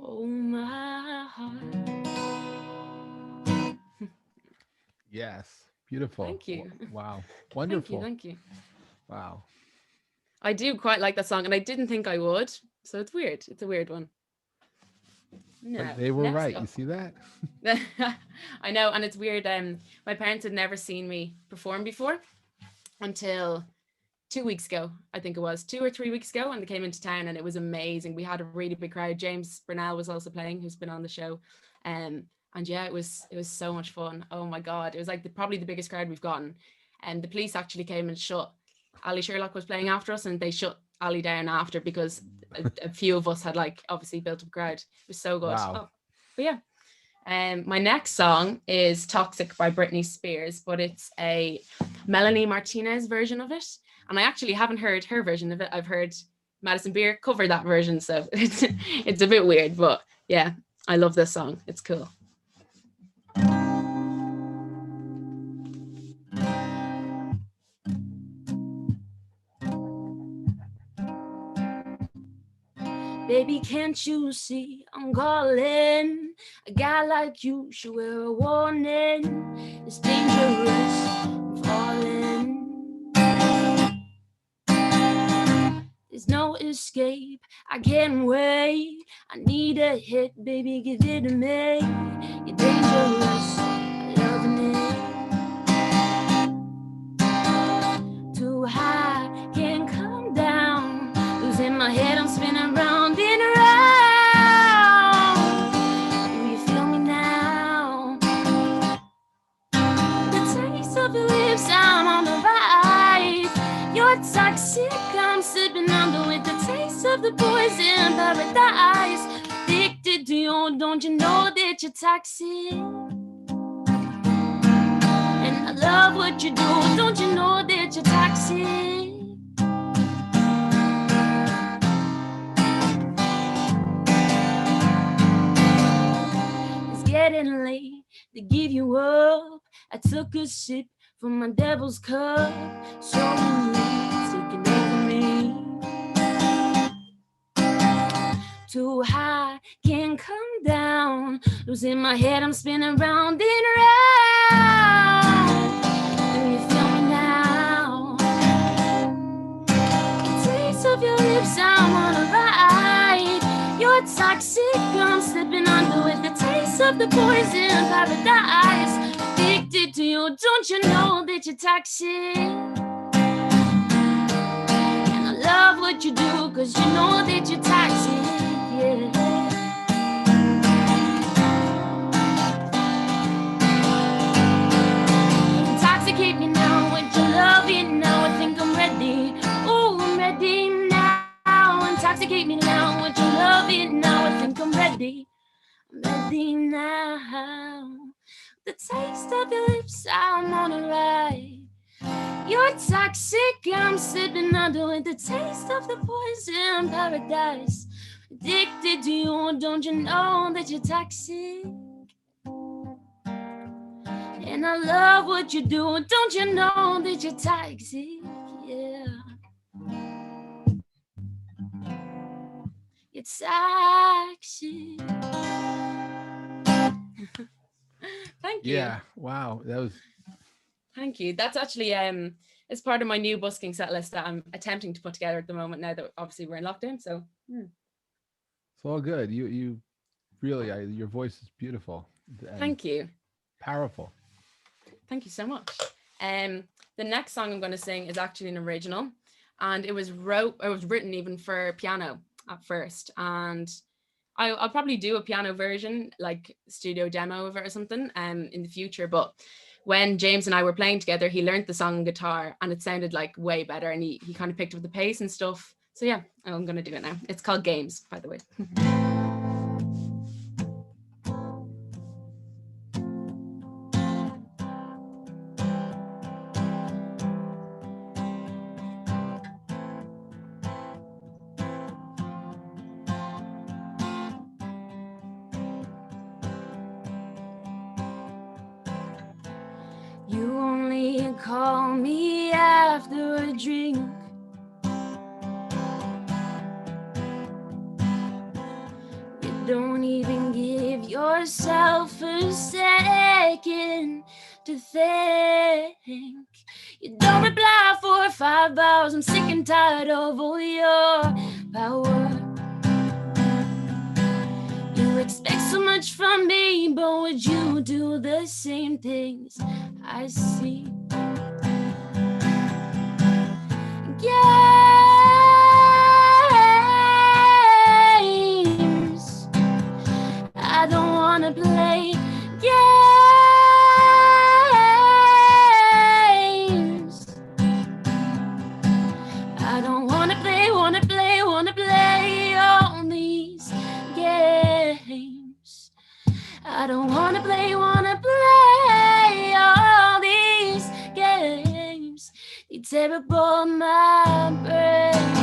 oh, my heart. Beautiful. Thank you. Wow. Wonderful. Thank you. Wow. I do quite like that song, and I didn't think I would. So it's weird. It's a weird one. No, But they were next right. up. You see that? I know, and it's weird. My parents had never seen me perform before until 2 weeks ago. I think it was 2 or 3 weeks ago, and they came into town, and it was amazing. We had a really big crowd. James Burnell was also playing, who's been on the show, and yeah, it was so much fun. Oh my god, it was like probably the biggest crowd we've gotten. And the police actually came and shut. Ali Sherlock was playing after us, and they shut Ali down after because a few of us had like obviously built up a crowd. It was so good. Wow. Oh, but yeah. My next song is Toxic by Britney Spears, but it's a Melanie Martinez version of it. And I actually haven't heard her version of it. I've heard Madison Beer cover that version. So it's a bit weird, but yeah, I love this song. It's cool. Baby, can't you see I'm calling? A guy like you should wear a warning. It's dangerous, I'm falling. There's no escape, I can't wait. I need a hit, baby, give it to me. You're dangerous, I love it. Too high, can't come down. Losing my head, I'm spinning round. Toxic, I'm sipping under with the taste of the poison paradise. Addicted to you, don't you know that you're toxic? And I love what you do, don't you know that you're toxic? It's getting late to give you up. I took a sip from my devil's cup. So taking over me. Too high, can't come down. Losing my head, I'm spinning round and round. Do you feel me now? The taste of your lips, I'm on a ride. You're toxic, I'm slipping under with the taste of the poison paradise. Addicted to you, don't you know that you're toxic? And I love what you do, cause you know that you're toxic, yeah. Intoxicate me now with your loving, now I think I'm ready. Oh, I'm ready now. Intoxicate me now with your loving, now I think I'm ready. I'm ready now. The taste of your lips, I'm on a ride. You're toxic, I'm slipping under with the taste of the poison paradise. Addicted to you, don't you know that you're toxic? And I love what you do, don't you know that you're toxic? Yeah. You're toxic. Thank you. Yeah. Wow. That was. Thank you. That's actually it's part of my new busking set list that I'm attempting to put together at the moment. Now that obviously we're in lockdown, so It's all good. You really, your voice is beautiful. Thank you. Powerful. Thank you so much. The next song I'm going to sing is actually an original, and it was written even for piano at first, and I'll probably do a piano version, like studio demo of it or something, in the future. But when James and I were playing together, he learned the song on guitar, and it sounded like way better, and he kind of picked up the pace and stuff. So yeah, I'm going to do it now. It's called Games, by the way. You only call me after a drink. You don't even give yourself a second to think. You don't reply 4 or 5 hours. I'm sick and tired of all your power. You expect so much from me, but would you do the same things I see? Games I don't wanna play. Games I don't wanna play, wanna play, wanna play all these games. I don't wanna play all these games. They tear apart my brain.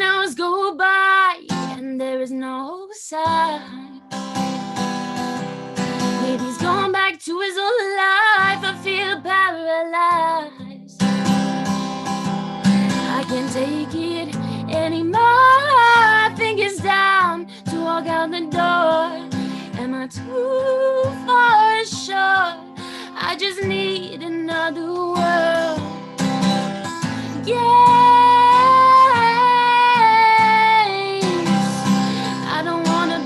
Hours go by and there is no sign. Maybe he's gone back to his old life. I feel paralyzed. I can't take it anymore. I think it's time to walk out the door. Am I too far short? I just need another world. Yeah. I don't wanna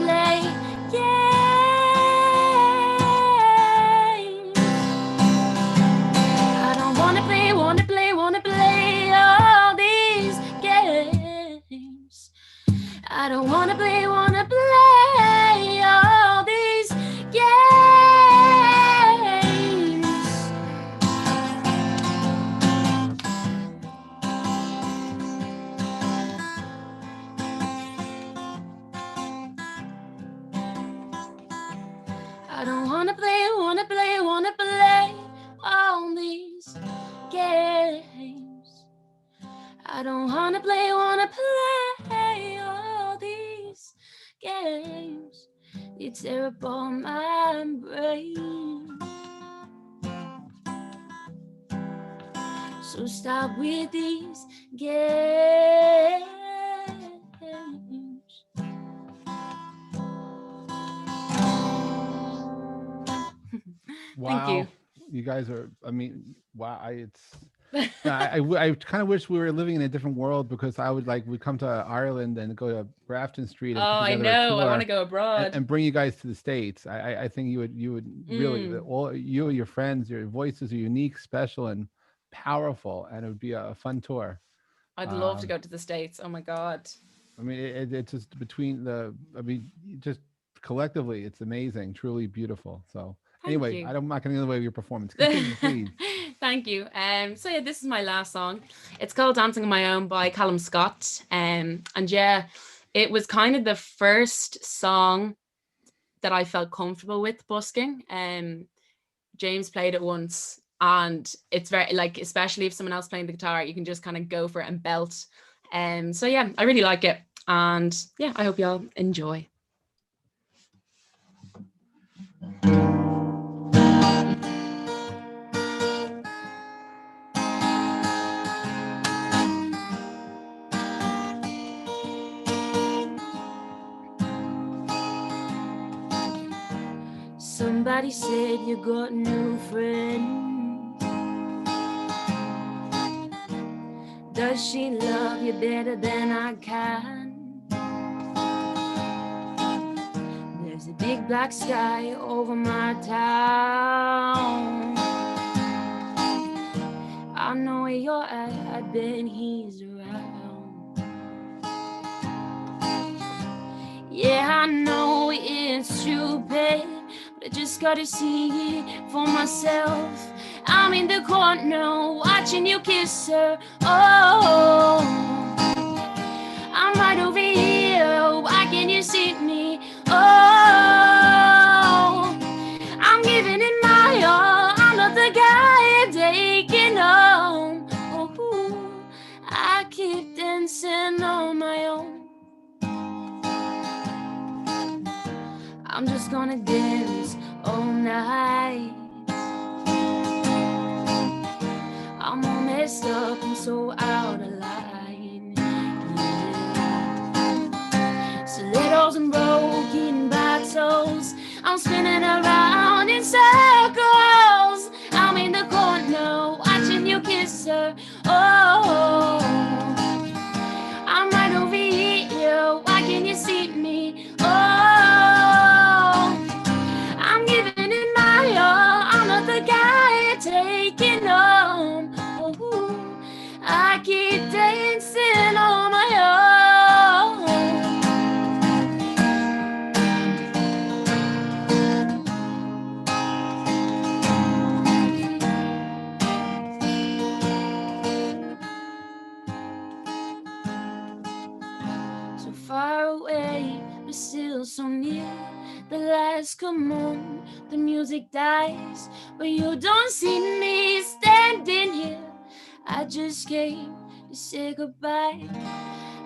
play all these games. I don't wanna play all these games. I don't wanna play all these games. They tear apart my brain. So stop with these games. Wow. Thank you. You guys are, I mean, wow. I kind of wish we were living in a different world, because I would we'd come to Ireland and go to Grafton Street. And I know. I want to go abroad. And bring you guys to the States. I think you would really, all you and your friends, your voices are unique, special, and powerful, and it would be a fun tour. I'd love to go to the States. Oh my God. I mean, it's just just collectively, it's amazing, truly beautiful. So anyway, I'm not going to get in the way of your performance. Continue, please. Thank you. So yeah, this is my last song. It's called Dancing on My Own by Callum Scott. And yeah, it was kind of the first song that I felt comfortable with busking. James played it once, and it's very, especially if someone else playing the guitar, you can just kind of go for it and belt. So yeah, I really like it. And yeah, I hope y'all enjoy. Somebody said you got a new friend. Does she love you better than I can? There's a big black sky over my town. I know where you're at, I bet he's around. Yeah, I know it's stupid, I just gotta see it for myself. I'm in the corner watching you kiss her. Oh, I'm right over here. Why can't you see me? Oh, I'm giving it my all. I'm not the guy you're taking home. Oh, I keep dancing on my own. I'm just gonna dance all night. I'm all messed up and so out of line. Yeah. Stilettos and broken bottles, I'm spinning around in circles. I'm in the corner watching you kiss her. Oh, I'm right over here. Why can't you see me? Oh, I'm giving it my all. I'm not the guy you're taking home. Oh, I keep dancing on my own. So far away, but still so near. The lights come on, the music dies, but you don't see me standing here. I just came to say goodbye.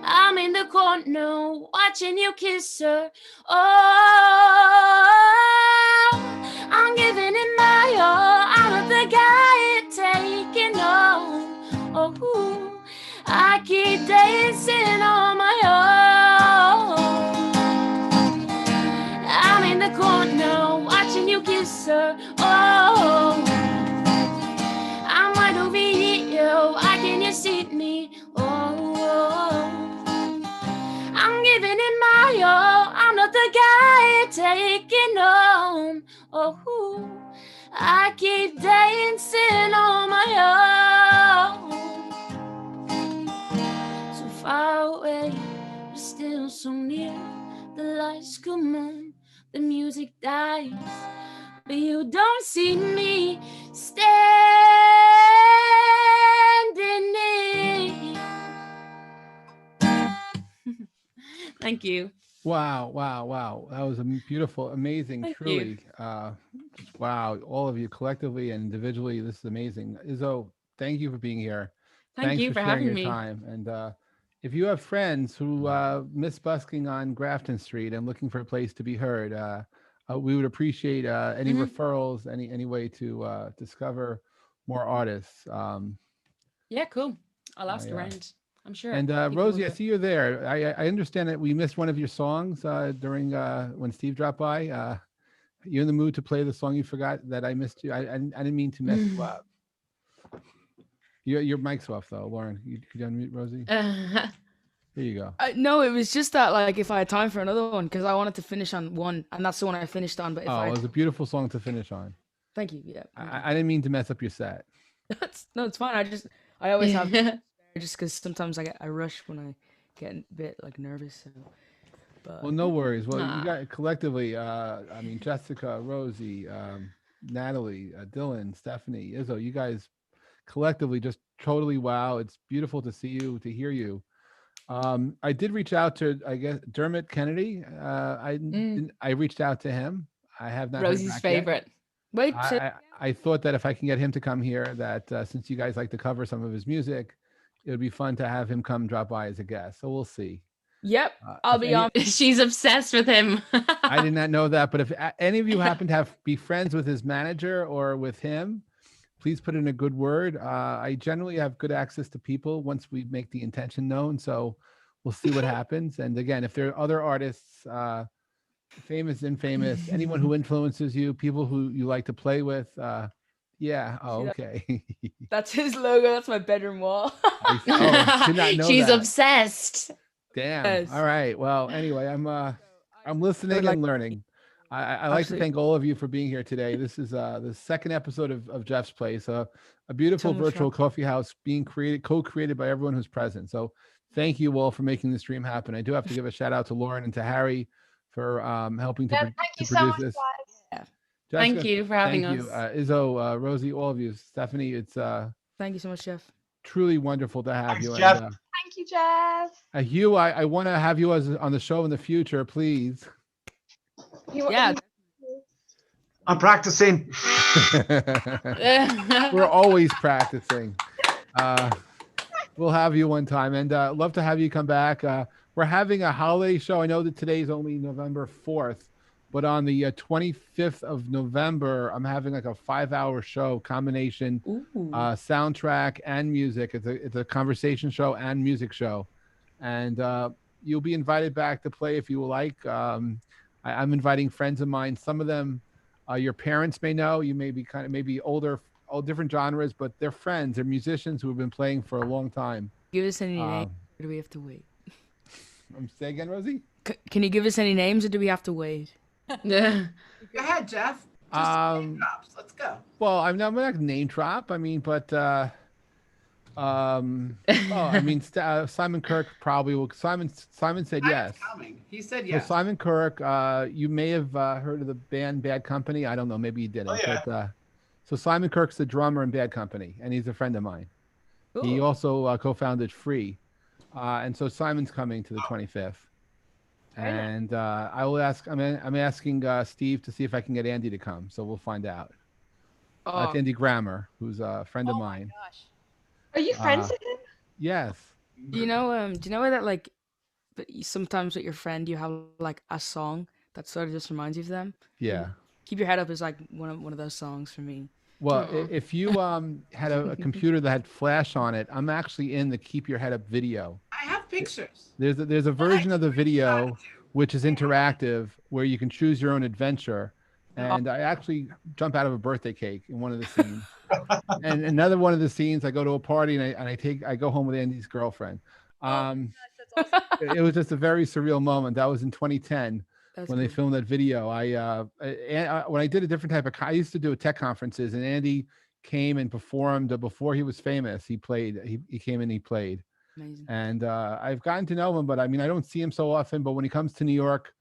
I'm in the corner watching you kiss her. Oh, I'm giving it my all. I'm not the guy you're taking home. Oh, I keep dancing on my own. I'm in the corner watching you kiss her. Oh, I'm right over here. Why can't you see me? Oh, I'm giving it my all. I'm not the guy you're taking home. Oh, I keep dancing on my own. So far away, but still so near. The lights come on, the music dies, but you don't see me standing near. Thank you. Wow, wow, wow. That was beautiful, amazing, Thank you. truly. Wow, all of you collectively and individually, this is amazing. Izzo, thank you for being here. Thank Thanks you for sharing having your me. time. And if you have friends who miss busking on Grafton Street and looking for a place to be heard, we would appreciate any Mhm. referrals, any way to discover more artists. Yeah, cool. I'll ask yeah. around. I'm sure. And people will Rosie, do I it. see you're there. I understand that we missed one of your songs during when Steve dropped by. You in the mood to play the song you forgot that I missed you? I didn't mean to mess you up. Your mic's off though, Lauren. Could you unmute Rosie? Here you go. No, it was just that, like, if I had time for another one, because I wanted to finish on one, and that's the one I finished on. But if Oh, I it was a beautiful song to finish on. thank you, yeah. thank you. I didn't mean to mess up your set. No, it's fine. I always have just because sometimes I rush when I get a bit like nervous. So, but Well, no worries. Well, Aw. you got collectively. I mean, Jessica, Rosie, Natalie, Dylan, Stephanie, Izzo. You guys collectively just totally wow. It's beautiful to see you, to hear you. I did reach out to, I guess, Dermot Kennedy. I reached out to him. I have not heard Rosie's back yet. favorite. wait, say- I thought that if I can get him to come here, that since you guys like to cover some of his music, it would be fun to have him come drop by as a guest. So we'll see. yep, I'll if be any- on. She's obsessed with him. I did not know that, but if any of you happen to be friends with his manager or with him, please put in a good word. I generally have good access to people once we make the intention known. So we'll see what happens. And again, if there are other artists, famous, infamous, anyone who influences you, people who you like to play with, yeah. Oh, See that? okay. That's his logo. That's my bedroom wall. Did not know She's that. obsessed. Damn. Yes. All right. Well, anyway, I'm listening like- and learning. I like to Absolutely. thank all of you for being here today. This is the second episode of Jeff's Place, a beautiful So much virtual fun. coffee house being co-created by everyone who's present. So thank you all for making this dream happen. I do have to give a shout out to Lauren and to Harry for helping to, Yeah, pro- thank to you so produce much, this. guys. Thank Jessica, you for having thank us. you. Izzo, Rosie, all of you. Stephanie, it's Thank you so much, Jeff. truly wonderful to have Thanks, you. Jeff. And, Thank you, Jeff. Hugh, I want to have you as on the show in the future, please. Yeah, I'm practicing. We're always practicing. We'll have you one time, and love to have you come back. We're having a holiday show. I know that today's only November 4th, But on the 25th of November, I'm having like a 5-hour show combination, soundtrack and music. It's a conversation show and music show, and you'll be invited back to play if you like. I'm inviting friends of mine. Some of them your parents may know. You may be maybe older, all different genres, but they're friends. They're musicians who have been playing for a long time. Give us any names, or do we have to wait? Say again, Rosie? Can you give us any names, or do we have to wait? Go ahead, Jeff. Just name drops. Let's go. Well, I'm not gonna name drop. I mean, but Simon Kirk probably will. Simon said yes. Coming. He said yes. So Simon Kirk, you may have heard of the band Bad Company. I don't know, maybe you didn't. But, so Simon Kirk's the drummer in Bad Company, and he's a friend of mine. Cool. He also co-founded Free, and so Simon's coming to the 25th. And I will ask. I'm asking Steve to see if I can get Andy to come. So we'll find out. That's Andy Grammer, who's a friend of mine. Oh my gosh. Are you friends with him? Yes. Do you know that like, but sometimes with your friend you have like a song that sort of just reminds you of them? Yeah. Keep Your Head Up is like one of those songs for me. Well, if you had a computer that had flash on it, I'm actually in the Keep Your Head Up video. I have pictures. There's a version of the video which is interactive where you can choose your own adventure. And I actually jump out of a birthday cake in one of the scenes. And another one of the scenes, I go to a party and I go home with Andy's girlfriend. It was just a very surreal moment. That was in 2010 when they filmed that video. When I did a different type of, I used to do tech conferences, and Andy came and performed before he was famous. He played. He came and he played. Amazing. And I've gotten to know him, but I mean, I don't see him so often. But when he comes to New York,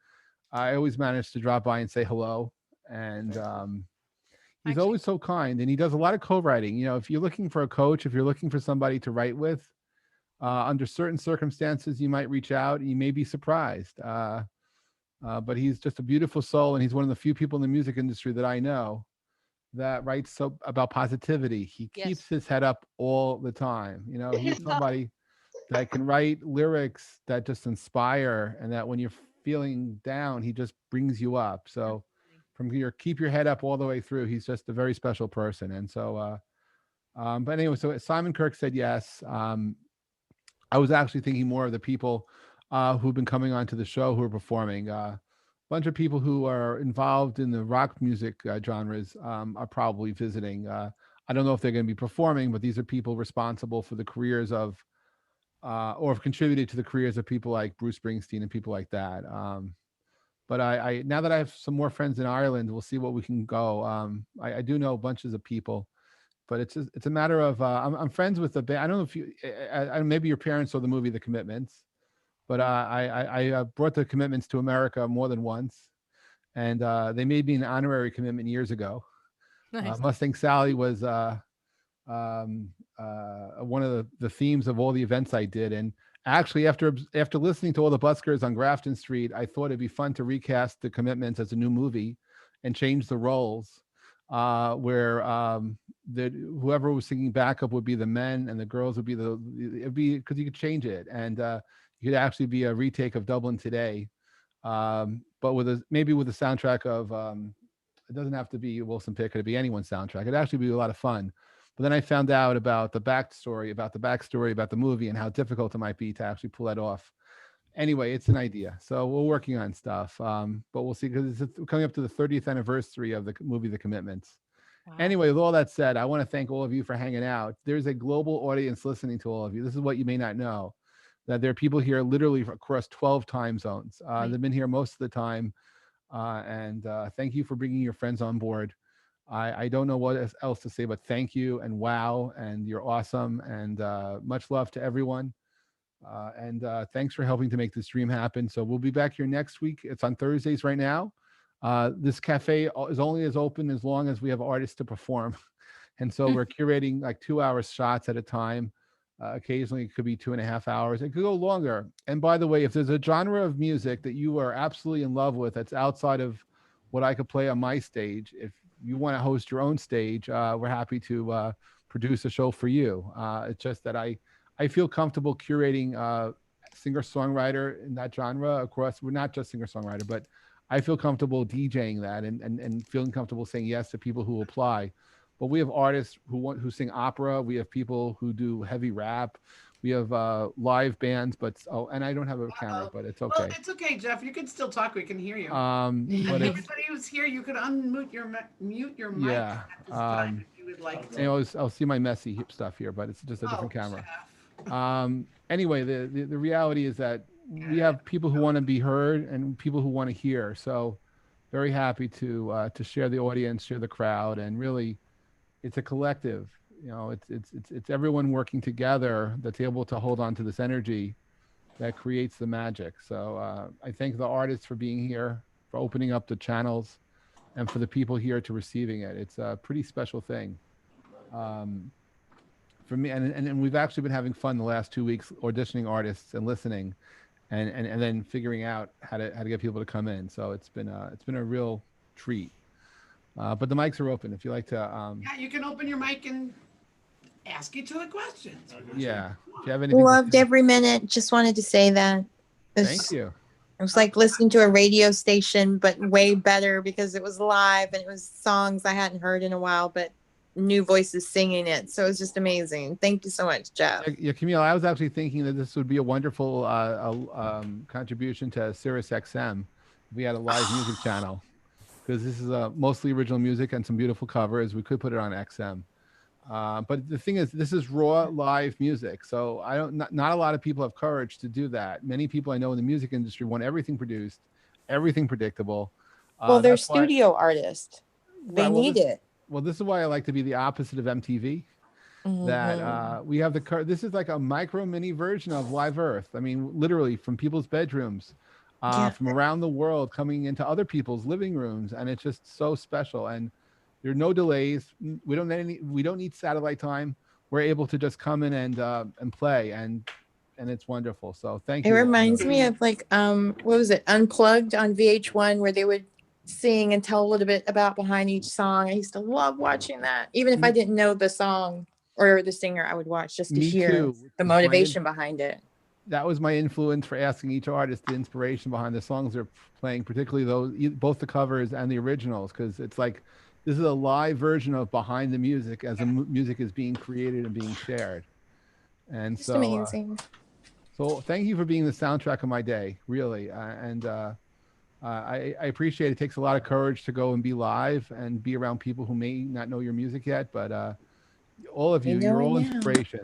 I always manage to drop by and say hello. And he's always so kind, and he does a lot of co-writing. You know, if you're looking for a coach, if you're looking for somebody to write with, under certain circumstances, you might reach out and you may be surprised. But he's just a beautiful soul, and he's one of the few people in the music industry that I know that writes about positivity. He keeps his head up all the time. You know, he's somebody that can write lyrics that just inspire, and that when you're feeling down, he just brings you up. So from your keep your head up all the way through, he's just a very special person. And so, but anyway, so Simon Kirk said yes. I was actually thinking more of the people who've been coming onto the show who are performing. A bunch of people who are involved in the rock music genres are probably visiting. I don't know if they're going to be performing, but these are people responsible for the careers of, or have contributed to the careers of people like Bruce Springsteen and people like that. But I now that I have some more friends in Ireland, we'll see what we can go. I do know bunches of people, but it's a matter of I'm friends with the band. I don't know if you maybe your parents saw the movie The Commitments, but I brought The Commitments to America more than once, and they made me an honorary commitment years ago. Nice. Mustang Sally was one of the themes of all the events I did, and actually after listening to all the buskers on Grafton Street, I thought it'd be fun to recast The Commitments as a new movie and change the roles, where whoever was singing backup would be the men and the girls would be because you could change it, and you could actually be a retake of Dublin Today, but maybe with a soundtrack of it doesn't have to be Wilson Pitt, it could be anyone's soundtrack. It'd actually be a lot of fun. But then I found out about the backstory about the movie and how difficult it might be to actually pull that off. Anyway, it's an idea. So we're working on stuff, but we'll see, because it's coming up to the 30th anniversary of the movie The Commitments. Wow. Anyway, with all that said, I want to thank all of you for hanging out. There's a global audience listening to all of you. This is what you may not know, that there are people here literally across 12 time zones. Right. They've been here most of the time. And thank you for bringing your friends on board. I don't know what else to say, but thank you, and wow, and you're awesome, and much love to everyone. And thanks for helping to make this dream happen. So we'll be back here next week. It's on Thursdays right now. This cafe is only as open as long as we have artists to perform. And so we're curating like 2-hour shots at a time. Occasionally it could be 2.5 hours. It could go longer. And by the way, if there's a genre of music that you are absolutely in love with that's outside of what I could play on my stage, if you want to host your own stage, we're happy to produce a show for you. It's just that I feel comfortable curating singer-songwriter in that genre. Of course, we're not just singer-songwriter, but I feel comfortable DJing that and feeling comfortable saying yes to people who apply. But we have artists who sing opera. We have people who do heavy rap. We have live bands, but and I don't have a camera, but it's okay. Well, it's okay, Jeff. You can still talk. We can hear you. But it's, Everybody who's here, you could unmute your mute your mic yeah. at this time if you would like to. I'll see my messy hip stuff here, but it's just a different camera. Jeff. Anyway, the reality is that we have people who want to be heard and people who want to hear. So very happy to share the audience, share the crowd, and really, it's a collective. You know, it's everyone working together that's able to hold on to this energy that creates the magic. So I thank the artists for being here, for opening up the channels, and for the people here to receiving it. It's a pretty special thing. For me, and we've actually been having fun the last 2 weeks auditioning artists and listening, and then figuring out how to get people to come in. So it's been a real treat. But the mics are open if you like to. Yeah, you can open your mic and ask each other questions. Yeah, if you have anything. Loved every minute. Just wanted to say that. Thank you. It was like listening to a radio station, but way better because it was live and it was songs I hadn't heard in a while, but new voices singing it. So it was just amazing. Thank you so much, Jeff. Yeah, Camille, I was actually thinking that this would be a wonderful contribution to Sirius XM if we had a live music channel, because this is mostly original music and some beautiful covers. We could put it on XM. But the thing is, this is raw live music. So not a lot of people have courage to do that. Many people I know in the music industry want everything produced, everything predictable. Well, they're studio artists. They need it. Well, this is why I like to be the opposite of MTV. That we have this is like a micro mini version of Live Earth. I mean, literally from people's bedrooms, from around the world, coming into other people's living rooms, and it's just so special. And there are no delays. We don't need satellite time. We're able to just come in and play, and it's wonderful. So thank you. It reminds me of like what was it, Unplugged on VH1, where they would sing and tell a little bit about behind each song. I used to love watching that. Even if I didn't know the song or the singer, I would watch just to hear the motivation behind it. That was my influence for asking each artist the inspiration behind the songs they're playing, particularly both the covers and the originals, because it's like this is a live version of behind the music as the music is being created and being shared. And just amazing. So thank you for being the soundtrack of my day, really. I appreciate it. It takes a lot of courage to go and be live and be around people who may not know your music yet, but all of you, you're all inspiration.